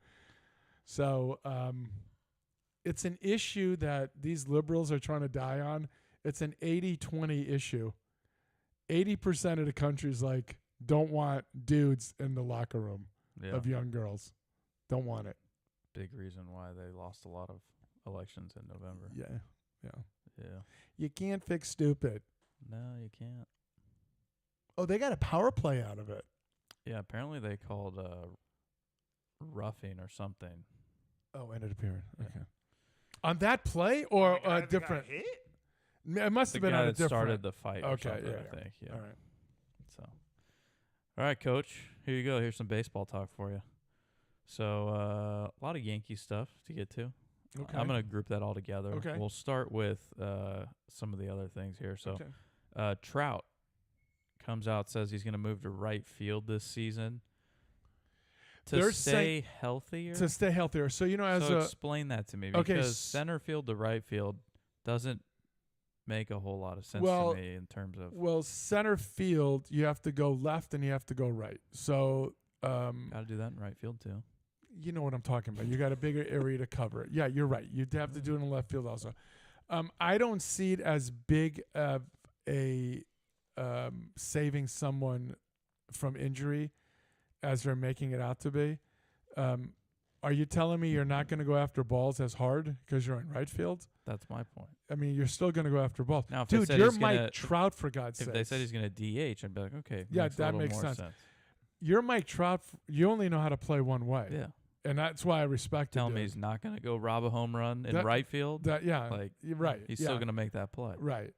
Speaker 4: So it's an issue that these liberals are trying to die on. It's an 80-20 issue. 80% of the country's like, don't want dudes in the locker room of young girls. Don't want it.
Speaker 5: Big reason why they lost a lot of elections in November.
Speaker 4: Yeah.
Speaker 5: Yeah.
Speaker 4: You can't fix stupid.
Speaker 5: No, you can't.
Speaker 4: Oh, they got a power play out of it.
Speaker 5: Yeah, apparently they called roughing or something.
Speaker 4: Oh, ended appearing.
Speaker 5: Yeah.
Speaker 4: Okay. On that play or
Speaker 3: The guy that got
Speaker 4: different?
Speaker 3: hit?
Speaker 4: It must
Speaker 5: The
Speaker 4: have been
Speaker 5: guy
Speaker 4: on a
Speaker 5: that
Speaker 4: different.
Speaker 5: started the fight or
Speaker 4: Okay,
Speaker 5: something,
Speaker 4: yeah,
Speaker 5: I think. Yeah.
Speaker 4: All right.
Speaker 5: So, all right, Coach. Here you go. Here's some baseball talk for you. So, a lot of Yankee stuff to get to.
Speaker 4: Okay.
Speaker 5: I'm going to group that all together.
Speaker 4: Okay.
Speaker 5: We'll start with some of the other things here. So,
Speaker 4: Okay.
Speaker 5: Trout comes out, says he's going to move to right field this season to
Speaker 4: They're
Speaker 5: stay
Speaker 4: saying-
Speaker 5: healthier.
Speaker 4: To stay healthier. So, as
Speaker 5: So
Speaker 4: a
Speaker 5: explain that to me,
Speaker 4: Okay,
Speaker 5: because center field to right field doesn't make a whole lot of sense
Speaker 4: Well,
Speaker 5: to me in terms of
Speaker 4: center field, you have to go left and you have to go right. So,
Speaker 5: got to do that in right field too.
Speaker 4: you know what I'm talking about. You got a bigger area to cover it. Yeah, you're right. You'd have to do it in left field also. I don't see it as big of a saving someone from injury as they're making it out to be. Are you telling me you're not going to go after balls as hard because you're in right field?
Speaker 5: That's my point.
Speaker 4: I mean, you're still going to go after balls.
Speaker 5: Now, if they
Speaker 4: Dude,
Speaker 5: said
Speaker 4: you're
Speaker 5: he's
Speaker 4: Mike
Speaker 5: gonna-
Speaker 4: Trout, for God's sake.
Speaker 5: If they said he's going to DH, I'd be like, okay,
Speaker 4: Yeah,
Speaker 5: makes a
Speaker 4: that
Speaker 5: little
Speaker 4: makes
Speaker 5: more
Speaker 4: sense. You're Mike Trout. You only know how to play one way.
Speaker 5: Yeah.
Speaker 4: And that's why I respect it.
Speaker 5: Telling me he's not going to go rob a home run in
Speaker 4: That-
Speaker 5: right field.
Speaker 4: Yeah,
Speaker 5: like,
Speaker 4: you're right.
Speaker 5: He's
Speaker 4: yeah.
Speaker 5: still going to make that play.
Speaker 4: Right.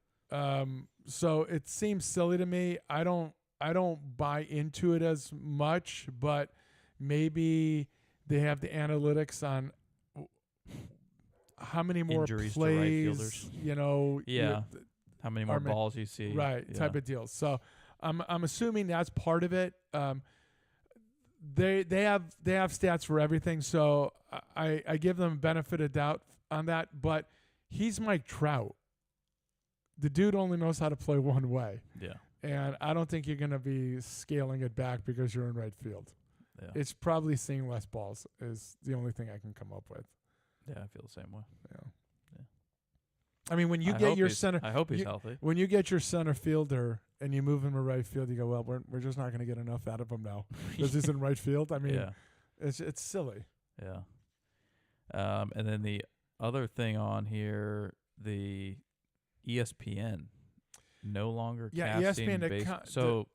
Speaker 4: So it seems silly to me. I don't buy into it as much, but maybe they have the analytics on how many more
Speaker 5: Injuries to right
Speaker 4: plays,
Speaker 5: fielders. Yeah. How many more
Speaker 4: Or ma-
Speaker 5: balls you see?
Speaker 4: right
Speaker 5: Yeah.
Speaker 4: type of deal. So I'm assuming that's part of it. They have stats for everything, so I give them benefit of doubt on that. But he's Mike Trout. The dude only knows how to play one way,
Speaker 5: Yeah.
Speaker 4: and I don't think you're going to be scaling it back because you're in right field.
Speaker 5: Yeah.
Speaker 4: It's probably seeing less balls is the only thing I can come up with.
Speaker 5: Yeah, I feel the same way.
Speaker 4: Yeah.
Speaker 5: Yeah.
Speaker 4: I mean, when you
Speaker 5: I
Speaker 4: get
Speaker 5: hope
Speaker 4: your
Speaker 5: he's-
Speaker 4: center,
Speaker 5: I hope he's
Speaker 4: you-
Speaker 5: healthy.
Speaker 4: when you get your center fielder and you move him to right field, you go, well, we're just not going to get enough out of him now because he's in right field. I mean,
Speaker 5: Yeah.
Speaker 4: it's silly.
Speaker 5: Yeah. And then the other thing on here, the ESPN no longer
Speaker 4: Yeah,
Speaker 5: casting
Speaker 4: ESPN,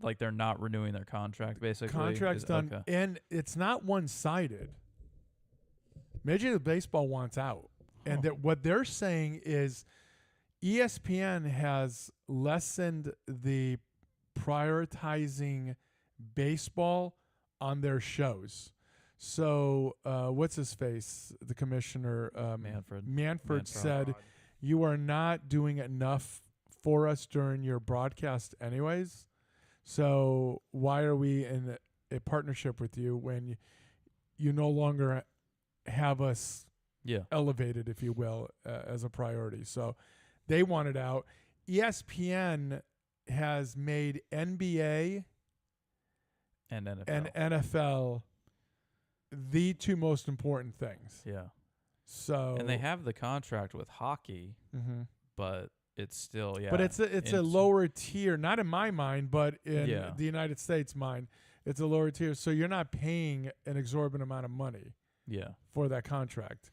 Speaker 5: like they're not renewing their contract basically.
Speaker 4: Contract's done,
Speaker 5: Okay.
Speaker 4: and it's not one-sided. Major League Baseball wants out, and
Speaker 5: Huh.
Speaker 4: what they're saying is ESPN has lessened the prioritizing baseball on their shows. So what's his face? The commissioner Manfred said, you are not doing enough for us during your broadcast anyways. So why are we in a partnership with you when you no longer have us
Speaker 5: Yeah.
Speaker 4: elevated, if you will, as a priority? So They want it out. ESPN has made NBA
Speaker 5: And NFL.
Speaker 4: and NFL the two most important things.
Speaker 5: yeah.
Speaker 4: So
Speaker 5: And they have the contract with hockey,
Speaker 4: Mhm.
Speaker 5: but it's still
Speaker 4: But it's a lower tier, not in my mind, but in
Speaker 5: Yeah.
Speaker 4: the United States mind, it's a lower tier. So you're not paying an exorbitant amount of money
Speaker 5: Yeah.
Speaker 4: for that contract.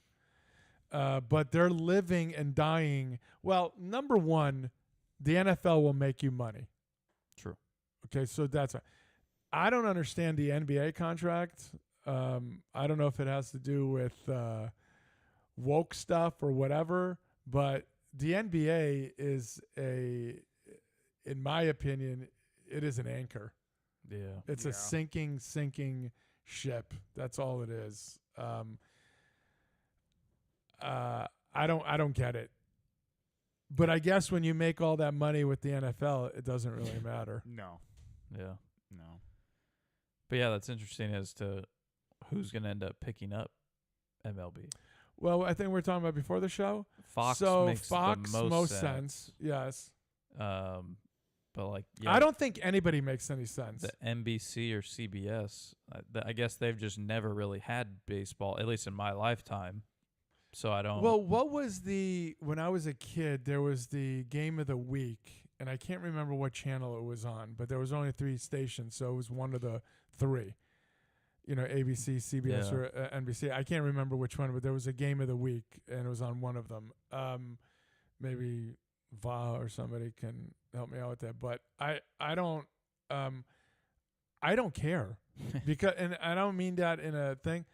Speaker 4: But they're living and dying. Well, number one, the NFL will make you money.
Speaker 5: True.
Speaker 4: Okay, so I don't understand the NBA contract. I don't know if it has to do with woke stuff or whatever, but the NBA is in my opinion, it is an anchor.
Speaker 5: Yeah.
Speaker 4: It's a sinking ship. That's all it is. I don't get it. But I guess when you make all that money with the NFL, it doesn't really matter.
Speaker 3: No,
Speaker 5: Yeah.
Speaker 3: no.
Speaker 5: But yeah, that's interesting as to who's going to end up picking up MLB.
Speaker 4: Well, I think we were talking about before the show.
Speaker 5: Fox
Speaker 4: so
Speaker 5: makes
Speaker 4: Fox
Speaker 5: the most
Speaker 4: sense. Yes.
Speaker 5: But like, yeah,
Speaker 4: I don't think anybody makes any sense.
Speaker 5: the NBC or CBS, I guess they've just never really had baseball, at least in my lifetime. So I don't.
Speaker 4: Well, what was when I was a kid, there was the game of the week, and I can't remember what channel it was on, but there was only 3 stations, so it was one of the 3. You know, ABC, CBS,
Speaker 5: Yeah.
Speaker 4: or NBC. I can't remember which one, but there was a game of the week, and it was on one of them. Maybe Va or somebody can help me out with that, but I don't care because, and I don't mean that in a thing.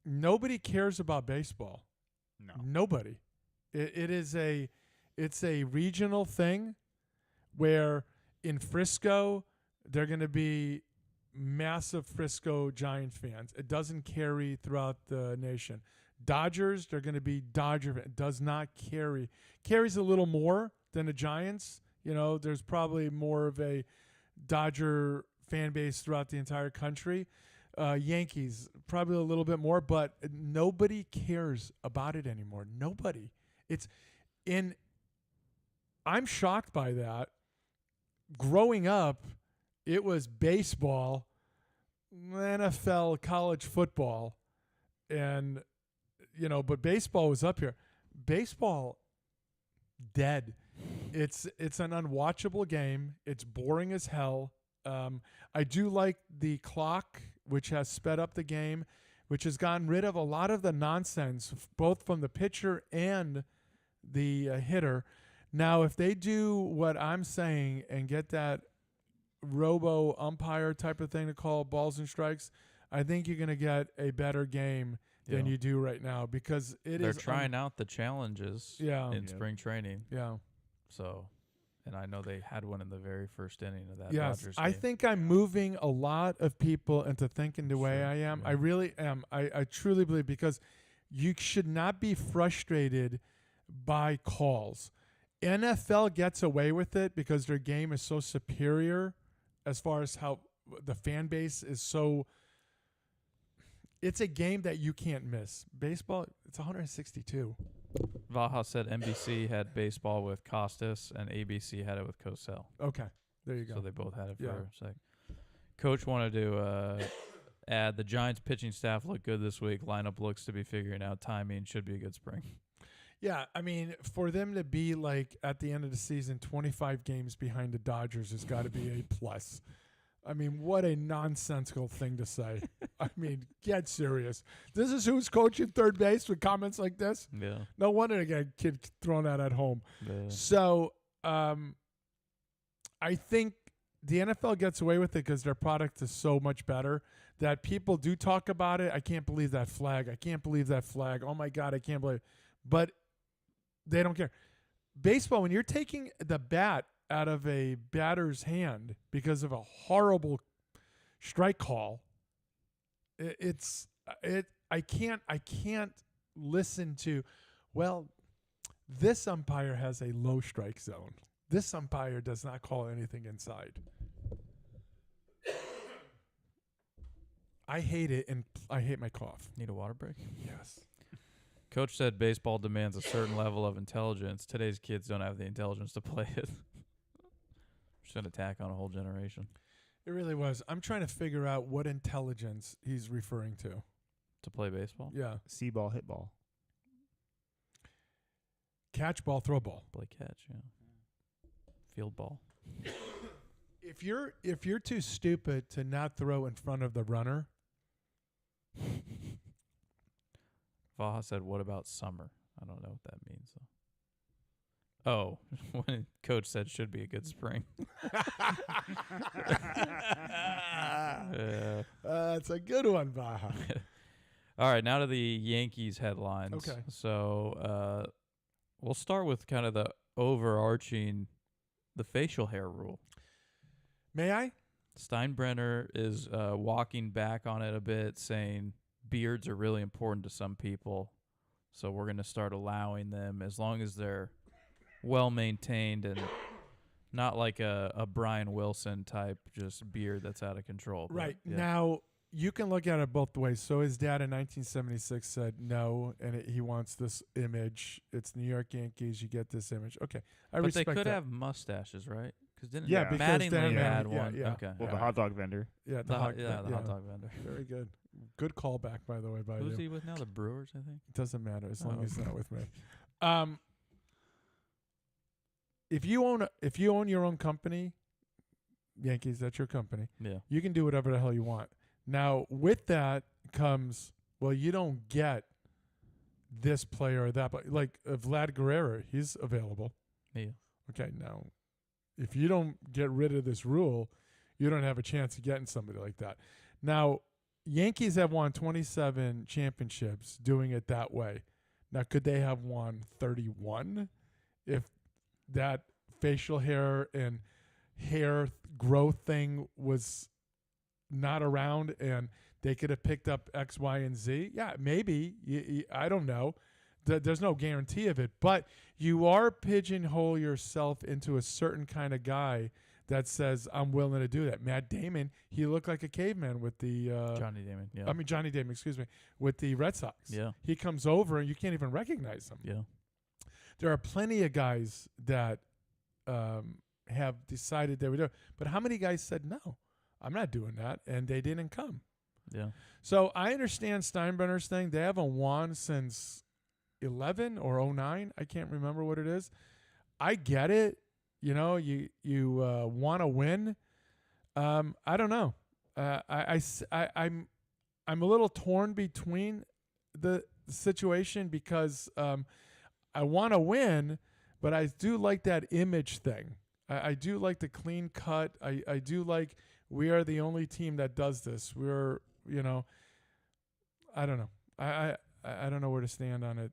Speaker 4: Nobody cares about baseball.
Speaker 3: No.
Speaker 4: Nobody. It's a regional thing where in Frisco they're going to be massive Frisco Giant fans. It doesn't carry throughout the nation. Dodgers, they're going to be Dodger. It does not carry. Carries a little more than the Giants. You know, there's probably more of a Dodger fan base throughout the entire country. Yankees, probably a little bit more, but nobody cares about it anymore. Nobody. I'm shocked by that. Growing up, it was baseball, NFL, college football, and, you know, but baseball was up here. Baseball, dead. It's an unwatchable game. It's boring as hell. I do like the clock, which has sped up the game, which has gotten rid of a lot of the nonsense, both from the pitcher and the hitter. Now, if they do what I'm saying and get that robo umpire type of thing to call balls and strikes, I think you're going to get a better game than you do right now, because
Speaker 5: they're trying out the challenges in spring training.
Speaker 4: Yeah.
Speaker 5: So, and I know they had one in the very first inning of that
Speaker 4: Yes,
Speaker 5: Dodgers
Speaker 4: I
Speaker 5: game.
Speaker 4: think I'm moving a lot of people into thinking the way
Speaker 5: Sure,
Speaker 4: I am.
Speaker 5: yeah.
Speaker 4: I really am. I truly believe, because you should not be frustrated by calls. NFL gets away with it because their game is so superior as far as how the fan base is so. It's a game that you can't miss. Baseball, it's 162.
Speaker 5: Vaha said NBC had baseball with Costas and ABC had it with Cosell.
Speaker 4: Okay, there you go.
Speaker 5: So they both had it for
Speaker 4: Yeah.
Speaker 5: a sec. Coach wanted to add the Giants pitching staff looked good this week. Lineup looks to be figuring out timing. Should be a good spring.
Speaker 4: Yeah, I mean, for them to be like at the end of the season 25 games behind the Dodgers has got to be a plus. I mean, what a nonsensical thing to say. I mean, get serious. This is who's coaching third base with comments like this?
Speaker 5: Yeah.
Speaker 4: No wonder they get a kid thrown out at home.
Speaker 5: Yeah.
Speaker 4: So I think the NFL gets away with it because their product is so much better that people do talk about it. I can't believe that flag. I can't believe that flag. Oh, my God, I can't believe it. But they don't care. Baseball, when you're taking the bat out of a batter's hand because of a horrible strike call, I can't listen to, well, this umpire has a low strike zone. This umpire does not call anything inside. I hate it, and I hate my cough.
Speaker 5: Need a water break?
Speaker 4: Yes.
Speaker 5: Coach said baseball demands a certain level of intelligence. Today's kids don't have the intelligence to play it. Just an attack on a whole generation.
Speaker 4: It really was. I'm trying to figure out what intelligence he's referring to.
Speaker 5: To play baseball?
Speaker 4: Yeah.
Speaker 3: See ball, hit ball.
Speaker 4: Catch ball, throw ball.
Speaker 5: Play catch, yeah. Field ball.
Speaker 4: If you're too stupid to not throw in front of the runner,
Speaker 5: Vaha said, what about summer? I don't know what that means, though. Oh, when Coach said should be a good spring.
Speaker 4: it's a good one, Baja.
Speaker 5: All right, now to the Yankees headlines.
Speaker 4: Okay.
Speaker 5: So we'll start with kind of the overarching, the facial hair rule.
Speaker 4: May I?
Speaker 5: Steinbrenner is walking back on it a bit, saying beards are really important to some people. So we're going to start allowing them as long as they're well-maintained and not like a Brian Wilson type just beard that's out of control. But,
Speaker 4: Right.
Speaker 5: yeah.
Speaker 4: Now, you can look at it both ways. So his dad in 1976 said no, and he wants this image. It's New York Yankees. You get this image. Okay. I
Speaker 5: But they
Speaker 4: respect
Speaker 5: could
Speaker 4: that.
Speaker 5: have mustaches, right? Because
Speaker 4: Yeah, because
Speaker 5: Mattingly
Speaker 4: Dan
Speaker 5: had
Speaker 4: Mattingly- yeah,
Speaker 5: one.
Speaker 4: yeah.
Speaker 5: Okay.
Speaker 3: Well, the
Speaker 4: Yeah.
Speaker 3: hot dog vendor.
Speaker 4: Yeah,
Speaker 5: The hot
Speaker 4: yeah.
Speaker 5: dog vendor.
Speaker 4: Very good. Good callback, by the way, by
Speaker 5: Who's
Speaker 4: you.
Speaker 5: he with now? The Brewers, I think.
Speaker 4: It doesn't matter as long
Speaker 5: Oh.
Speaker 4: as he's not with me. If you own your own company, Yankees, that's your company.
Speaker 5: Yeah.
Speaker 4: You can do whatever the hell you want. Now, with that comes, well, you don't get this player or that, but like Vlad Guerrero, he's available.
Speaker 5: Yeah.
Speaker 4: Okay, now, if you don't get rid of this rule, you don't have a chance of getting somebody like that. Now, Yankees have won 27 championships doing it that way. Now, could they have won 31 if that facial hair and hair growth thing was not around and they could have picked up X, Y, and Z? Yeah, maybe. I don't know. There's no guarantee of it. But you are pigeonhole yourself into a certain kind of guy that says, I'm willing to do that. Matt Damon, he looked like a caveman with the
Speaker 5: Johnny Damon. Yeah.
Speaker 4: Johnny Damon, excuse me, with the Red Sox.
Speaker 5: Yeah.
Speaker 4: He comes over and you can't even recognize him.
Speaker 5: Yeah.
Speaker 4: There are plenty of guys that have decided they would do it. But how many guys said, no, I'm not doing that, and they didn't come?
Speaker 5: Yeah.
Speaker 4: So I understand Steinbrenner's thing. They haven't won since 11 or 09. I can't remember what it is. I get it. You know, you want to win. I don't know. I'm a little torn between the situation because I want to win, but I do like that image thing. I do like the clean cut. I do like we are the only team that does this. We're, you know, I don't know. I don't know where to stand on it,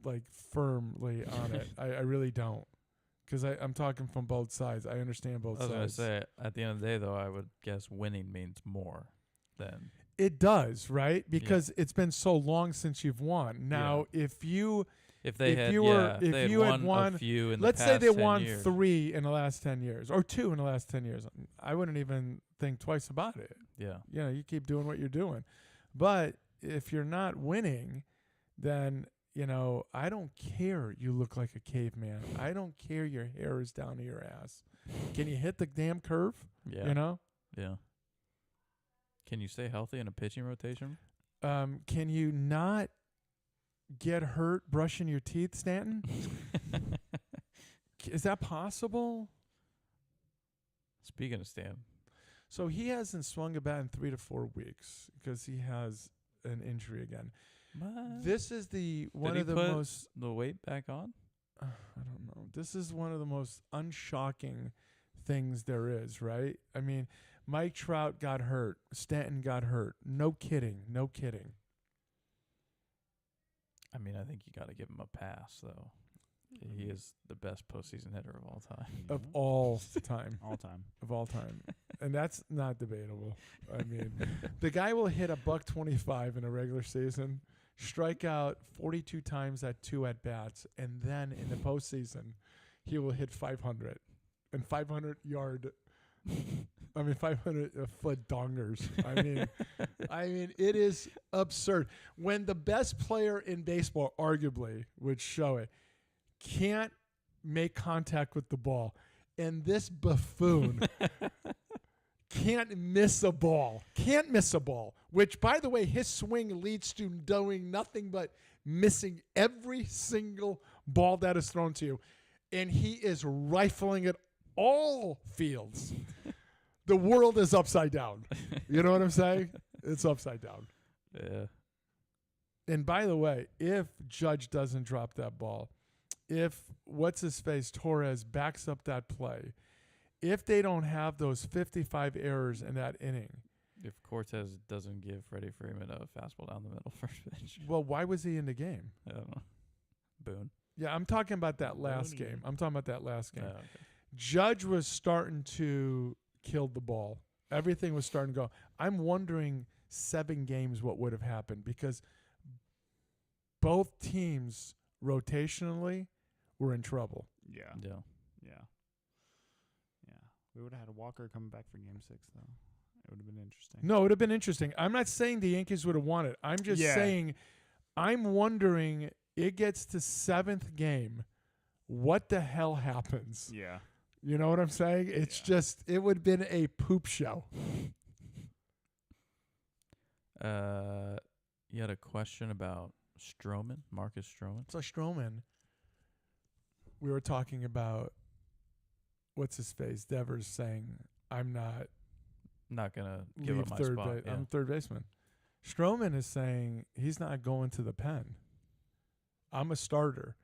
Speaker 4: like firmly on it. I really don't, because I'm talking from both sides. I understand both
Speaker 5: I was going to
Speaker 4: sides.
Speaker 5: say, at the end of the day, though, I would guess winning means more than.
Speaker 4: It does, right? Because it's been so long since you've won. Now, if you
Speaker 5: If
Speaker 4: you had won
Speaker 5: a few in
Speaker 4: let's
Speaker 5: the
Speaker 4: say
Speaker 5: past
Speaker 4: they
Speaker 5: 10
Speaker 4: won
Speaker 5: years.
Speaker 4: 3 in the last 10 years or 2 in the last 10 years, I wouldn't even think twice about it.
Speaker 5: Yeah.
Speaker 4: You know, you keep doing what you're doing. But if you're not winning, then, you know, I don't care you look like a caveman. I don't care your hair is down to your ass. Can you hit the damn curve?
Speaker 5: Yeah.
Speaker 4: You know?
Speaker 5: Yeah. Can you stay healthy in a pitching rotation?
Speaker 4: Can you not get hurt brushing your teeth, Stanton? Is that possible?
Speaker 5: Speaking of Stan.
Speaker 4: So he hasn't swung a bat in 3 to 4 weeks because he has an injury again. This is one
Speaker 5: Did
Speaker 4: of
Speaker 5: he
Speaker 4: the
Speaker 5: put
Speaker 4: most.
Speaker 5: the weight back on?
Speaker 4: I don't know. This is one of the most unshocking things there is, right? I mean, Mike Trout got hurt. Stanton got hurt. No kidding. No kidding.
Speaker 5: I mean, I think you got to give him a pass, though. He is the best postseason hitter of all time.
Speaker 4: Of all time.
Speaker 3: All time.
Speaker 4: Of all time. And that's not debatable. I mean, the guy will hit $125 in a regular season, strike out 42 times at 2 at-bats, and then in the postseason, he will hit 500 and 500-yard I mean, 500-foot dongers. I mean, it is absurd. When the best player in baseball, arguably, would show it, can't make contact with the ball, and this buffoon can't miss a ball. Can't miss a ball. Which, by the way, his swing leads to doing nothing but missing every single ball that is thrown to you, and he is rifling it all fields. The world is upside down. You know what I'm saying? It's upside down.
Speaker 5: Yeah.
Speaker 4: And by the way, if Judge doesn't drop that ball, if what's-his-face Torres backs up that play, if they don't have those 55 errors in that inning,
Speaker 5: If Cortez doesn't give Freddie Freeman a fastball down the middle first pitch,
Speaker 4: well, why was he in the game?
Speaker 5: I don't know. Boone.
Speaker 4: Yeah, I'm talking about that last
Speaker 3: Boney.
Speaker 4: game. I'm talking about that last game.
Speaker 5: Oh, okay.
Speaker 4: Judge was starting to kill the ball. Everything was starting to go. I'm wondering 7 games what would have happened, because both teams rotationally were in trouble.
Speaker 3: Yeah.
Speaker 5: Yeah.
Speaker 3: Yeah. Yeah. We would have had a Walker coming back for Game 6, though. It would have been interesting.
Speaker 4: No, it would have been interesting. I'm not saying the Yankees would have won it. I'm just saying I'm wondering, it gets to 7th game, what the hell happens?
Speaker 3: Yeah.
Speaker 4: You know what I'm saying? It's
Speaker 3: Yeah.
Speaker 4: just, it would have been a poop show.
Speaker 5: You had a question about Stroman, Marcus Stroman.
Speaker 4: So Stroman, we were talking about, what's his face? Devers saying, I'm not
Speaker 5: Not gonna give
Speaker 4: leave
Speaker 5: up my
Speaker 4: third
Speaker 5: spot.
Speaker 4: base.
Speaker 5: Yeah.
Speaker 4: I'm third baseman. Stroman is saying he's not going to the pen. I'm a starter.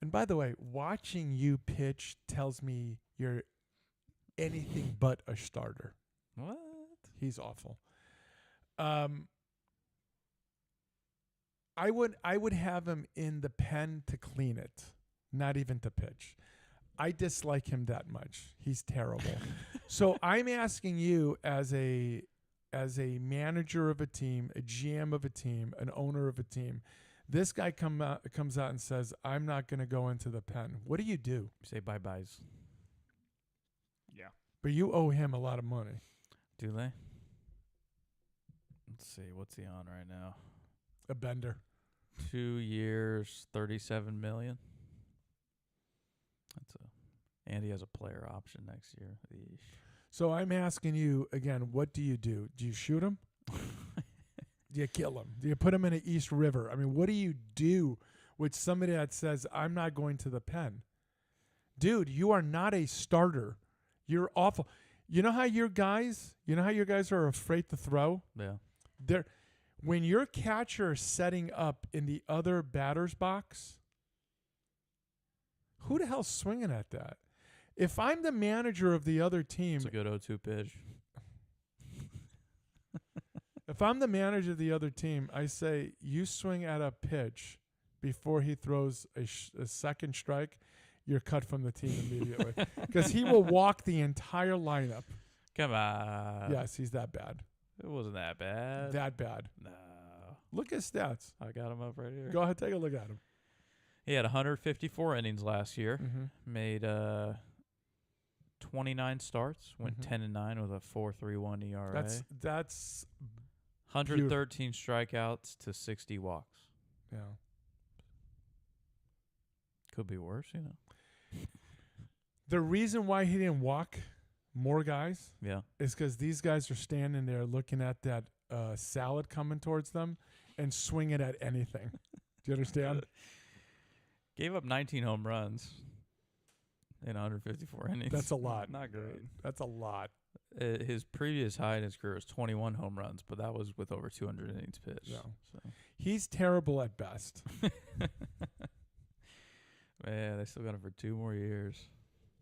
Speaker 4: And by the way, watching you pitch tells me you're anything but a starter.
Speaker 5: What?
Speaker 4: He's awful. I would have him in the pen to clean it, not even to pitch. I dislike him that much. He's terrible. So I'm asking you as a manager of a team, a GM of a team, an owner of a team, this guy comes out and says, I'm not going to go into the pen. What do you do?
Speaker 5: Say bye-byes.
Speaker 3: Yeah.
Speaker 4: But you owe him a lot of money.
Speaker 5: Do they? Let's see. What's he on right now?
Speaker 4: A bender.
Speaker 5: 2 years, $37 million. And he has a player option next year. Eesh.
Speaker 4: So I'm asking you again, what do? Do you shoot him? Do you kill him? Do you put him in an East River? I mean, what do you do with somebody that says, I'm not going to the pen? Dude, you are not a starter. You're awful. You know how your guys are afraid to throw?
Speaker 5: Yeah.
Speaker 4: When your catcher is setting up in the other batter's box, who the hell's swinging at that? If I'm the manager of the other team,
Speaker 5: It's a good 0-2 pitch.
Speaker 4: if I'm the manager of the other team, I say, you swing at a pitch before he throws a second strike, you're cut from the team immediately. Because he will walk the entire lineup.
Speaker 5: Come on.
Speaker 4: Yes, he's that bad.
Speaker 5: It wasn't that bad.
Speaker 4: That bad.
Speaker 5: No.
Speaker 4: Look at stats.
Speaker 5: I got him up right here.
Speaker 4: Go ahead, take a look at him.
Speaker 5: He had 154 innings last year.
Speaker 4: Mm-hmm.
Speaker 5: Made 29 starts. Went
Speaker 4: Mhm.
Speaker 5: 10-9 with a 4.31 ERA.
Speaker 4: That's
Speaker 5: 113 strikeouts to 60 walks.
Speaker 4: yeah.
Speaker 5: Could be worse, you know.
Speaker 4: The reason why he didn't walk more guys
Speaker 5: Yeah.
Speaker 4: is because these guys are standing there looking at that salad coming towards them and swinging at anything. Do you understand?
Speaker 5: Gave up 19 home runs in 154 innings.
Speaker 4: That's a lot.
Speaker 5: Not great.
Speaker 4: That's a lot.
Speaker 5: His previous high in his career was 21 home runs, but that was with over 200 innings pitched.
Speaker 4: No.
Speaker 5: So.
Speaker 4: He's terrible at best.
Speaker 5: Man, they still got him for 2 more years.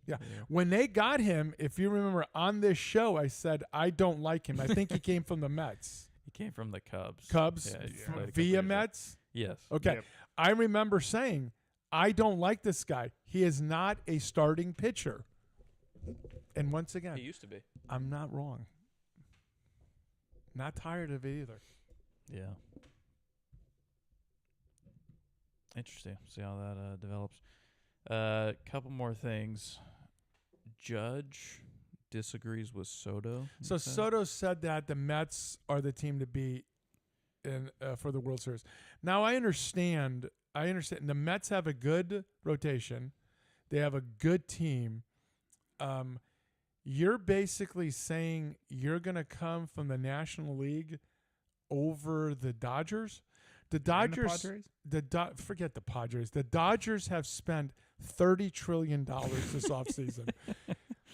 Speaker 4: Yeah. When they got him, if you remember on this show, I said, I don't like him. I think he came from the Mets.
Speaker 5: He came from the Cubs.
Speaker 4: Cubs?
Speaker 5: Yeah, he
Speaker 3: Yeah.
Speaker 5: played a couple
Speaker 4: Via
Speaker 5: years
Speaker 4: Mets?
Speaker 5: there. Yes.
Speaker 4: Okay.
Speaker 3: Yep.
Speaker 4: I remember saying, I don't like this guy. He is not a starting pitcher. And once again,
Speaker 5: He used to be.
Speaker 4: I'm not wrong. Not tired of it either.
Speaker 5: Yeah. Interesting. See how that develops. Couple more things. Judge disagrees with Soto. you
Speaker 4: So
Speaker 5: said?
Speaker 4: Soto said that the Mets are the team to beat in for the World Series. Now I understand. The Mets have a good rotation. They have a good team. You're basically saying you're going to come from the National League over the Dodgers. The
Speaker 3: And the
Speaker 4: Dodgers.
Speaker 3: Padres?
Speaker 4: Forget the Padres. The Dodgers have spent $30 trillion this offseason.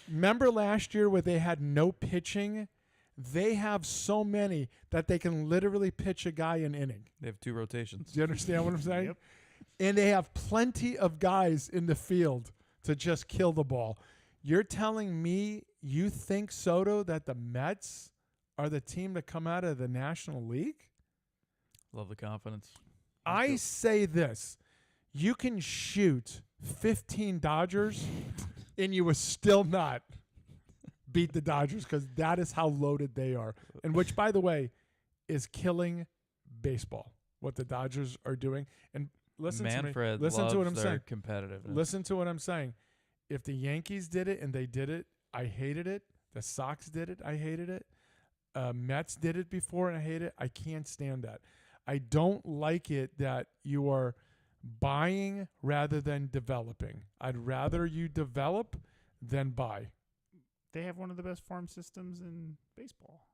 Speaker 4: Remember last year where they had no pitching? They have so many that they can literally pitch a guy an inning.
Speaker 5: They have 2 rotations.
Speaker 4: Do you understand what I'm saying?
Speaker 3: Yep.
Speaker 4: And they have plenty of guys in the field to just kill the ball. You're telling me you think, Soto, that the Mets are the team to come out of the National League?
Speaker 5: Love the confidence.
Speaker 4: I say this. You can shoot 15 Dodgers and you will still not beat the Dodgers because that is how loaded they are. And which, by the way, is killing baseball, what the Dodgers are doing. And listen
Speaker 5: Manfred
Speaker 4: to me. Listen to what I'm
Speaker 5: loves
Speaker 4: saying.
Speaker 5: their competitiveness.
Speaker 4: Listen to what I'm saying. If the Yankees did it and they did it, I hated it. The Sox did it. I hated it. Mets did it before and I hate it. I can't stand that. I don't like it that you are buying rather than developing. I'd rather you develop than buy.
Speaker 3: They have one of the best farm systems in baseball.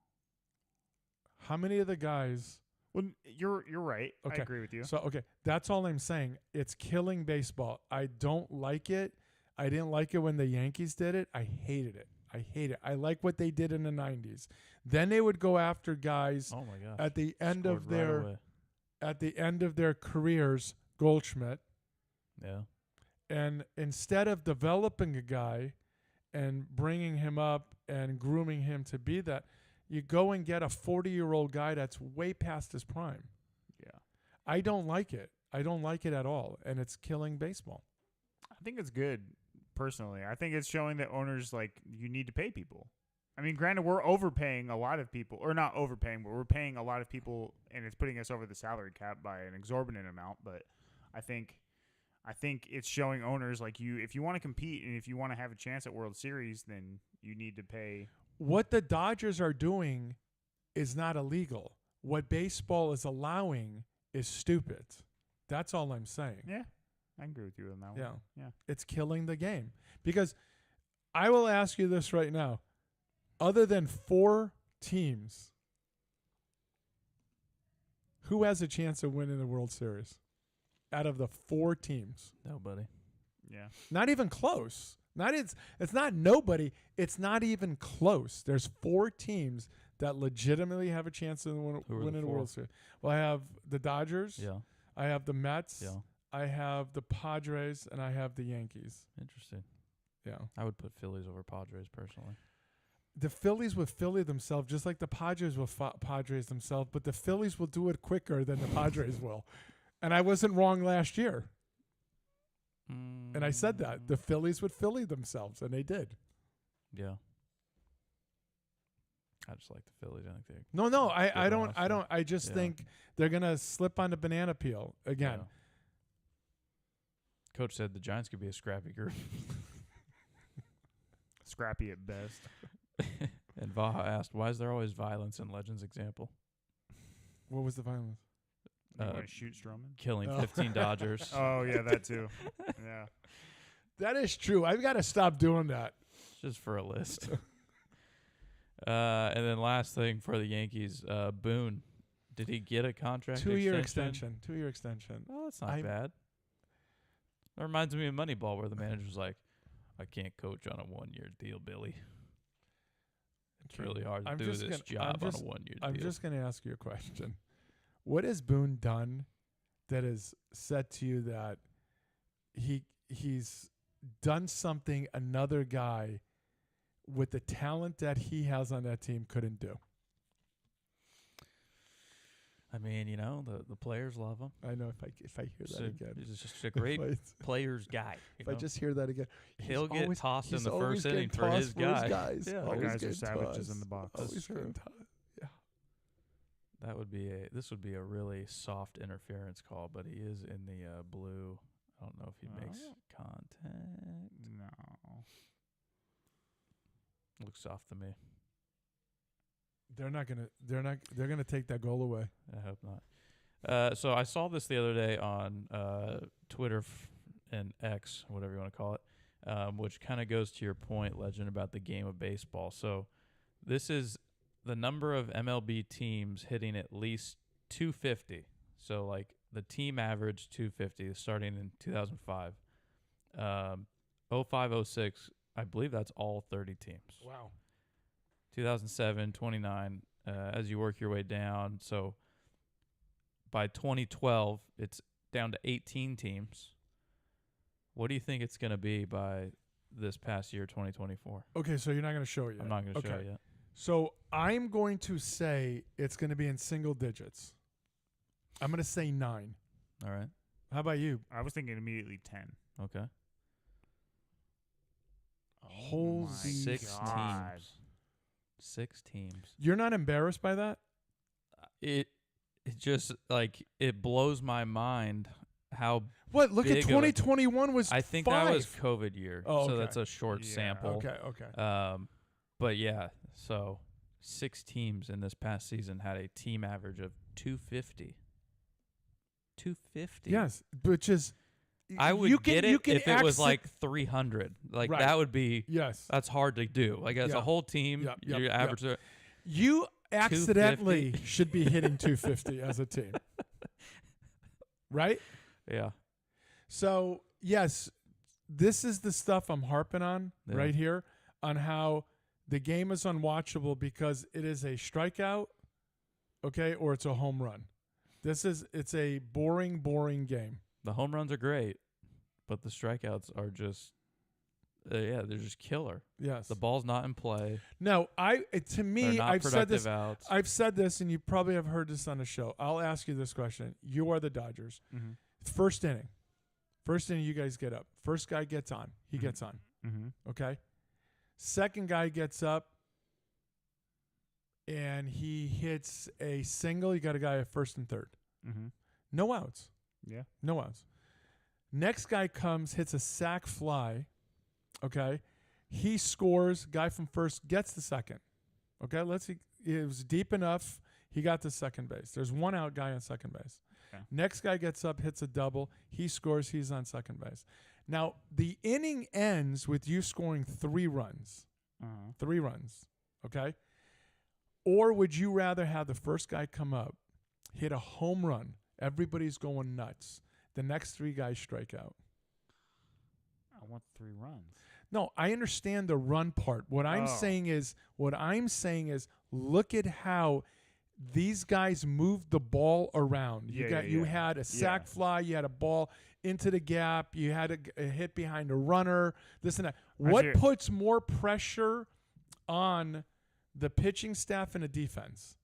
Speaker 4: How many of the guys?
Speaker 3: Well, you're right.
Speaker 4: Okay.
Speaker 3: I agree with you.
Speaker 4: So, okay, that's all I'm saying. It's killing baseball. I don't like it. I didn't like it when the Yankees did it. I hated it. I hate it. I like what they did in the 90s. Then they would go after guys
Speaker 5: Oh my gosh.
Speaker 4: at the end
Speaker 5: Scored
Speaker 4: of
Speaker 5: right
Speaker 4: their
Speaker 5: away.
Speaker 4: at the end of their careers, Goldschmidt,
Speaker 5: Yeah.
Speaker 4: and instead of developing a guy and bringing him up and grooming him to be that, you go and get a 40-year-old guy that's way past his prime.
Speaker 3: Yeah.
Speaker 4: I don't like it. I don't like it at all, and it's killing baseball.
Speaker 3: I think it's good, personally. I think it's showing that owners, like, you need to pay people. I mean, granted, we're overpaying a lot of people, or not overpaying, but we're paying a lot of people, and it's putting us over the salary cap by an exorbitant amount. But I think it's showing owners, like, if you want to compete and if you want to have a chance at World Series, then you need to pay.
Speaker 4: What the Dodgers are doing is not illegal. What baseball is allowing is stupid. That's all I'm saying.
Speaker 3: Yeah, I agree with you on that one.
Speaker 4: Yeah.
Speaker 3: Yeah.
Speaker 4: It's killing the game. Because I will ask you this right now. Other than 4 teams, who has a chance of winning the World Series? Out of the 4 teams.
Speaker 5: Nobody.
Speaker 3: Yeah.
Speaker 4: Not even close. It's not nobody. It's not even close. There's 4 teams that legitimately have a chance of
Speaker 5: Who are the
Speaker 4: winning the
Speaker 5: 4?
Speaker 4: World Series. Well, I have the Dodgers.
Speaker 5: Yeah.
Speaker 4: I have the Mets.
Speaker 5: Yeah.
Speaker 4: I have the Padres, and I have the Yankees.
Speaker 5: Interesting.
Speaker 4: Yeah.
Speaker 5: I would put Phillies over Padres personally.
Speaker 4: The Phillies will Philly themselves, just like the Padres will Padres themselves, but the Phillies will do it quicker than the Padres will. And I wasn't wrong last year. And I said that. The Phillies would Philly themselves, and they did.
Speaker 5: Yeah. I just like the Phillies. I think they.
Speaker 4: No, I
Speaker 5: Good
Speaker 4: don't. I
Speaker 5: roster.
Speaker 4: don't. I just
Speaker 5: Yeah.
Speaker 4: think they're gonna slip on the banana peel again.
Speaker 5: Yeah. Coach said the Giants could be a scrappy group.
Speaker 3: Scrappy at best.
Speaker 5: And Vaha asked, "Why is there always violence in Legends example?
Speaker 4: What was the violence?
Speaker 3: You
Speaker 5: Uh,
Speaker 3: want to shoot Stroman?
Speaker 5: Killing
Speaker 4: Oh.
Speaker 5: 15 Dodgers."
Speaker 3: Oh, yeah, that too. Yeah.
Speaker 4: That is true. I've got to stop doing that.
Speaker 5: Just for a list. And then last thing for the Yankees, Boone. Did he get a contract
Speaker 4: 2-year extension. 2-year extension.
Speaker 5: Oh, that's not
Speaker 4: I'm-
Speaker 5: bad. That reminds me of Moneyball, where the manager was like, "I can't coach on a 1-year deal, Billy. It's really hard to
Speaker 4: I'm
Speaker 5: do
Speaker 4: just
Speaker 5: this
Speaker 4: gonna- I'm
Speaker 5: job on
Speaker 4: just-
Speaker 5: a 1-year
Speaker 4: I'm
Speaker 5: deal."
Speaker 4: just going to ask you a question. What has Boone done that has said to you that he's done something another guy with the talent that he has on that team couldn't do?
Speaker 5: I mean, the players love him.
Speaker 4: I know if I hear that again.
Speaker 5: He's just a great players guy.
Speaker 4: If I just hear that again,
Speaker 5: He'll
Speaker 4: he's
Speaker 5: get
Speaker 4: always-
Speaker 5: tossed in
Speaker 4: he's
Speaker 5: the
Speaker 4: always
Speaker 5: first inning
Speaker 4: getting
Speaker 5: for his
Speaker 4: tossed
Speaker 5: guy.
Speaker 4: guys.
Speaker 5: Yeah.
Speaker 4: Always
Speaker 3: Guys are
Speaker 4: getting
Speaker 3: savages
Speaker 4: tossed.
Speaker 3: in the box.
Speaker 5: That's
Speaker 4: Always
Speaker 5: true.
Speaker 4: getting tossed. Yeah.
Speaker 5: That would be this would be a really soft interference call, but he is in the blue. I don't know if he makes
Speaker 3: Oh.
Speaker 5: contact.
Speaker 3: No.
Speaker 5: Looks soft to me.
Speaker 4: They're gonna take that goal away.
Speaker 5: I hope not. So I saw this the other day on Twitter and X, whatever you want to call it, which kind of goes to your point, Legend, about the game of baseball. So this is the number of MLB teams hitting at least 250. So like the team average 250 starting in 2005. 05, 06, I believe that's all 30 teams.
Speaker 4: Wow.
Speaker 5: 2007, 29, as you work your way down. So by 2012, it's down to 18 teams. What do you think it's going to be by this past year, 2024?
Speaker 4: Okay, so you're not going to show it yet.
Speaker 5: I'm not going to show it yet.
Speaker 4: So I'm going to say it's going to be in single digits. I'm going to say 9.
Speaker 5: All right.
Speaker 4: How about you?
Speaker 3: I was thinking immediately 10.
Speaker 5: Okay.
Speaker 4: Holy
Speaker 3: my
Speaker 5: 6
Speaker 3: God.
Speaker 5: teams. 6 teams.
Speaker 4: You're not embarrassed by that?
Speaker 5: It just like it blows my mind how
Speaker 4: What? Look at
Speaker 5: big of a-
Speaker 4: 2021 was
Speaker 5: I think
Speaker 4: 5.
Speaker 5: that was COVID year.
Speaker 4: Oh,
Speaker 5: So
Speaker 4: okay.
Speaker 5: that's a short
Speaker 3: Yeah.
Speaker 5: sample.
Speaker 4: Okay.
Speaker 5: But yeah, so 6 teams in this past season had a team average of 250. 250.
Speaker 4: Yes, which is
Speaker 5: I would
Speaker 4: you can,
Speaker 5: get it
Speaker 4: you can
Speaker 5: if it was
Speaker 4: acci-
Speaker 5: like 300. Like
Speaker 4: Right.
Speaker 5: that would be
Speaker 4: yes.
Speaker 5: that's hard to do. Like as
Speaker 4: Yeah.
Speaker 5: a whole team,
Speaker 4: Yep,
Speaker 5: your
Speaker 4: yep,
Speaker 5: average
Speaker 4: You accidentally
Speaker 5: 250.
Speaker 4: should be hitting 250 as a team. Right?
Speaker 5: yeah.
Speaker 4: So, yes, this is the stuff I'm harping on
Speaker 5: Yeah.
Speaker 4: right here on how the game is unwatchable because it is a strikeout, okay, or it's a home run. It's a boring game.
Speaker 5: The home runs are great, but the strikeouts are just they're just killer.
Speaker 4: Yes.
Speaker 5: The ball's not in play.
Speaker 4: No, to
Speaker 5: They're
Speaker 4: me,
Speaker 5: not
Speaker 4: I've said
Speaker 5: productive
Speaker 4: this.
Speaker 5: outs.
Speaker 4: I've said this, and you probably have heard this on the show. I'll ask you this question. You are the Dodgers.
Speaker 3: Mm-hmm.
Speaker 4: First inning, you guys get up. First guy gets on. He
Speaker 3: Mhm.
Speaker 4: gets on.
Speaker 3: Mm-hmm.
Speaker 4: Okay. Second guy gets up and he hits a single. You got a guy at first and third.
Speaker 3: Mm-hmm.
Speaker 4: No outs.
Speaker 3: Yeah.
Speaker 4: No outs. Next guy comes, hits a sac fly. Okay. He scores. Guy from first gets the second. Okay. Let's see. It was deep enough. He got to second base. There's one out guy on second base.
Speaker 3: Okay.
Speaker 4: Next guy gets up, hits a double. He scores. He's on second base. Now, the inning ends with you scoring 3 runs.
Speaker 3: Uh-huh.
Speaker 4: 3 runs. Okay? Or would you rather have the first guy come up, hit a home run, everybody's going nuts, the next 3 guys strike out?
Speaker 3: I want 3 runs.
Speaker 4: No, I understand the run part. What I'm saying is look at how these guys moved the ball around. You had a sac fly, you had a ball into the gap, you had a hit behind a runner, this and that. What puts more pressure on the pitching staff and the defense?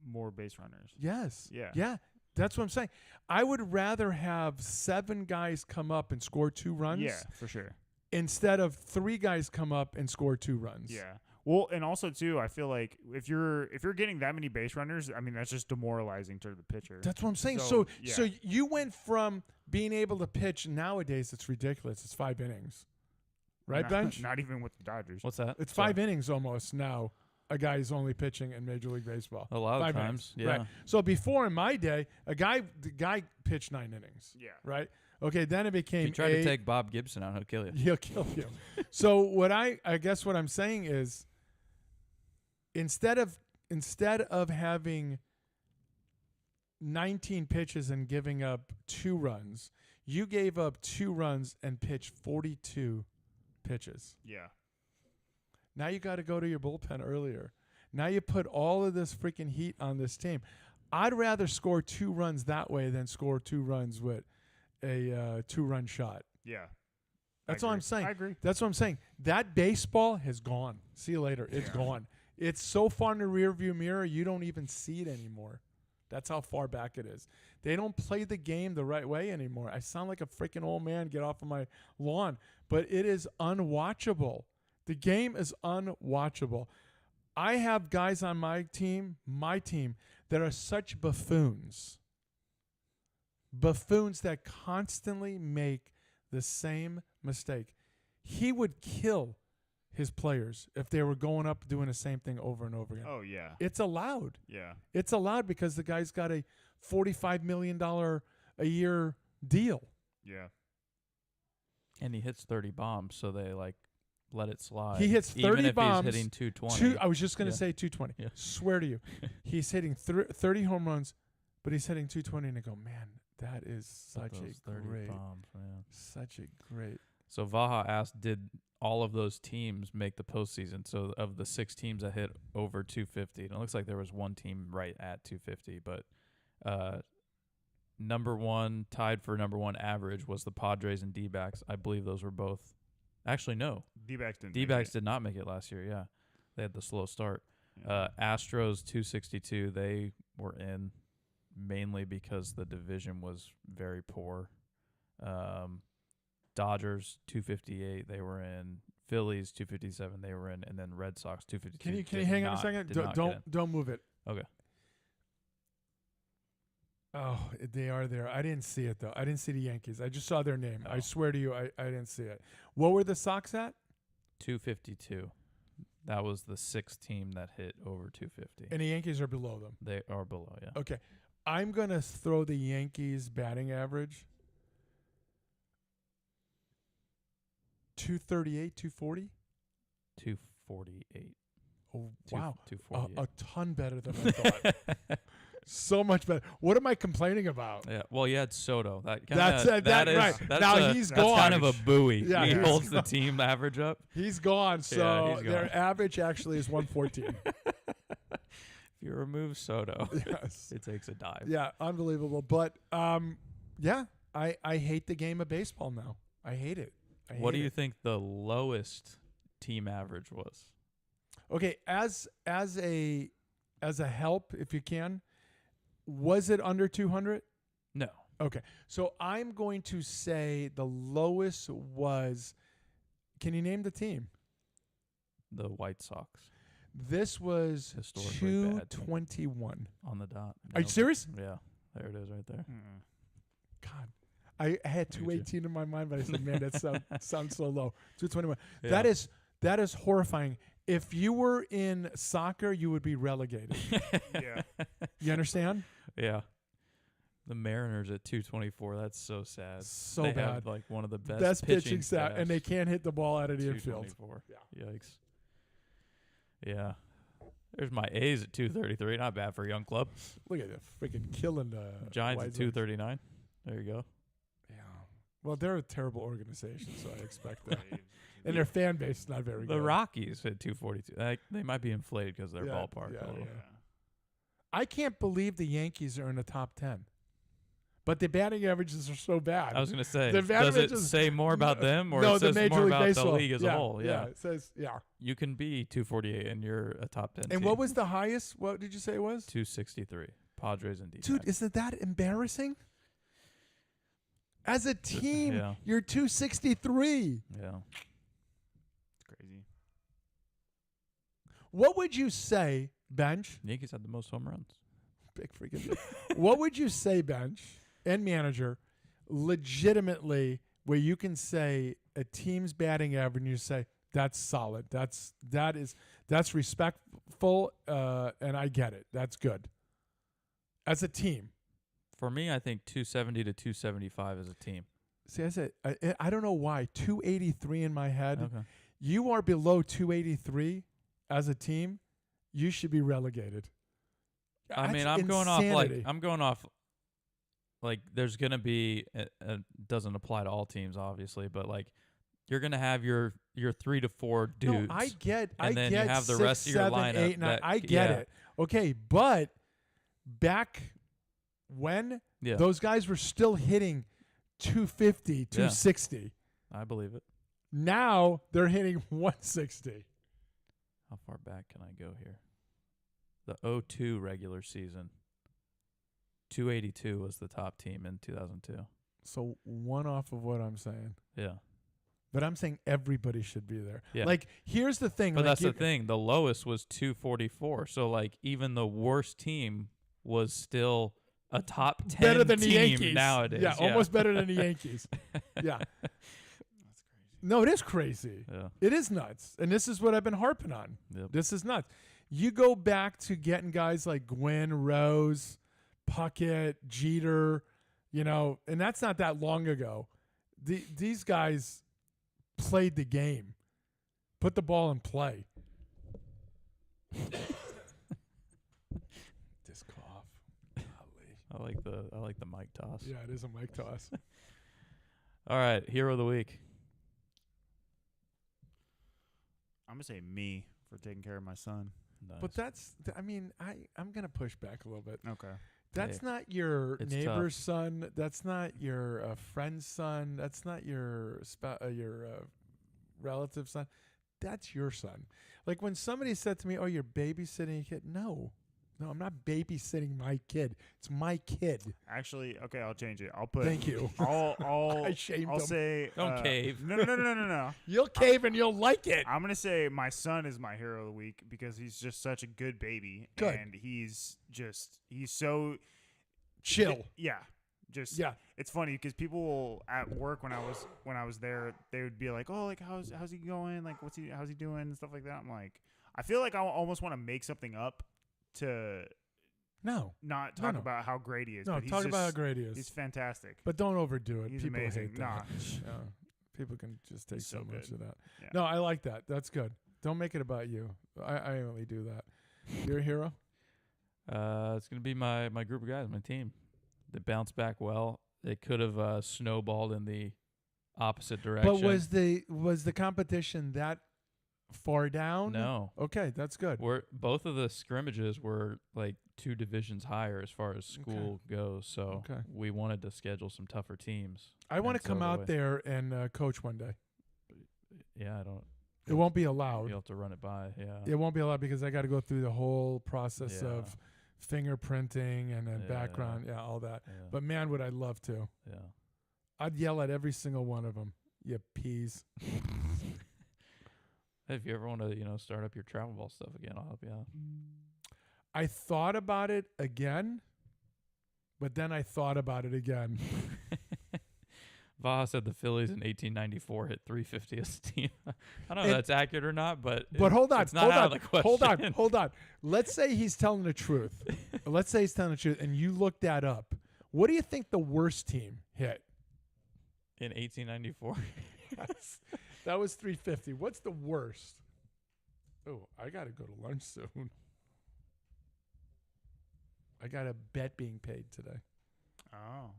Speaker 3: More base runners.
Speaker 4: Yes.
Speaker 3: Yeah.
Speaker 4: Yeah. That's what I'm saying. I would rather have 7 guys come up and score 2 runs.
Speaker 3: Yeah, for sure.
Speaker 4: Instead of 3 guys come up and score 2 runs.
Speaker 3: Yeah. Well, and also too, I feel like if you're getting that many base runners, I mean that's just demoralizing to the pitcher.
Speaker 4: That's what I'm saying.
Speaker 3: So,
Speaker 4: So you went from being able to pitch. Nowadays, it's ridiculous. It's 5 innings, right, Bench?
Speaker 3: Not even with the Dodgers.
Speaker 5: What's that?
Speaker 4: It's 5 innings almost now. A guy is only pitching in Major League Baseball.
Speaker 5: A lot of
Speaker 4: 5
Speaker 5: times,
Speaker 4: innings,
Speaker 5: yeah.
Speaker 4: Right. So before in my day, the guy pitched 9 innings.
Speaker 3: Yeah.
Speaker 4: Right. Okay. Then it became.
Speaker 5: If you try to take Bob Gibson out, he'll kill you.
Speaker 4: He'll kill you. So what I guess what I'm saying is, instead of having 19 pitches and giving up 2 runs, you gave up 2 runs and pitched 42 pitches.
Speaker 3: Yeah.
Speaker 4: Now you got to go to your bullpen earlier. Now you put all of this freaking heat on this team. I'd rather score 2 runs that way than score 2 runs with a 2-run shot.
Speaker 3: Yeah.
Speaker 4: That's all I'm saying.
Speaker 3: I agree.
Speaker 4: That's what I'm saying. That baseball has gone. See you later. It's gone. It's so far in the rearview mirror, you don't even see it anymore. That's how far back it is. They don't play the game the right way anymore. I sound like a freaking old man. Get off of my lawn. But it is unwatchable. The game is unwatchable. I have guys on my team, that are such buffoons. Buffoons that constantly make the same mistake. He would kill his players if they were going up doing the same thing over and over again.
Speaker 3: Oh yeah.
Speaker 4: It's allowed.
Speaker 3: Yeah.
Speaker 4: It's allowed because the guy's got a $45 million a year deal.
Speaker 3: Yeah.
Speaker 5: And he hits 30 bombs, so they like let it slide.
Speaker 4: He hits 30
Speaker 5: even if
Speaker 4: bombs.
Speaker 5: He's hitting 220.
Speaker 4: I was just going to
Speaker 5: Yeah.
Speaker 4: say 220.
Speaker 5: Yeah.
Speaker 4: Swear to you. He's hitting 30 home runs, but he's hitting 220, and I go, man, that is
Speaker 5: But
Speaker 4: such
Speaker 5: those
Speaker 4: a
Speaker 5: 30
Speaker 4: great,
Speaker 5: bombs, man.
Speaker 4: such a great.
Speaker 5: So Vaha asked, did all of those teams make the postseason? So of the 6 teams that hit over 250, and it looks like there was one team right at 250, but number one, tied for number one average, was the Padres and D-backs. I believe those were both. Actually, no.
Speaker 3: D-backs didn't.
Speaker 5: D-backs did not make it last year, yeah. They had the slow start. Astros 262, they were in mainly because the division was very poor. Dodgers 258, they were in. Phillies 257, they were in, and then Red Sox 252.
Speaker 4: Can you hang on a second? Don't move it.
Speaker 5: Okay.
Speaker 4: Oh, they are there. I didn't see it though. I didn't see the Yankees. I just saw their name. I
Speaker 5: Oh.
Speaker 4: swear to you, I didn't see it. What were the Sox at?
Speaker 5: 252. That was the 6th team that hit over 250.
Speaker 4: And the Yankees are below them.
Speaker 5: They are below, yeah.
Speaker 4: Okay. I'm going to throw the Yankees batting average 238, 240.
Speaker 5: 248.
Speaker 4: Oh, wow.
Speaker 5: 248.
Speaker 4: A ton better than I thought. So much better. What am I complaining about?
Speaker 5: Yeah. Well, you had Soto. That
Speaker 4: That's
Speaker 5: kinda,
Speaker 4: it.
Speaker 5: that is,
Speaker 4: Right.
Speaker 5: That's
Speaker 4: Now
Speaker 5: a,
Speaker 4: he's
Speaker 5: that's
Speaker 4: gone.
Speaker 5: kind of a buoy.
Speaker 4: Yeah,
Speaker 5: he
Speaker 4: he's
Speaker 5: holds the
Speaker 4: gone.
Speaker 5: team average up.
Speaker 4: He's gone. So
Speaker 5: Yeah, he's
Speaker 4: their
Speaker 5: gone.
Speaker 4: average actually is 114.
Speaker 5: If you remove Soto,
Speaker 4: Yes.
Speaker 5: it takes a dive.
Speaker 4: Yeah, unbelievable. But yeah, I hate the game of baseball now. I hate it.
Speaker 5: What do you think the lowest team average was?
Speaker 4: Okay, as a help, if you can, was it under 200?
Speaker 5: No.
Speaker 4: Okay, so I'm going to say the lowest was. Can you name the team?
Speaker 5: The White Sox
Speaker 4: This was
Speaker 5: Historically bad team.
Speaker 4: 221.
Speaker 5: on the dot.
Speaker 4: Are you
Speaker 5: Nope.
Speaker 4: serious?
Speaker 5: Yeah. There it is right there.
Speaker 4: God, I had
Speaker 5: Look at you.
Speaker 4: 218 in my mind, but I said, man, that sounds so low. 221.
Speaker 5: Yeah.
Speaker 4: That is horrifying. If you were in soccer, you would be relegated.
Speaker 3: Yeah.
Speaker 4: You understand?
Speaker 5: Yeah. The Mariners at 224. That's so sad.
Speaker 4: So
Speaker 5: they
Speaker 4: bad.
Speaker 5: have like one of the best,
Speaker 4: Best pitching
Speaker 5: staff,
Speaker 4: staff, and they can't hit the ball out of the infield.
Speaker 5: 224. Yikes. Yeah. There's my A's at 233. Not bad for a young club.
Speaker 4: Look at it, freaking killing the
Speaker 5: Giants
Speaker 4: White
Speaker 5: at
Speaker 4: Sox.
Speaker 5: 239. There you go.
Speaker 4: Yeah. Well, they're a terrible organization, so I expect that. And their fan base is not very good.
Speaker 5: The Rockies at 242. They might be inflated because of their
Speaker 4: Yeah,
Speaker 5: ballpark.
Speaker 4: yeah,
Speaker 5: a little.
Speaker 4: yeah. I can't believe the Yankees are in the top 10. But the batting averages are so bad.
Speaker 5: I was going to say,
Speaker 4: The
Speaker 5: does it
Speaker 4: averages-
Speaker 5: say more about them or
Speaker 4: no,
Speaker 5: it
Speaker 4: the
Speaker 5: says
Speaker 4: Major
Speaker 5: more
Speaker 4: League
Speaker 5: about
Speaker 4: Baseball.
Speaker 5: the league as
Speaker 4: yeah,
Speaker 5: a whole? Yeah.
Speaker 4: It says, yeah.
Speaker 5: You can be 248 and you're a top 10
Speaker 4: And
Speaker 5: team.
Speaker 4: what was the highest? What did you say it was?
Speaker 5: 263. Padres and D.
Speaker 4: Dude, isn't that embarrassing? As a team,
Speaker 5: yeah.
Speaker 4: you're 263.
Speaker 5: Yeah.
Speaker 3: It's crazy.
Speaker 4: What would you say, Bench?
Speaker 5: Yankees had the most home runs.
Speaker 4: Big freaking deal. What would you say, Bench and manager, legitimately, where you can say a team's batting average and you say, that's solid. That's respectful, and I get it. That's good. As a team.
Speaker 5: For me, I think 270 to 275 as a team.
Speaker 4: See, I said, I don't know why. 283 in my head.
Speaker 5: Okay.
Speaker 4: You are below 283 as a team. You should be relegated.
Speaker 5: I mean,
Speaker 4: That's
Speaker 5: I'm going off like there's going to be doesn't apply to all teams obviously, but like you're going to have your 3 to 4 dudes.
Speaker 4: No, I get.
Speaker 5: And then you
Speaker 4: get
Speaker 5: have the
Speaker 4: 6,
Speaker 5: rest of your
Speaker 4: 7,
Speaker 5: lineup
Speaker 4: 8, 9.
Speaker 5: that-
Speaker 4: I get
Speaker 5: yeah.
Speaker 4: it. Okay, but back when
Speaker 5: Yeah.
Speaker 4: those guys were still hitting 250, 260.
Speaker 5: I believe it.
Speaker 4: Now they're hitting 160.
Speaker 5: How far back can I go here? The 02 regular season. 282 was the top team in 2002.
Speaker 4: So one off of what I'm saying.
Speaker 5: Yeah.
Speaker 4: But I'm saying everybody should be there.
Speaker 5: Yeah.
Speaker 4: Like, here's the thing.
Speaker 5: But
Speaker 4: like
Speaker 5: that's the thing. The lowest was 244. So, like, even the worst team was still a top 10
Speaker 4: better than the
Speaker 5: team
Speaker 4: Yankees
Speaker 5: nowadays.
Speaker 4: Yeah, almost better than the Yankees. Yeah.
Speaker 3: That's crazy.
Speaker 4: No, it is crazy.
Speaker 5: Yeah.
Speaker 4: It is nuts. And this is what I've been harping on.
Speaker 5: Yep.
Speaker 4: This is nuts. You go back to getting guys like Gwynn, Rose, Puckett, Jeter, and that's not that long ago. These guys played the game. Put the ball in play. This cough. Golly.
Speaker 5: I like the mic toss.
Speaker 4: Yeah, it is a mic toss.
Speaker 5: All right, hero of the week.
Speaker 3: I'm gonna say me for taking care of my son.
Speaker 5: Nice.
Speaker 4: But I'm going to push back a little bit.
Speaker 3: Okay.
Speaker 4: That's
Speaker 5: Hey,
Speaker 4: not your
Speaker 5: it's
Speaker 4: neighbor's son. That's not your friend's son. That's not your relative's son. That's your son. Like when somebody said to me, "Oh, you're babysitting a kid." No, I'm not babysitting my kid. It's my kid.
Speaker 3: Actually, okay, I'll change it. I'll put.
Speaker 4: Thank you.
Speaker 3: I'll
Speaker 4: I shamed
Speaker 3: I'll
Speaker 4: him.
Speaker 3: say.
Speaker 5: Don't cave.
Speaker 3: No.
Speaker 4: You'll cave and you'll like it.
Speaker 3: I'm gonna say my son is my hero of the week because he's just such a good baby,
Speaker 4: Good.
Speaker 3: and he's so
Speaker 4: Chill.
Speaker 3: Yeah, just
Speaker 4: Yeah.
Speaker 3: It's funny because people will, at work when I was there, they would be like, "Oh, like how's he going? Like how's he doing and stuff like that." I'm like, I feel like I almost want to make something up to
Speaker 4: No.
Speaker 3: not talk
Speaker 4: No.
Speaker 3: about how great he is.
Speaker 4: No,
Speaker 3: but he's
Speaker 4: talk
Speaker 3: just,
Speaker 4: about how great he is.
Speaker 3: He's fantastic.
Speaker 4: But don't overdo it.
Speaker 3: He's
Speaker 4: People
Speaker 3: amazing.
Speaker 4: hate that. Yeah. People can just take
Speaker 3: He's
Speaker 4: so
Speaker 3: so
Speaker 4: much
Speaker 3: good.
Speaker 4: of that.
Speaker 3: Yeah.
Speaker 4: No, I like that. That's good. Don't make it about you. I only do that. You're a hero?
Speaker 5: It's gonna be my group of guys, my team. They bounced back well. They could have snowballed in the opposite direction.
Speaker 4: But was the competition that far down?
Speaker 5: No.
Speaker 4: Okay, that's good.
Speaker 5: Both of the scrimmages were like 2 divisions higher as far as school goes. So
Speaker 4: Okay.
Speaker 5: we wanted to schedule some tougher teams.
Speaker 4: I want to
Speaker 5: And
Speaker 4: come
Speaker 5: so
Speaker 4: out
Speaker 5: do I.
Speaker 4: there and coach one day.
Speaker 5: Yeah, I don't.
Speaker 4: It won't be allowed.
Speaker 5: You'll have to run it by. Yeah.
Speaker 4: It won't be allowed because I got to go through the whole process
Speaker 5: Yeah.
Speaker 4: of fingerprinting and then
Speaker 5: Yeah.
Speaker 4: background, all that.
Speaker 5: Yeah.
Speaker 4: But man, would I love to.
Speaker 5: yeah.
Speaker 4: I'd yell at every single one of them. You peas.
Speaker 5: If you ever want to, start up your travel ball stuff again, I'll help you out.
Speaker 4: I thought about it again, but then I thought about it again.
Speaker 5: Vaha said the Phillies in 1894 hit 350 as a team. I don't know
Speaker 4: And-
Speaker 5: if that's accurate or not, but
Speaker 4: But hold on,
Speaker 5: it's not out of the question.
Speaker 4: hold on. Let's say he's telling the truth. Let's say he's telling the truth, and you look that up. What do you think the worst team hit?
Speaker 5: In 1894,
Speaker 4: That was 350. What's the worst? Oh, I got to go to lunch soon. I got a bet being paid today.
Speaker 3: Oh.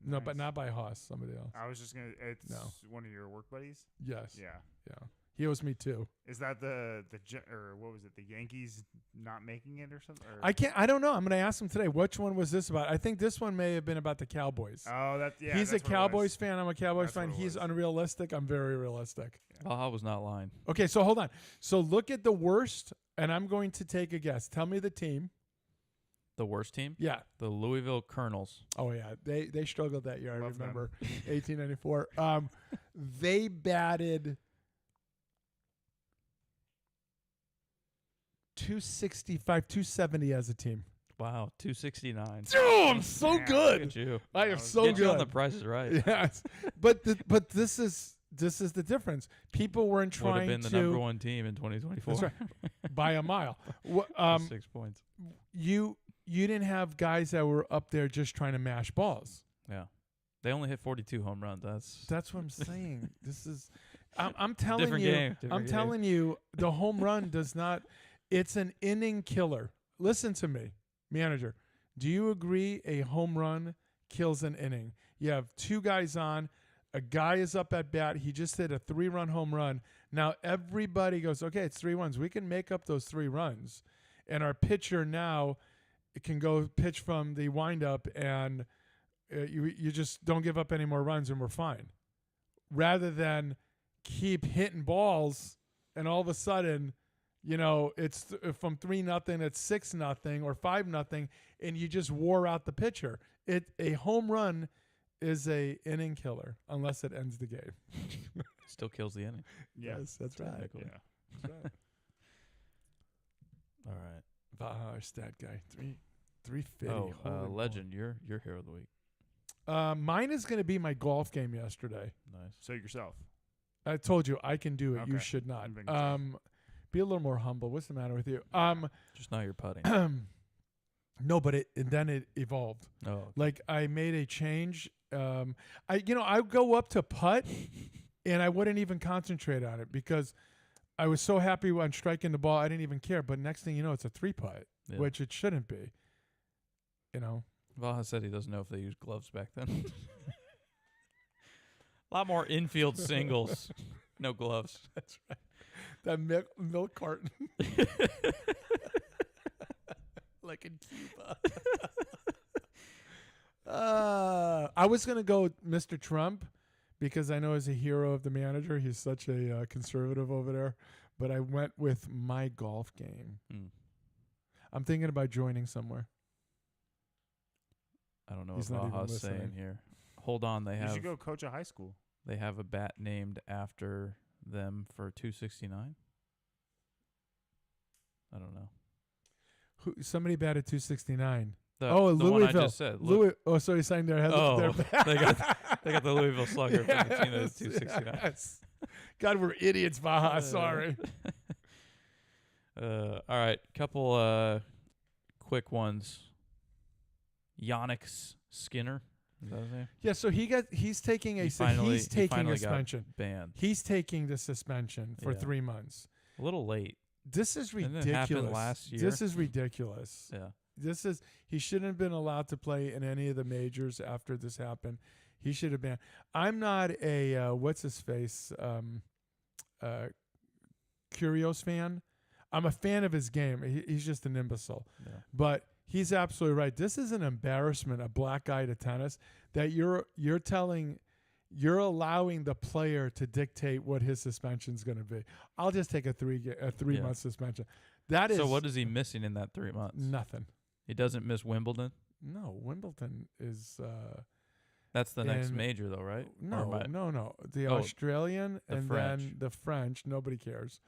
Speaker 4: No, but
Speaker 3: nice.
Speaker 4: not by Haas, somebody else.
Speaker 3: I was just gonna. It's
Speaker 4: No.
Speaker 3: one of your work buddies.
Speaker 4: Yes.
Speaker 3: Yeah.
Speaker 4: Yeah. He owes me too.
Speaker 3: Is that or what was it? The Yankees not making it or something? Or?
Speaker 4: I don't know. I'm going to ask him today. Which one was this about? I think this one may have been about the Cowboys.
Speaker 3: Oh, yeah.
Speaker 4: He's a
Speaker 3: that's what it
Speaker 4: Cowboys
Speaker 3: was.
Speaker 4: fan. I'm a Cowboys
Speaker 3: That's
Speaker 4: fan.
Speaker 3: what it
Speaker 4: He's
Speaker 3: was.
Speaker 4: unrealistic. I'm very realistic.
Speaker 5: Vaha was not lying.
Speaker 4: Okay, so hold on. So look at the worst, and I'm going to take a guess. Tell me the team.
Speaker 5: The worst team,
Speaker 4: Yeah.
Speaker 5: the Louisville Colonels.
Speaker 4: Oh yeah. They struggled that year. I
Speaker 3: Love them.
Speaker 4: remember 1894. They batted 265, 270 as a team.
Speaker 5: Wow, 269.
Speaker 4: Oh, I'm so
Speaker 3: Man,
Speaker 4: good.
Speaker 5: Look at you.
Speaker 4: I am
Speaker 3: That was
Speaker 4: so
Speaker 5: Get you on
Speaker 4: good.
Speaker 5: the Price is Right.
Speaker 4: Yes, but this is the difference. People weren't
Speaker 5: Would have
Speaker 4: trying
Speaker 5: been the
Speaker 4: to
Speaker 5: number 1 team in 2024.
Speaker 4: That's right. by a mile.
Speaker 5: 6 points.
Speaker 4: You didn't have guys that were up there just trying to mash balls.
Speaker 5: Yeah. They only hit 42 home runs.
Speaker 4: That's what I'm saying. This is, I'm telling
Speaker 5: Different
Speaker 4: you.
Speaker 5: game, different
Speaker 4: I'm
Speaker 5: game.
Speaker 4: telling you, the home run does not. It's an inning killer. Listen to me, manager. Do you agree a home run kills an inning? You have 2 guys on. A guy is up at bat. He just hit a 3-run home run. Now everybody goes, okay, it's 3 runs. We can make up those 3 runs. And our pitcher now can go pitch from the windup, and you just don't give up any more runs, and we're fine. Rather than keep hitting balls, and all of a sudden, it's from 3-0, it's 6-0 or 5-0, and you just wore out the pitcher. A home run is a inning killer unless it ends the game.
Speaker 5: Still kills the inning.
Speaker 3: Yeah.
Speaker 4: Yes, that's right.
Speaker 5: Technically.
Speaker 3: Yeah.
Speaker 4: That's right.
Speaker 5: All right.
Speaker 4: Vaha, our stat guy, 350.
Speaker 5: Oh,
Speaker 4: Holy
Speaker 5: legend, your hero of the week.
Speaker 4: moly. Mine is going to be my golf game yesterday.
Speaker 5: Nice.
Speaker 3: So yourself.
Speaker 4: I told you I can do it. You
Speaker 3: Okay.
Speaker 4: should not.
Speaker 3: I'm being safe.
Speaker 4: Be a little more humble. What's the matter with you?
Speaker 5: Just not your putting.
Speaker 4: No, but then it evolved.
Speaker 5: Oh,
Speaker 4: Like I made a change. I go up to putt, and I wouldn't even concentrate on it because I was so happy when striking the ball. I didn't even care. But next thing you know, it's a 3-putt,
Speaker 5: yeah.
Speaker 4: which it shouldn't be. You know.
Speaker 5: Vaha said he doesn't know if they used gloves back then. A lot more infield singles, no gloves.
Speaker 4: That's right. That milk carton. Like in Cuba. I was going to go Mr. Trump because I know he's a hero of the manager. He's such a conservative over there. But I went with my golf game. I'm thinking about joining somewhere.
Speaker 5: I don't know
Speaker 4: He's
Speaker 5: what
Speaker 4: not even
Speaker 5: Vaha's saying
Speaker 4: listening.
Speaker 5: here. Hold on,
Speaker 3: You should go coach a high school.
Speaker 5: they have a bat named after them for 269.
Speaker 4: Oh,
Speaker 5: I don't know.
Speaker 4: Somebody batted 269.
Speaker 5: The
Speaker 4: Oh,
Speaker 5: one I
Speaker 4: Louisville.
Speaker 5: just said. Look,
Speaker 4: Louis. Oh, so he's saying their head.
Speaker 5: Oh,
Speaker 4: their
Speaker 5: they got the Louisville Slugger from the team that's 269.
Speaker 4: Yes. God, we're idiots, Baja. Sorry.
Speaker 5: All right, couple quick ones. Yannick Skinner. Is that his name?
Speaker 4: Yeah, so he's taking
Speaker 5: He
Speaker 4: a
Speaker 5: finally got
Speaker 4: suspension.
Speaker 5: banned.
Speaker 4: He's taking the suspension for
Speaker 5: Yeah.
Speaker 4: 3 months.
Speaker 5: A little late.
Speaker 4: This is
Speaker 5: Didn't it
Speaker 4: ridiculous.
Speaker 5: happen last year?
Speaker 4: This is ridiculous.
Speaker 5: Yeah.
Speaker 4: He shouldn't have been allowed to play in any of the majors after this happened. He should have been. I'm not a what's his face Curios fan. I'm a fan of his game. He's just an imbecile.
Speaker 5: Yeah.
Speaker 4: But he's absolutely right. This is an embarrassment, a black guy to tennis, that you're allowing the player to dictate what his suspension is going to be. I'll just take a 3-month suspension. That is
Speaker 5: So what is he missing in that 3 months?
Speaker 4: nothing.
Speaker 5: He doesn't miss Wimbledon.
Speaker 4: No, Wimbledon is
Speaker 5: That's the next
Speaker 4: And-
Speaker 5: major, though, right? Or
Speaker 4: no. The
Speaker 5: Oh,
Speaker 4: Australian
Speaker 5: the
Speaker 4: and
Speaker 5: French.
Speaker 4: then the French. Nobody cares.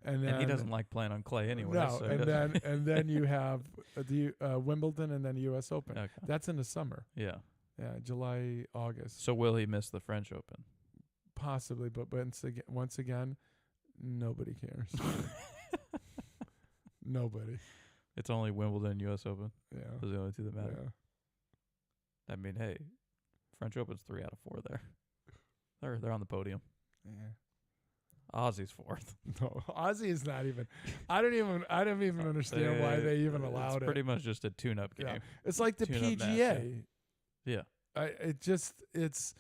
Speaker 4: And then
Speaker 5: And he doesn't like playing on clay anyway.
Speaker 4: No,
Speaker 5: so he
Speaker 4: and
Speaker 5: doesn't-
Speaker 4: then you have the Wimbledon and then the U.S. Open.
Speaker 5: Okay.
Speaker 4: That's in the summer.
Speaker 5: Yeah.
Speaker 4: Yeah, July, August,
Speaker 5: So will he miss the French Open?
Speaker 4: possibly. But once again, nobody cares. Nobody.
Speaker 5: It's only Wimbledon, U.S. Open.
Speaker 4: Yeah.
Speaker 5: Those are the only two that matter.
Speaker 4: Yeah.
Speaker 5: I mean, hey, French Open's 3 out of 4 there. They're on the podium.
Speaker 4: Yeah.
Speaker 5: Aussie's 4th.
Speaker 4: No, Aussie is not even. I don't even understand why they even allowed
Speaker 5: It's
Speaker 4: it.
Speaker 5: pretty much just a tune-up game.
Speaker 4: Yeah. It's like the
Speaker 5: Tune-up match,
Speaker 4: PGA.
Speaker 5: Yeah.
Speaker 4: It's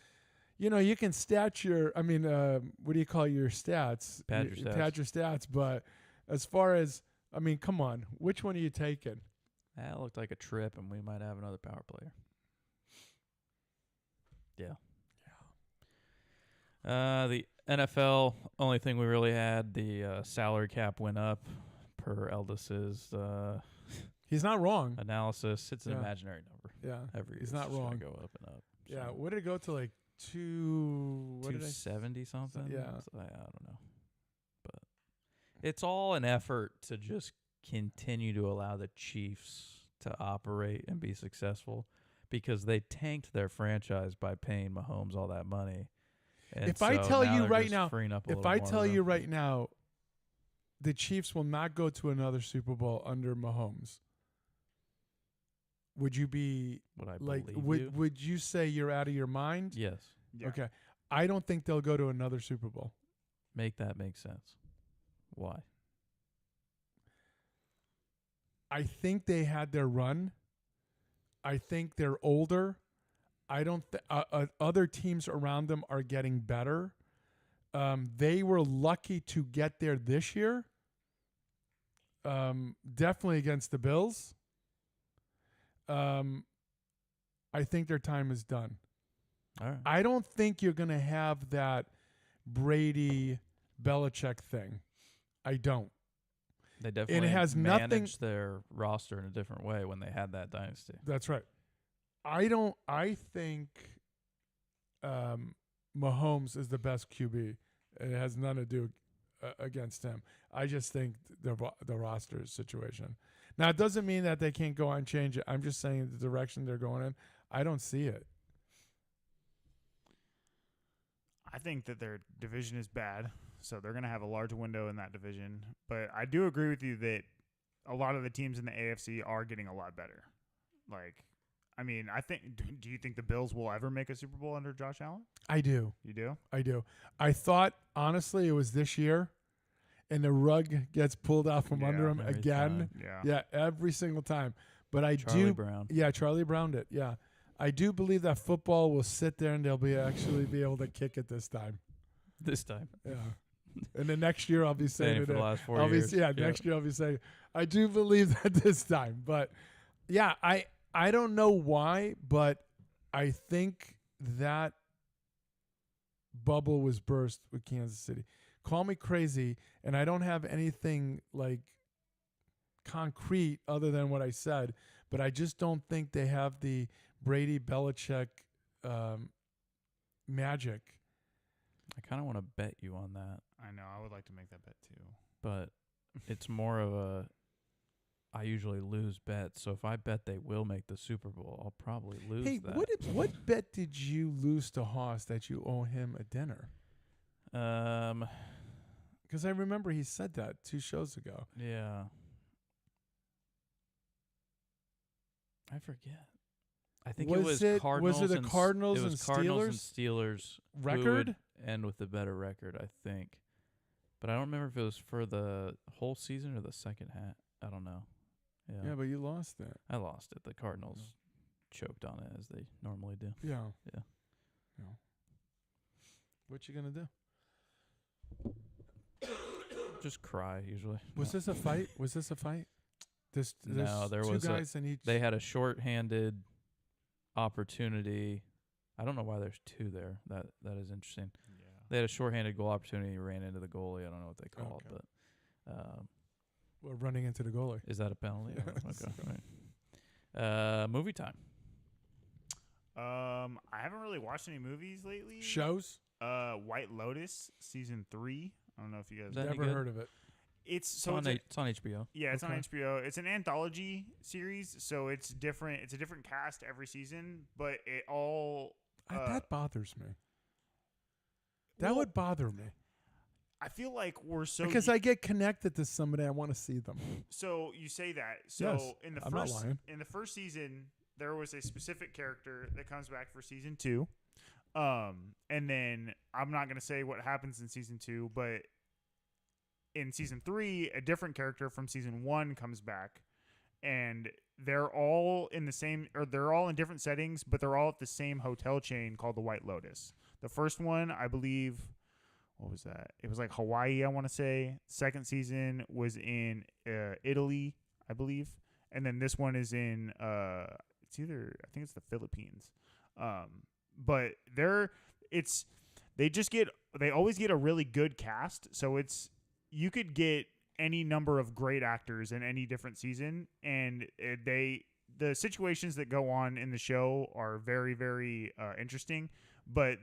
Speaker 4: you can stat your. I mean, what do you call your stats?
Speaker 5: Pad your
Speaker 4: You
Speaker 5: stats.
Speaker 4: Pad your stats. But as far as, I mean, come on, which one are you taking?
Speaker 5: That looked like a trip, and we might have another power player. Yeah. The NFL, only thing we really had, the salary cap went up per Eldis's
Speaker 4: He's not wrong.
Speaker 5: analysis. It's an
Speaker 4: Yeah.
Speaker 5: imaginary number.
Speaker 4: Yeah.
Speaker 5: Every year
Speaker 4: He's
Speaker 5: it's
Speaker 4: not
Speaker 5: just gonna
Speaker 4: wrong.
Speaker 5: Go up and up.
Speaker 4: Yeah.
Speaker 5: So
Speaker 4: What did it go to, like
Speaker 5: 270 something?
Speaker 4: Yeah.
Speaker 5: I don't know. But it's all an effort to just continue to allow the Chiefs to operate and be successful because they tanked their franchise by paying Mahomes all that money. And
Speaker 4: If I
Speaker 5: so
Speaker 4: tell
Speaker 5: now
Speaker 4: you
Speaker 5: they're
Speaker 4: right
Speaker 5: just
Speaker 4: now-
Speaker 5: freeing up a
Speaker 4: If
Speaker 5: little
Speaker 4: I
Speaker 5: more
Speaker 4: tell
Speaker 5: room.
Speaker 4: you right now, the Chiefs will not go to another Super Bowl under Mahomes, would you be
Speaker 5: would I
Speaker 4: like?
Speaker 5: believe you?
Speaker 4: Would you say you're out of your mind?
Speaker 5: Yes.
Speaker 3: Yeah.
Speaker 4: Okay. I don't think they'll go to another Super Bowl.
Speaker 5: Make that make sense. Why?
Speaker 4: I think they had their run. I think they're older. I don't. Other teams around them are getting better. They were lucky to get there this year. Definitely against the Bills. I think their time is done.
Speaker 5: All right.
Speaker 4: I don't think you're going to have that Brady Belichick thing. I don't.
Speaker 5: They definitely
Speaker 4: has nothing-
Speaker 5: managed their roster in a different way when they had that dynasty.
Speaker 4: That's right. I think Mahomes is the best QB. It has nothing to do against him. I just think the roster situation. Now, it doesn't mean that they can't go out and change it. I'm just saying the direction they're going in, I don't see it.
Speaker 3: I think that their division is bad, so they're going to have a large window in that division. But I do agree with you that a lot of the teams in the AFC are getting a lot better. Like, I mean, I think. Do you think the Bills will ever make a Super Bowl under Josh Allen?
Speaker 4: I do.
Speaker 3: You do?
Speaker 4: I do. I thought, honestly, it was this year, and the rug gets pulled out from under him
Speaker 5: every
Speaker 4: again.
Speaker 5: time.
Speaker 3: Yeah.
Speaker 4: Yeah, every single time. But I
Speaker 5: Charlie
Speaker 4: do.
Speaker 5: Brown.
Speaker 4: Yeah, Charlie Brown did. Yeah. I do believe that football will sit there and they'll actually be able to kick it this time.
Speaker 5: This time.
Speaker 4: Yeah. And then next year I'll be saying
Speaker 5: Saying it
Speaker 4: it.
Speaker 5: for the last 4
Speaker 4: I'll
Speaker 5: years.
Speaker 4: be, next year I'll be saying, I do believe that this time. But yeah, I don't know why, but I think that bubble was burst with Kansas City. Call me crazy, and I don't have anything like concrete other than what I said, but I just don't think they have the Brady Belichick magic.
Speaker 5: I kind of want to bet you on that,
Speaker 3: I know. I would like to make that bet too.
Speaker 5: but it's more of a. I usually lose bets, so if I bet they will make the Super Bowl, I'll probably lose
Speaker 4: Hey,
Speaker 5: that.
Speaker 4: what bet did you lose to Haas that you owe him a dinner? Because I remember he said that 2 shows ago.
Speaker 5: Yeah. I forget. I think
Speaker 4: Was
Speaker 5: it
Speaker 4: it-
Speaker 5: was Cardinals.
Speaker 4: was it the
Speaker 5: and s-
Speaker 4: Cardinals
Speaker 5: it was
Speaker 4: and
Speaker 5: Cardinals and Steelers who
Speaker 4: Record?
Speaker 5: would end with a better record, I think. But I don't remember if it was for the whole season or the second half. I don't know. Yeah,
Speaker 4: Yeah, but you lost that.
Speaker 5: I lost it. The Cardinals choked on it as they normally do.
Speaker 4: Yeah.
Speaker 5: Yeah.
Speaker 4: Yeah. What you gonna do?
Speaker 5: Just cry usually.
Speaker 4: Was this a fight? Was this a fight? There's
Speaker 5: No, there
Speaker 4: 2
Speaker 5: was
Speaker 4: guys in each.
Speaker 5: They had a short-handed opportunity. I don't know why there's 2 there. That is interesting.
Speaker 3: Yeah.
Speaker 5: They had a short-handed goal opportunity, ran into the goalie. I don't know what they call
Speaker 4: Okay.
Speaker 5: it, but
Speaker 4: Well, running into the goalie.
Speaker 5: is that a penalty?
Speaker 4: Yes.
Speaker 5: Okay, right. Movie time.
Speaker 3: I haven't really watched any movies lately.
Speaker 4: Shows?
Speaker 3: White Lotus season 3. I don't know if you guys.
Speaker 5: Is that any
Speaker 4: Never
Speaker 5: good?
Speaker 4: heard of it.
Speaker 3: It's
Speaker 5: It's
Speaker 3: so
Speaker 5: on,
Speaker 3: it's
Speaker 5: it's on HBO.
Speaker 3: yeah, it's on
Speaker 4: Okay.
Speaker 3: HBO. It's an anthology series, so it's different. It's a different cast every season, but it all.
Speaker 4: That bothers me. That
Speaker 3: well,
Speaker 4: would bother me.
Speaker 3: I feel like we're so
Speaker 4: Because I get connected to somebody, I want to see them.
Speaker 3: So you say that. So
Speaker 4: Yes,
Speaker 3: in the
Speaker 4: I'm not
Speaker 3: first
Speaker 4: lying.
Speaker 3: in the first season, there was a specific character that comes back for season 2. And then I'm not gonna say what happens in season 2, but in season 3, a different character from season 1 comes back, and they're all in the same, or they're all in different settings, but they're all at the same hotel chain called the White Lotus. The first one, I believe, what was that? It was like Hawaii, I want to say. Second season was in Italy, I believe, and then this one is in it's either, I think it's the Philippines. But they always get a really good cast, so you could get any number of great actors in any different season, and the situations that go on in the show are very, very interesting, but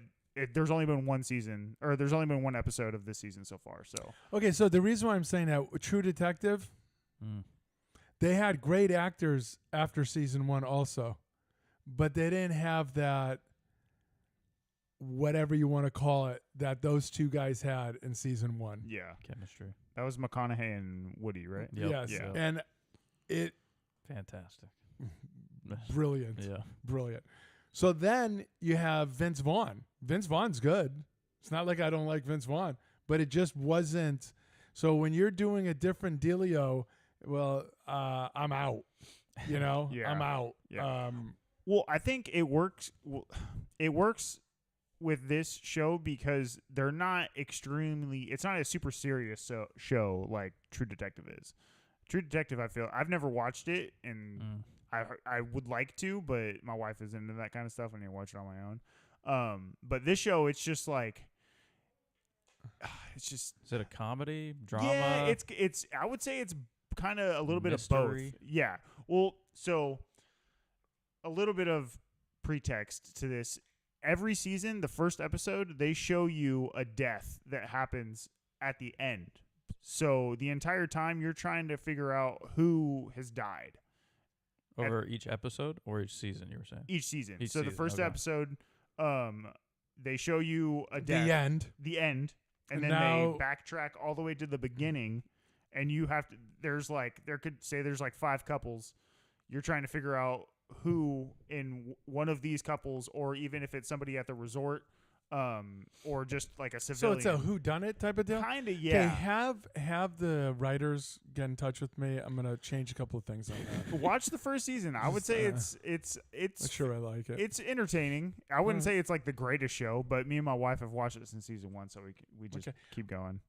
Speaker 3: there's only been one season, or there's only been one episode of this season so far. So
Speaker 4: Okay, so the reason why I'm saying that, True Detective, they had great actors after season 1 also, but they didn't have that, whatever you want to call it, that those 2 guys had in season 1.
Speaker 3: yeah,
Speaker 5: Chemistry.
Speaker 3: that was McConaughey and Woody, right?
Speaker 5: Yep.
Speaker 4: Yes,
Speaker 3: Yeah.
Speaker 4: and it
Speaker 5: Fantastic.
Speaker 4: brilliant.
Speaker 5: Yeah.
Speaker 4: Brilliant. So then you have Vince Vaughn. Vince Vaughn's good. It's not like I don't like Vince Vaughn, but it just wasn't. So when you're doing a different dealio, well, I'm out. You know,
Speaker 3: Yeah.
Speaker 4: I'm out.
Speaker 3: Yeah. Well, I think it works. It works with this show because they're not extremely. It's not a super serious show like True Detective is. True Detective, I feel I've never watched it, and I would like to, but my wife is into that kind of stuff. I need to watch it on my own. But this show, it's just like, it's just.
Speaker 5: Is it a comedy, drama?
Speaker 3: Yeah, it's. I would say it's kind of a little bit of
Speaker 5: Mystery?
Speaker 3: both. Yeah. Well, so a little bit of pretext to this. Every season, the first episode, they show you a death that happens at the end. So the entire time you're trying to figure out who has died
Speaker 5: Over each episode or each season, you were saying?
Speaker 3: each season.
Speaker 5: Each
Speaker 3: So the
Speaker 5: season,
Speaker 3: first
Speaker 5: okay.
Speaker 3: episode, they show you a
Speaker 4: The
Speaker 3: death,
Speaker 4: end.
Speaker 3: the end, and
Speaker 4: And
Speaker 3: then
Speaker 4: now-
Speaker 3: they backtrack all the way to the beginning, and you have to. There's like there's like 5 couples. You're trying to figure out who in one of these couples, or even if it's somebody at the resort, or just like a
Speaker 4: So
Speaker 3: civilian.
Speaker 4: it's a whodunit type of deal?
Speaker 3: Kind of,
Speaker 4: Okay,
Speaker 3: yeah.
Speaker 4: have the writers get in touch with me. I'm gonna change a couple of things on that.
Speaker 3: Watch the first season. I would say it's
Speaker 4: I'm sure I like it.
Speaker 3: it's entertaining. I wouldn't
Speaker 4: Alright.
Speaker 3: say it's like the greatest show, but me and my wife have watched it since season 1, so we just
Speaker 4: Okay.
Speaker 3: keep going.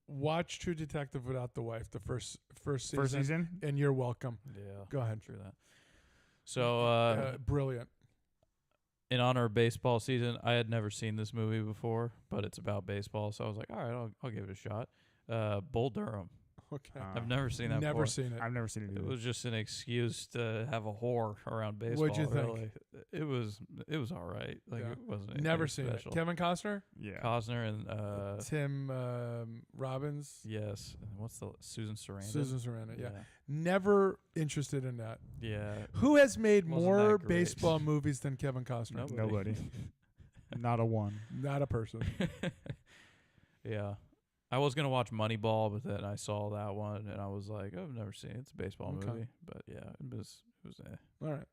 Speaker 4: Watch True Detective without the wife. The first season.
Speaker 3: First season,
Speaker 4: And you're welcome.
Speaker 5: Yeah.
Speaker 4: Go ahead.
Speaker 5: True that. So,
Speaker 4: Brilliant.
Speaker 5: in honor of baseball season, I had never seen this movie before, but it's about baseball, so I was like, all right, I'll give it a shot. Bull Durham.
Speaker 4: Okay.
Speaker 5: I've never seen that
Speaker 4: Never
Speaker 5: before.
Speaker 4: seen it.
Speaker 3: I've never seen it
Speaker 5: It
Speaker 3: either.
Speaker 5: was just an excuse to have a whore around baseball.
Speaker 4: What'd you think?
Speaker 5: Really. It was all right. Like
Speaker 4: Yeah.
Speaker 5: it wasn't anything
Speaker 4: Never seen
Speaker 5: special.
Speaker 4: it. Kevin Costner,
Speaker 3: Yeah.
Speaker 5: Costner and
Speaker 4: Tim Robbins,
Speaker 5: yes, and what's the Susan Sarandon?
Speaker 4: Susan Sarandon. Yeah. Never interested in that.
Speaker 5: Yeah.
Speaker 4: Who has made
Speaker 5: Wasn't
Speaker 4: more
Speaker 5: that great.
Speaker 4: baseball movies than Kevin Costner?
Speaker 3: Nobody. Not a one.
Speaker 4: Not a person.
Speaker 5: Yeah. I was gonna watch Moneyball, but then I saw that one and I was like, oh, I've never seen it. It's a baseball
Speaker 4: Okay.
Speaker 5: movie, but yeah, it was.
Speaker 4: All right.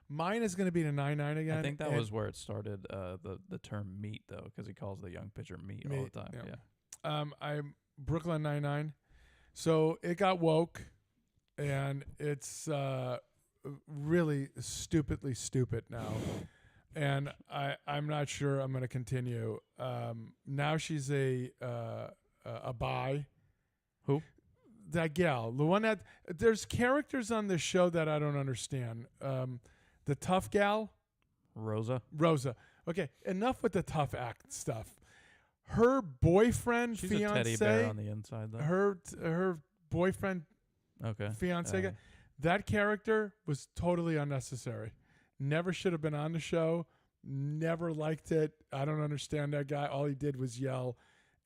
Speaker 4: Mine is going to be the 9-9 again.
Speaker 5: I think that
Speaker 4: and
Speaker 5: was where it started. The term meat though, because he calls the young pitcher meat all
Speaker 4: Meat,
Speaker 5: the time.
Speaker 4: yeah.
Speaker 5: Yeah.
Speaker 4: I'm Brooklyn 99. So it got woke, and it's really stupidly stupid now. And I'm not sure I'm going to continue. Now she's a bi.
Speaker 5: Who?
Speaker 4: That gal, the one that there's characters on the show that I don't understand. The tough gal,
Speaker 5: Rosa.
Speaker 4: Rosa. Okay, enough with the tough act stuff. Her boyfriend,
Speaker 5: She's
Speaker 4: fiance,
Speaker 5: a teddy bear on the inside though.
Speaker 4: her boyfriend,
Speaker 5: Okay.
Speaker 4: fiance, guy, that character was totally unnecessary. Never should have been on the show. Never liked it. I don't understand that guy. All he did was yell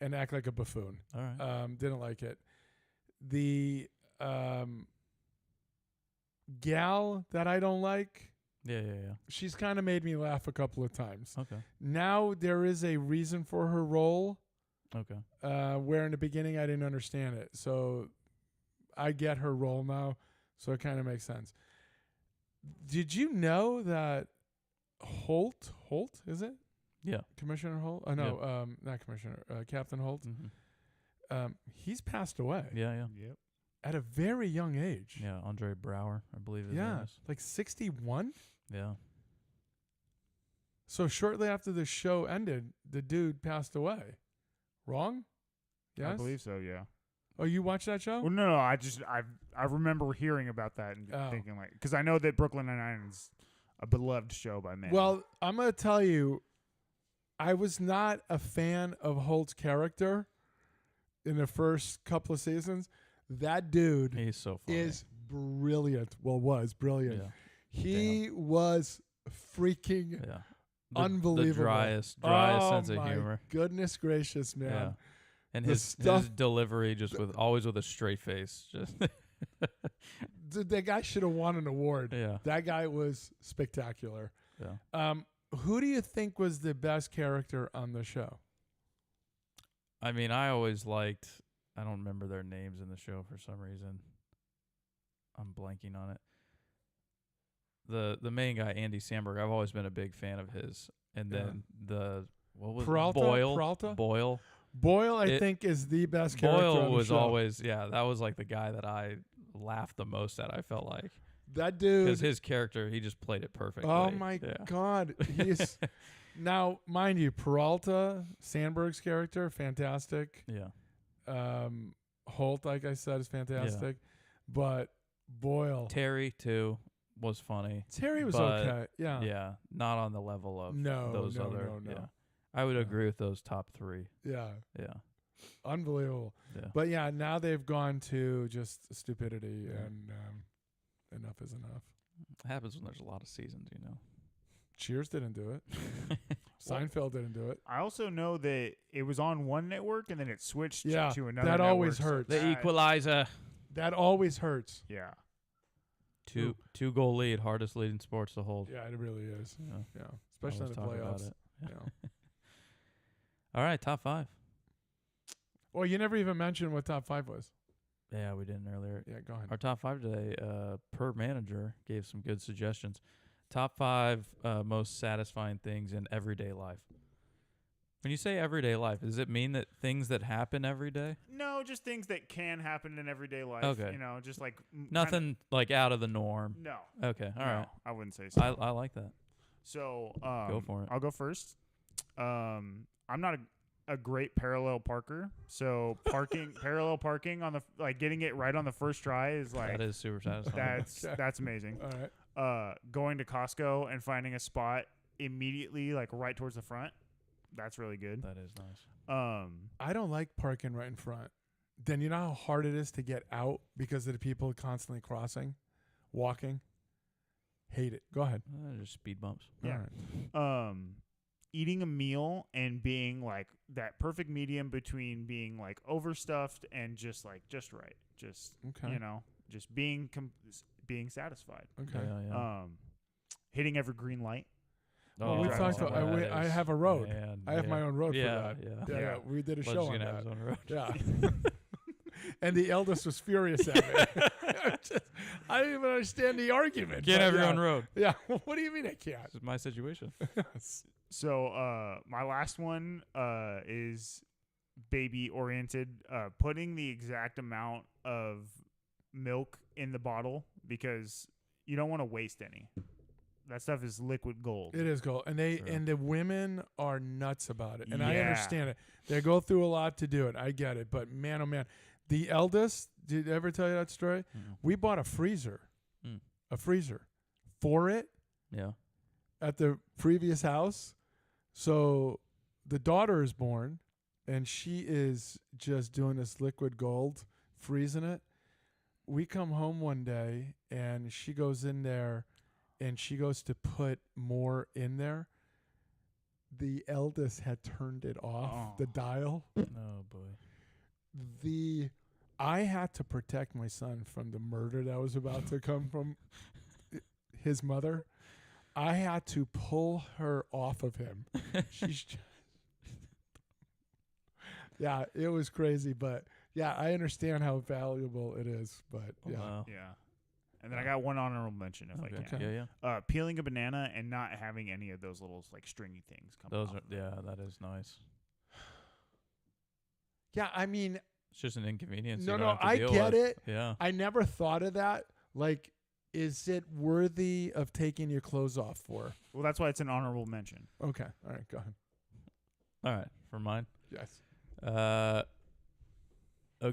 Speaker 4: and act like a buffoon.
Speaker 5: All right.
Speaker 4: Didn't like it. The gal that I don't like,
Speaker 5: Yeah.
Speaker 4: she's kind of made me laugh a couple of times.
Speaker 5: Okay.
Speaker 4: Now there is a reason for her role,
Speaker 5: Okay.
Speaker 4: where in the beginning I didn't understand it. So I get her role now, so it kind of makes sense. Did you know that Holt, is it?
Speaker 5: Yeah.
Speaker 4: Commissioner Holt? No, not Commissioner, Captain Holt.
Speaker 5: Mm-hmm.
Speaker 4: He's passed away
Speaker 5: Yeah.
Speaker 3: Yep.
Speaker 4: at a very young age.
Speaker 5: Yeah. Andre Brower, I believe his name
Speaker 4: Yeah,
Speaker 5: is.
Speaker 4: like 61.
Speaker 5: Yeah.
Speaker 4: So shortly after the show ended, the dude passed away. Wrong? Yes.
Speaker 3: I believe so. Yeah.
Speaker 4: Oh, you watched that show?
Speaker 3: Well, no. I remember hearing about that and
Speaker 4: Oh.
Speaker 3: thinking like, because I know that Brooklyn Nine-Nine is a beloved show by many.
Speaker 4: Well, I'm going to tell you, I was not a fan of Holt's character in the first couple of seasons. That dude
Speaker 5: He's so funny.
Speaker 4: is brilliant. Well, was brilliant.
Speaker 5: Yeah.
Speaker 4: He was freaking
Speaker 5: Yeah.
Speaker 4: unbelievable.
Speaker 5: The driest
Speaker 4: oh
Speaker 5: sense of
Speaker 4: my
Speaker 5: humor.
Speaker 4: goodness gracious, man.
Speaker 5: Yeah. And
Speaker 4: The
Speaker 5: his
Speaker 4: stuff-
Speaker 5: delivery just always with a straight face. Just
Speaker 4: That guy should have won an award.
Speaker 5: yeah.
Speaker 4: That guy was spectacular.
Speaker 5: Yeah.
Speaker 4: Who do you think was the best character on the show?
Speaker 5: I mean, I always liked. I don't remember their names in the show for some reason. I'm blanking on it. The main guy, Andy Samberg. I've always been a big fan of his. And
Speaker 4: Yeah.
Speaker 5: then what was
Speaker 4: Peralta?
Speaker 5: Boyle?
Speaker 4: Peralta?
Speaker 5: Boyle.
Speaker 4: Boyle, I
Speaker 5: It-
Speaker 4: think, is the best character
Speaker 5: Boyle
Speaker 4: on the
Speaker 5: was
Speaker 4: show.
Speaker 5: always that was like the guy that I laughed the most at. I felt like
Speaker 4: That dude.
Speaker 5: because his character, he just played it perfectly.
Speaker 4: Oh my
Speaker 5: Yeah.
Speaker 4: God, he's now, mind you, Peralta, Sandberg's character, fantastic.
Speaker 5: Yeah.
Speaker 4: Holt, like I said, is fantastic, but Boyle,
Speaker 5: Terry too was funny.
Speaker 4: Terry was
Speaker 5: but
Speaker 4: okay. Yeah,
Speaker 5: Yeah, not on the level of
Speaker 4: No,
Speaker 5: those
Speaker 4: no,
Speaker 5: other.
Speaker 4: no, no.
Speaker 5: Yeah, I would
Speaker 4: No.
Speaker 5: agree with those top three.
Speaker 4: yeah,
Speaker 5: Yeah,
Speaker 4: unbelievable.
Speaker 5: yeah.
Speaker 4: But yeah, now they've gone to just stupidity,
Speaker 5: Yeah.
Speaker 4: and enough is enough.
Speaker 5: It happens when there's a lot of seasons, you know.
Speaker 4: Cheers didn't do it. Seinfeld didn't do it.
Speaker 3: I also know that it was on one network and then it switched
Speaker 4: Yeah,
Speaker 3: to another.
Speaker 4: that always
Speaker 3: network, so
Speaker 4: hurts.
Speaker 5: The
Speaker 3: that-
Speaker 5: Equalizer.
Speaker 4: That always hurts.
Speaker 3: Yeah.
Speaker 5: Two goal lead, hardest lead in sports to hold.
Speaker 4: Yeah, it really is.
Speaker 5: Yeah.
Speaker 4: Yeah, especially in
Speaker 5: Always
Speaker 4: the
Speaker 5: talk about
Speaker 4: playoffs.
Speaker 5: it.
Speaker 4: You know.
Speaker 5: All right, top 5.
Speaker 4: Well, you never even mentioned what top 5 was.
Speaker 5: Yeah, we didn't earlier.
Speaker 4: Yeah, go ahead.
Speaker 5: Our top 5 today, per manager, gave some good suggestions. Top 5 most satisfying things in everyday life. When you say everyday life, does it mean that things that happen every day?
Speaker 3: No, just things that can happen in everyday life.
Speaker 5: Okay.
Speaker 3: You know, just like
Speaker 5: Nothing like out of the norm.
Speaker 3: No.
Speaker 5: Okay, all right.
Speaker 3: I wouldn't say so.
Speaker 5: I like that.
Speaker 3: So
Speaker 5: Go for it.
Speaker 3: I'll go first. I'm not a great parallel parker, so parallel parking on the getting it right on the first try is like
Speaker 5: That is super satisfying.
Speaker 3: that's amazing.
Speaker 4: All right.
Speaker 3: Going to Costco and finding a spot immediately like right towards the front, that's really good.
Speaker 5: That is nice.
Speaker 4: I don't like parking right in front. Then you know how hard it is to get out because of the people constantly crossing, walking. Hate it. Go ahead.
Speaker 5: Just speed bumps.
Speaker 3: Yeah.
Speaker 4: All right.
Speaker 3: Eating a meal and being like that perfect medium between being like overstuffed and just right. Just
Speaker 4: Okay.
Speaker 3: you know, just being satisfied.
Speaker 4: Okay.
Speaker 5: Yeah.
Speaker 3: Hitting every green light.
Speaker 4: Well, we talked about. I have a road.
Speaker 5: Man,
Speaker 4: I have my own road
Speaker 5: yeah,
Speaker 4: for that.
Speaker 5: Yeah,
Speaker 4: Yeah. We did a
Speaker 5: Bud's
Speaker 4: show on
Speaker 5: gonna
Speaker 4: that.
Speaker 5: have his own road.
Speaker 4: Yeah. And the eldest was furious at me. I don't even understand the argument.
Speaker 5: Can't
Speaker 4: but
Speaker 5: have your
Speaker 4: yeah.
Speaker 5: own road.
Speaker 4: Yeah. What do you mean I can't?
Speaker 5: This is my situation.
Speaker 3: So my last one is baby oriented. Putting the exact amount of milk in the bottle because you don't want to waste any. That stuff is liquid gold.
Speaker 4: It is gold. And
Speaker 5: True.
Speaker 4: and the women are nuts about it. And I
Speaker 3: Yeah.
Speaker 4: understand it. They go through a lot to do it. I get it. But man, oh man. The eldest, did I ever tell you that story?
Speaker 5: Mm.
Speaker 4: We bought a freezer.
Speaker 5: Mm.
Speaker 4: A freezer for it
Speaker 5: Yeah.
Speaker 4: at the previous house. So the daughter is born and she is just doing this liquid gold, freezing it. We come home one day and she goes in there and she goes to put more in there. The eldest had turned it off, the dial.
Speaker 5: Oh boy.
Speaker 4: I had to protect my son from the murder that was about to come from his mother. I had to pull her off of him. She's just yeah, it was crazy, but yeah, I understand how valuable it is, but yeah.
Speaker 5: Wow.
Speaker 3: Yeah. And then I got one honorable mention if I
Speaker 5: Okay.
Speaker 3: can.
Speaker 5: Yeah.
Speaker 3: Peeling a banana and not having any of those little like stringy things come
Speaker 5: Those
Speaker 3: off
Speaker 5: are
Speaker 3: of it.
Speaker 5: that is nice.
Speaker 4: Yeah, I mean,
Speaker 5: It's just an inconvenience.
Speaker 4: no,
Speaker 5: you don't
Speaker 4: no,
Speaker 5: have to
Speaker 4: I
Speaker 5: deal
Speaker 4: get
Speaker 5: with.
Speaker 4: it.
Speaker 5: Yeah.
Speaker 4: I never thought of that. Like, is it worthy of taking your clothes off for?
Speaker 3: Well, that's why it's an honorable mention.
Speaker 4: Okay, all right, go ahead.
Speaker 5: All right. For mine.
Speaker 4: Yes.
Speaker 5: A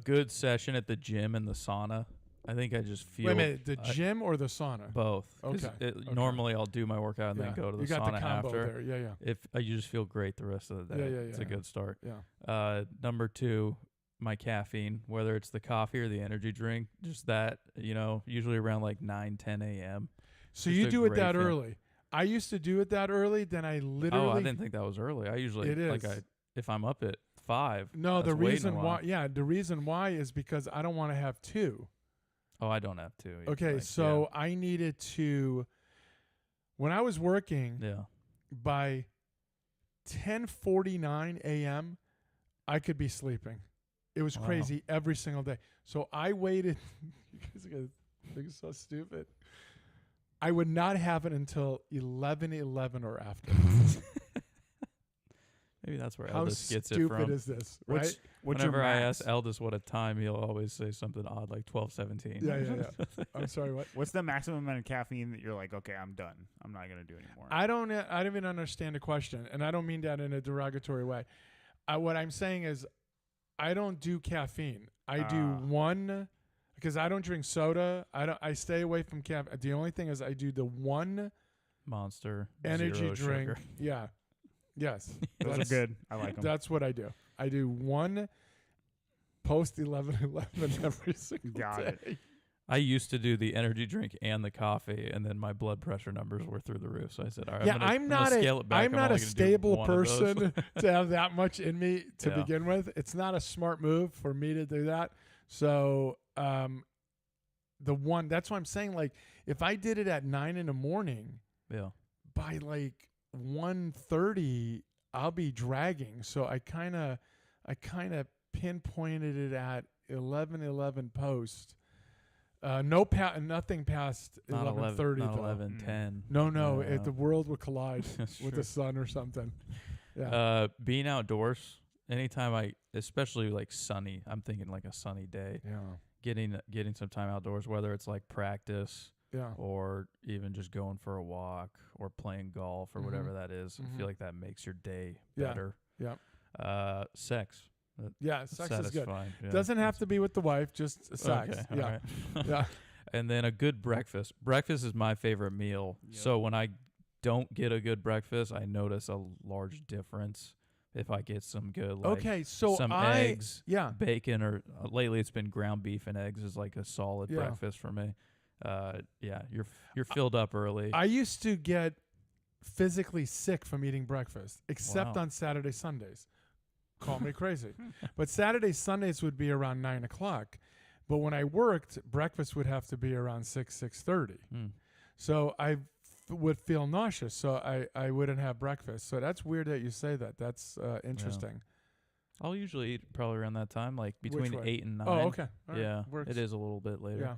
Speaker 5: good session at the gym and the sauna. I think I just feel
Speaker 4: Wait a minute, the gym or the sauna?
Speaker 5: both. 'Cause
Speaker 4: Okay, okay.
Speaker 5: Normally I'll do my workout and
Speaker 4: Yeah,
Speaker 5: then go to the
Speaker 4: you got
Speaker 5: sauna
Speaker 4: the combo
Speaker 5: after.
Speaker 4: there. Yeah, yeah.
Speaker 5: If you just feel great the rest of the day.
Speaker 4: Yeah, yeah,
Speaker 5: It's
Speaker 4: yeah,
Speaker 5: a good start.
Speaker 4: Yeah.
Speaker 5: Number 2, my caffeine, whether it's the coffee or the energy drink, just that, usually around like 9, 10 a.m.
Speaker 4: So
Speaker 5: Just
Speaker 4: you
Speaker 5: a
Speaker 4: do it
Speaker 5: great
Speaker 4: that
Speaker 5: feeling.
Speaker 4: early. I used to do it that early, then I literally
Speaker 5: Oh, I didn't think that was early. I usually
Speaker 4: It is.
Speaker 5: if I'm up at 5.
Speaker 4: No, the
Speaker 5: that's waiting a
Speaker 4: reason
Speaker 5: while.
Speaker 4: why the reason why is because I don't want to have two.
Speaker 5: Oh, I don't have to.
Speaker 4: Okay, so I needed to when I was working
Speaker 5: yeah.
Speaker 4: by 10:49 a.m. I could be sleeping. It was
Speaker 5: Wow.
Speaker 4: crazy every single day. So I waited. You guys are gonna think it's so stupid. I would not have it until 11:11 or after.
Speaker 5: Maybe that's where
Speaker 4: How
Speaker 5: Eldest gets it
Speaker 4: stupid
Speaker 5: from.
Speaker 4: is this, right?
Speaker 3: What's your
Speaker 5: Whenever I
Speaker 3: max?
Speaker 5: ask Eldest what a time, he'll always say something odd like 12:17.
Speaker 4: Yeah. I'm sorry, what?
Speaker 3: What's the maximum amount of caffeine that you're like, okay, I'm done. I'm not gonna do anymore.
Speaker 4: I don't even understand the question, and I don't mean that in a derogatory way. What I'm saying is, I don't do caffeine. I do one because I don't drink soda. I stay away from caffeine. The only thing is I do the one
Speaker 5: Monster.
Speaker 4: energy
Speaker 5: 0
Speaker 4: drink.
Speaker 5: Sugar.
Speaker 4: Yeah. Yes.
Speaker 3: Those are
Speaker 4: That's-
Speaker 3: good. I like them.
Speaker 4: That's what I do. I do one post 11:11 every single
Speaker 3: Got
Speaker 4: day.
Speaker 3: it.
Speaker 5: I used to do the energy drink and the coffee, and then my blood pressure numbers were through the roof. So I said, "All right,
Speaker 4: Yeah,
Speaker 5: I'm gonna scale it back.
Speaker 4: I'm not a
Speaker 5: only gonna do
Speaker 4: stable
Speaker 5: one of those."
Speaker 4: person to have that much in me to
Speaker 5: Yeah.
Speaker 4: begin with. It's not a smart move for me to do that. So the one that's why I'm saying, like, if I did it at 9 a.m,
Speaker 5: Yeah.
Speaker 4: by like 1:30 I'll be dragging. So I kind of pinpointed it at 11:11 post. Nothing past
Speaker 5: Not
Speaker 4: 11:30
Speaker 5: not
Speaker 4: though.
Speaker 5: 11:10.
Speaker 4: No,
Speaker 5: Yeah.
Speaker 4: the world would collide
Speaker 5: That's
Speaker 4: with
Speaker 5: true.
Speaker 4: the sun or something. Yeah.
Speaker 5: Being outdoors, anytime especially like sunny, I'm thinking like a sunny day,
Speaker 4: Yeah.
Speaker 5: getting some time outdoors, whether it's like practice
Speaker 4: Yeah.
Speaker 5: or even just going for a walk or playing golf or
Speaker 4: Mhm.
Speaker 5: whatever that is. I
Speaker 4: Mhm.
Speaker 5: feel like that makes your day
Speaker 4: Yeah.
Speaker 5: better.
Speaker 4: Yep.
Speaker 5: Sex.
Speaker 4: Yeah, sex is good.
Speaker 5: Satisfying. Yeah.
Speaker 4: Doesn't have to be with the wife, just sex.
Speaker 5: Okay,
Speaker 4: Yeah.
Speaker 5: alright.
Speaker 4: Yeah.
Speaker 5: And then a good breakfast. Breakfast is my favorite meal.
Speaker 3: Yep.
Speaker 5: So when I don't get a good breakfast, I notice a large difference if I get some good
Speaker 4: Okay, so
Speaker 5: some
Speaker 4: I
Speaker 5: eggs,
Speaker 4: yeah.
Speaker 5: bacon, or lately it's been ground beef and eggs is like a solid
Speaker 4: Yeah.
Speaker 5: breakfast for me. Yeah, you're filled up early.
Speaker 4: I used to get physically sick from eating breakfast, except
Speaker 5: Wow.
Speaker 4: on Saturday, Sundays. Call me crazy. But Saturday, Sundays would be around 9 o'clock. But when I worked, breakfast would have to be around 6:30.
Speaker 5: Hmm.
Speaker 4: So I would feel nauseous. So I wouldn't have breakfast. So that's weird that you say that. That's interesting.
Speaker 5: I'll usually eat probably around that time, like
Speaker 4: Which
Speaker 5: between
Speaker 4: way?
Speaker 5: 8 and 9.
Speaker 4: Oh, okay. All right.
Speaker 5: Yeah,
Speaker 4: Works.
Speaker 5: it is a little bit later.
Speaker 4: Yeah.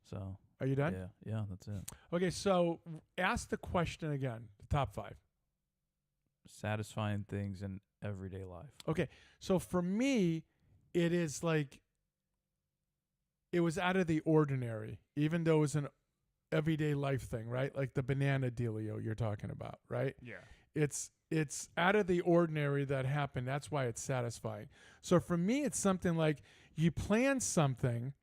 Speaker 5: So
Speaker 4: Are you done?
Speaker 5: yeah, that's it.
Speaker 4: Okay, so ask the question again. The top 5.
Speaker 5: Satisfying things in everyday life.
Speaker 4: Okay, so for me, it is like it was out of the ordinary, even though it was an everyday life thing, right? Like the banana dealio you're talking about, right?
Speaker 3: Yeah.
Speaker 4: It's out of the ordinary that happened. That's why it's satisfying. So for me, it's something like you plan something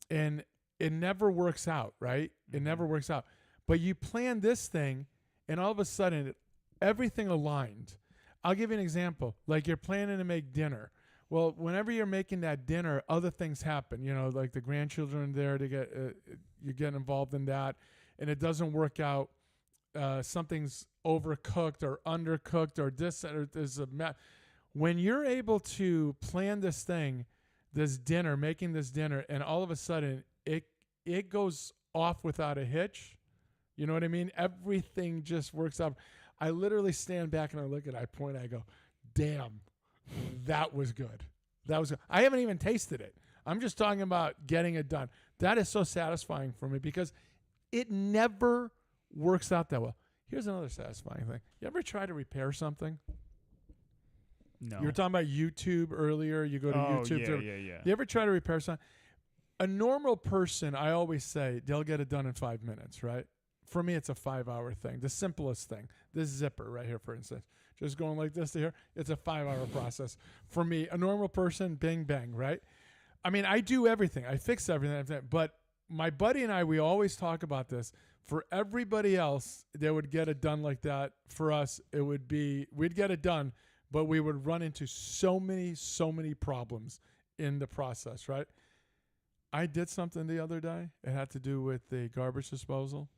Speaker 4: and it never works out, right? It never works out. But you plan this thing and all of a sudden everything aligned. I'll give you an example. Like you're planning to make dinner. Well, whenever you're making that dinner, other things happen. You know, like the grandchildren are there to get you get involved in that, and it doesn't work out. Something's overcooked or undercooked or this or there's a when you're able to plan this thing, this dinner, making this dinner, and all of a sudden it goes off without a hitch. You know what I mean? Everything just works out. I literally stand back and I look at it, I point, I go, damn, that was good. That was good. I haven't even tasted it. I'm just talking about getting it done. That is so satisfying for me because it never works out that well. Here's another satisfying thing. You ever try to repair something?
Speaker 3: No.
Speaker 4: You were talking about YouTube earlier. You go to YouTube.
Speaker 3: Yeah.
Speaker 4: You ever try to repair something? A normal person, I always say, they'll get it done in 5 minutes, right? For me, it's a 5-hour thing. The simplest thing. This zipper right here, for instance. Just going like this to here. It's a 5-hour process. For me, a normal person, bang, bang, right? I mean, I do everything. I fix everything. But my buddy and I, we always talk about this. For everybody else, they would get it done like that. For us, it would be, we'd get it done, but we would run into so many problems in the process, right? I did something the other day. It had to do with the garbage disposal.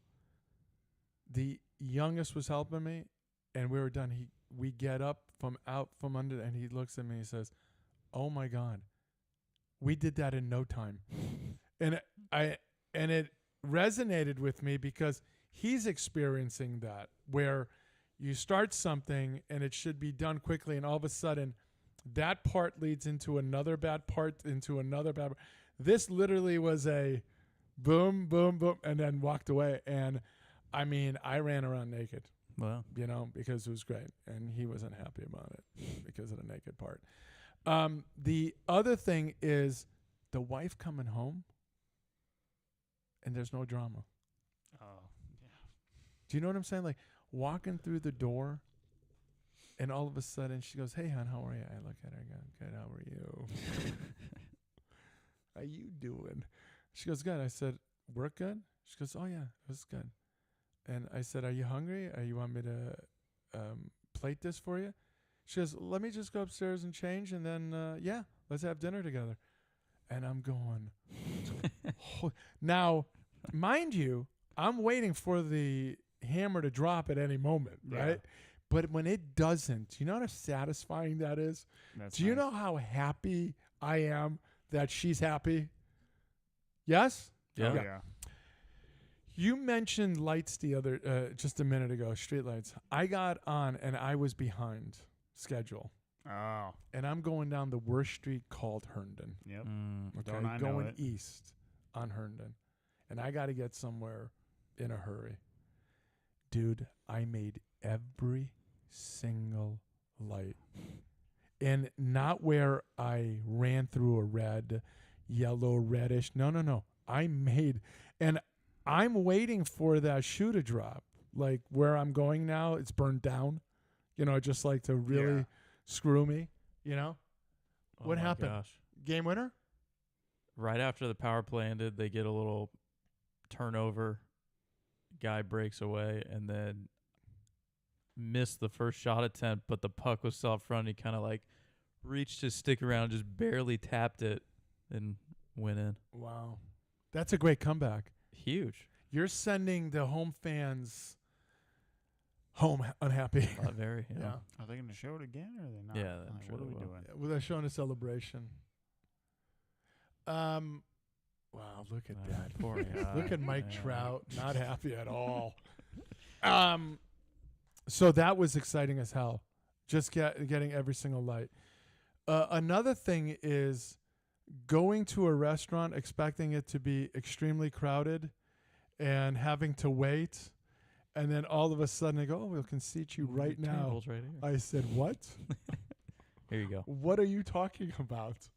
Speaker 4: The youngest was helping me, and we were done. We get up from under, and he looks at me and he says, "Oh my God, we did that in no time." And it resonated with me because he's experiencing that, where you start something and it should be done quickly, and all of a sudden that part leads into another bad part, into another bad part. This literally was a boom, boom, boom, and then walked away. And I mean, I ran around naked,
Speaker 5: Well,
Speaker 4: you know, because it was great. And he wasn't happy about it because of the naked part. The other thing is the wife coming home and there's no drama.
Speaker 3: Oh,
Speaker 4: Do you know what I'm saying? Like walking through the door and all of a sudden she goes, "Hey, hon, how are you?" I look at her and go, "Good, how are you?" "How you doing?" She goes, "Good." I said, "Work good?" She goes, "Oh, yeah, it was good." And I said, "Are you hungry? You want me to plate this for you?" She goes, "Let me just go upstairs and change, and then, yeah, let's have dinner together." And I'm going, now, mind you, I'm waiting for the hammer to drop at any moment,
Speaker 3: Yeah.
Speaker 4: right? But when it doesn't, you know how satisfying that is?
Speaker 3: that's
Speaker 4: Do you
Speaker 3: nice.
Speaker 4: know how happy I am that she's happy? Yes?
Speaker 5: yeah.
Speaker 3: Oh,
Speaker 4: Yeah.
Speaker 3: yeah.
Speaker 4: You mentioned lights the other just a minute ago, street lights. I got on and I was behind schedule.
Speaker 3: Oh,
Speaker 4: And I'm going down the worst street called Herndon.
Speaker 3: yep.
Speaker 4: Okay,
Speaker 3: Don't I know
Speaker 4: going
Speaker 3: it?
Speaker 4: east on Herndon. And I got to get somewhere in a hurry. Dude, I made every single light. And not where I ran through a red, yellow, reddish. No. I made, and I'm waiting for that shoe to drop. Like where I'm going now, it's burned down. Just like to really
Speaker 3: Yeah.
Speaker 4: screw me, What
Speaker 5: my
Speaker 4: happened?
Speaker 5: Gosh.
Speaker 4: Game winner?
Speaker 5: Right after the power play ended, they get a little turnover. Guy breaks away and then missed the first shot attempt, but the puck was still up front. He kind of like reached his stick around, just barely tapped it, and went in.
Speaker 4: Wow. That's a great comeback.
Speaker 5: Huge.
Speaker 4: You're sending the home fans home unhappy.
Speaker 5: Very. Yeah.
Speaker 4: Yeah.
Speaker 3: Are they going to show it again, or are they not?
Speaker 5: Yeah, I'm
Speaker 3: Like,
Speaker 5: sure
Speaker 3: what are
Speaker 5: they
Speaker 3: we
Speaker 5: will.
Speaker 3: doing?
Speaker 4: Well, they're showing a celebration. Wow, look at that.
Speaker 5: Poor guy.
Speaker 4: Look at Mike
Speaker 5: Yeah.
Speaker 4: Trout, not happy at all. So that was exciting as hell. Just getting every single light. Another thing is going to a restaurant expecting it to be extremely crowded and having to wait, and then all of a sudden they go, "Oh, we can seat you right now."
Speaker 5: Tables right here.
Speaker 4: I said, "What?
Speaker 5: Here you go.
Speaker 4: What are you talking about?"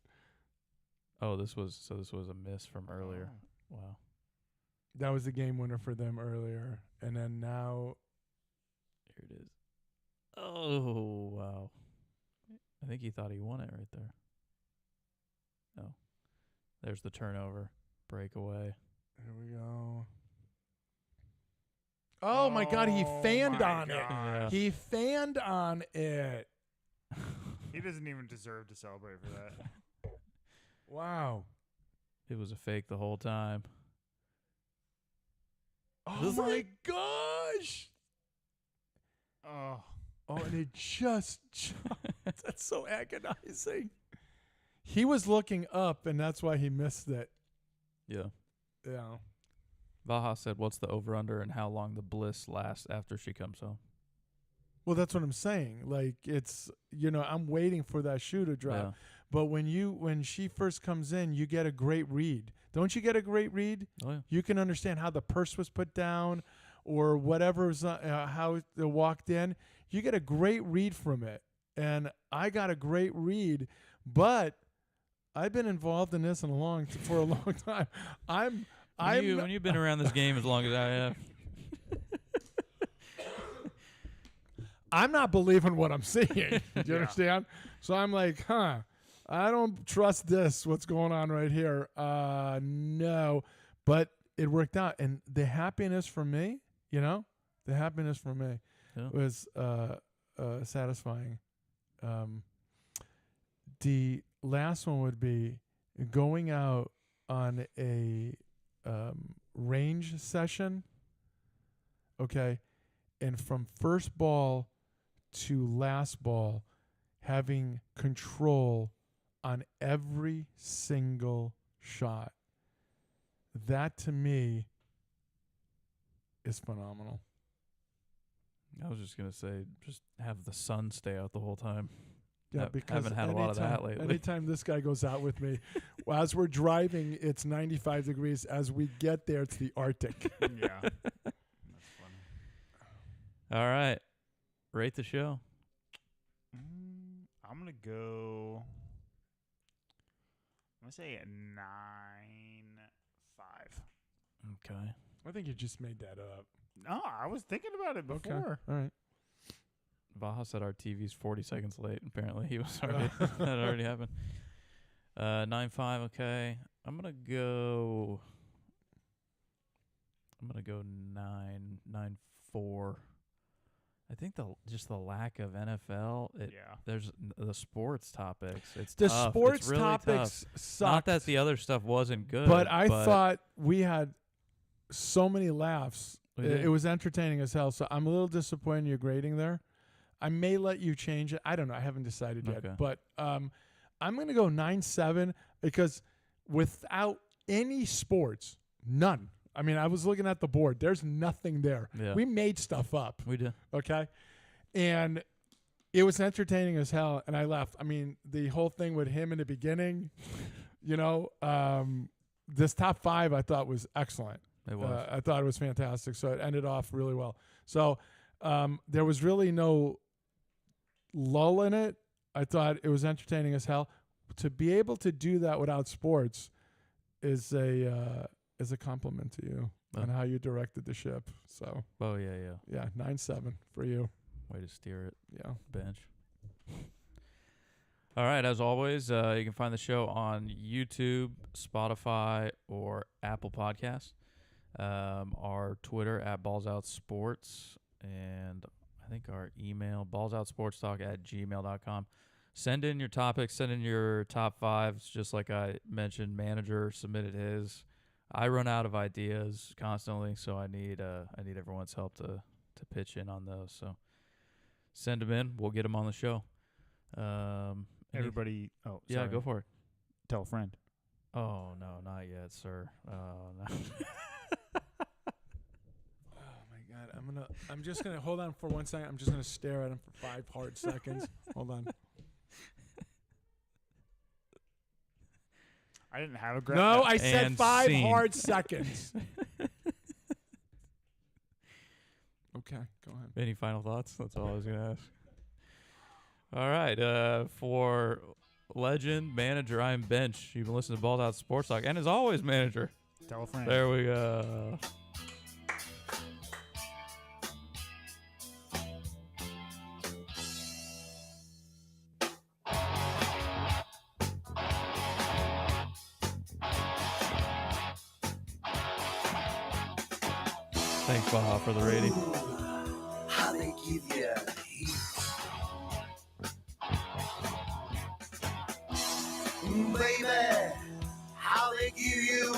Speaker 5: Oh, this was a miss from earlier.
Speaker 3: Oh.
Speaker 5: Wow.
Speaker 4: That was the game winner for them earlier, and then now
Speaker 5: Here it is. Oh, wow. I think he thought he won it right there. No. There's the turnover. Breakaway.
Speaker 4: here we go. Oh my God, he fanned
Speaker 3: my
Speaker 4: on it.
Speaker 5: Yeah.
Speaker 4: He fanned on it.
Speaker 3: He doesn't even deserve to celebrate for that.
Speaker 4: Wow.
Speaker 5: It was a fake the whole time.
Speaker 4: Oh my gosh.
Speaker 3: Oh,
Speaker 4: Oh, and it just that's so agonizing. He was looking up, and that's why he missed it.
Speaker 5: Yeah.
Speaker 4: Yeah.
Speaker 5: Vaha said, what's the over-under and how long the bliss lasts after she comes home?
Speaker 4: Well, that's what I'm saying. Like, it's, I'm waiting for that shoe to drop.
Speaker 5: Yeah.
Speaker 4: But when she first comes in, you get a great read. Don't you get a great read?
Speaker 5: Oh, yeah.
Speaker 4: You can understand how the purse was put down or whatever's how they walked in. You get a great read from it. And I got a great read, but I've been involved in this for a long time.
Speaker 5: When you've been around this game as long as I have.
Speaker 4: I'm not believing what I'm seeing. Do you
Speaker 3: Yeah.
Speaker 4: understand? So I'm like, I don't trust this. What's going on right here? No, but it worked out, and the happiness for me,
Speaker 5: Yeah.
Speaker 4: was satisfying. The last one would be going out on a range session. Okay, and from first ball to last ball, having control on every single shot. That to me is phenomenal.
Speaker 5: I was just going to say, just have the sun stay out the whole time.
Speaker 4: Yeah,
Speaker 5: Have-
Speaker 4: because
Speaker 5: haven't had a lot of that lately.
Speaker 4: Anytime this guy goes out with me, well, as we're driving, it's 95 degrees. As we get there, it's the Arctic.
Speaker 3: yeah. That's funny.
Speaker 5: All right. Rate the show.
Speaker 3: I'm going to go. I'm going to say a 9.5.
Speaker 5: Okay.
Speaker 4: I think you just made that up.
Speaker 3: No, I was thinking about it
Speaker 4: Okay.
Speaker 3: before.
Speaker 4: All right.
Speaker 5: Vaha said our TV's 40 seconds late. Apparently, he was already that already happened. 9.5. Okay, I'm gonna go 9.4. I think just the lack of NFL.
Speaker 3: Yeah.
Speaker 5: There's the sports topics. It's
Speaker 4: The
Speaker 5: tough.
Speaker 4: sports
Speaker 5: it's really
Speaker 4: topics
Speaker 5: tough.
Speaker 4: sucked.
Speaker 5: Not that the other stuff wasn't good,
Speaker 4: but I thought we had so many laughs.
Speaker 5: We
Speaker 4: It
Speaker 5: did.
Speaker 4: was entertaining as hell. So I'm a little disappointed in your grading there. I may let you change it. I don't know. I haven't decided yet.
Speaker 5: Okay.
Speaker 4: But I'm going to go 9.7 because without any sports, none, I mean, I was looking at the board. There's nothing there.
Speaker 5: Yeah.
Speaker 4: We made stuff up.
Speaker 5: We did.
Speaker 4: Okay. And it was entertaining as hell. And I left. I mean, the whole thing with him in the beginning, this top 5 I thought was excellent.
Speaker 5: It was.
Speaker 4: I thought it was fantastic. So it ended off really well. So there was really no lull in it. I thought it was entertaining as hell. To be able to do that without sports is a compliment to you and how you directed the ship. So
Speaker 5: Oh, yeah.
Speaker 4: yeah, 9-7 for you.
Speaker 5: Way to steer it,
Speaker 4: Yeah.
Speaker 5: bench. All right, as always, you can find the show on YouTube, Spotify, or Apple Podcasts. Our Twitter at BallsOutSports, and I think our email, ballsoutsportstalk@gmail.com. Send in your topics, send in your top 5s, just like I mentioned. Manager submitted his. I run out of ideas constantly, so I need everyone's help to pitch in on those. So send them in. We'll get them on the show.
Speaker 3: Everybody. Oh,
Speaker 5: Yeah,
Speaker 3: sorry.
Speaker 5: go for it.
Speaker 3: Tell a friend.
Speaker 5: Oh, no, not yet, sir. Oh, no.
Speaker 4: Oh my God. I'm just gonna hold on for 1 second. I'm just gonna stare at him for 5 hard seconds. Hold on.
Speaker 3: I didn't have a graph.
Speaker 4: No, I said
Speaker 5: And
Speaker 4: 5
Speaker 5: scene.
Speaker 4: hard seconds. Okay, go ahead.
Speaker 5: Any final thoughts? That's all I was going to ask. All right. For legend, manager, I'm Bench. You've been listening to Balls Out Sports Talk. And as always, manager,
Speaker 3: Tell a friend.
Speaker 5: there we go. Thanks, Baja, for the rating.
Speaker 2: How they give you heat. Baby, how they give you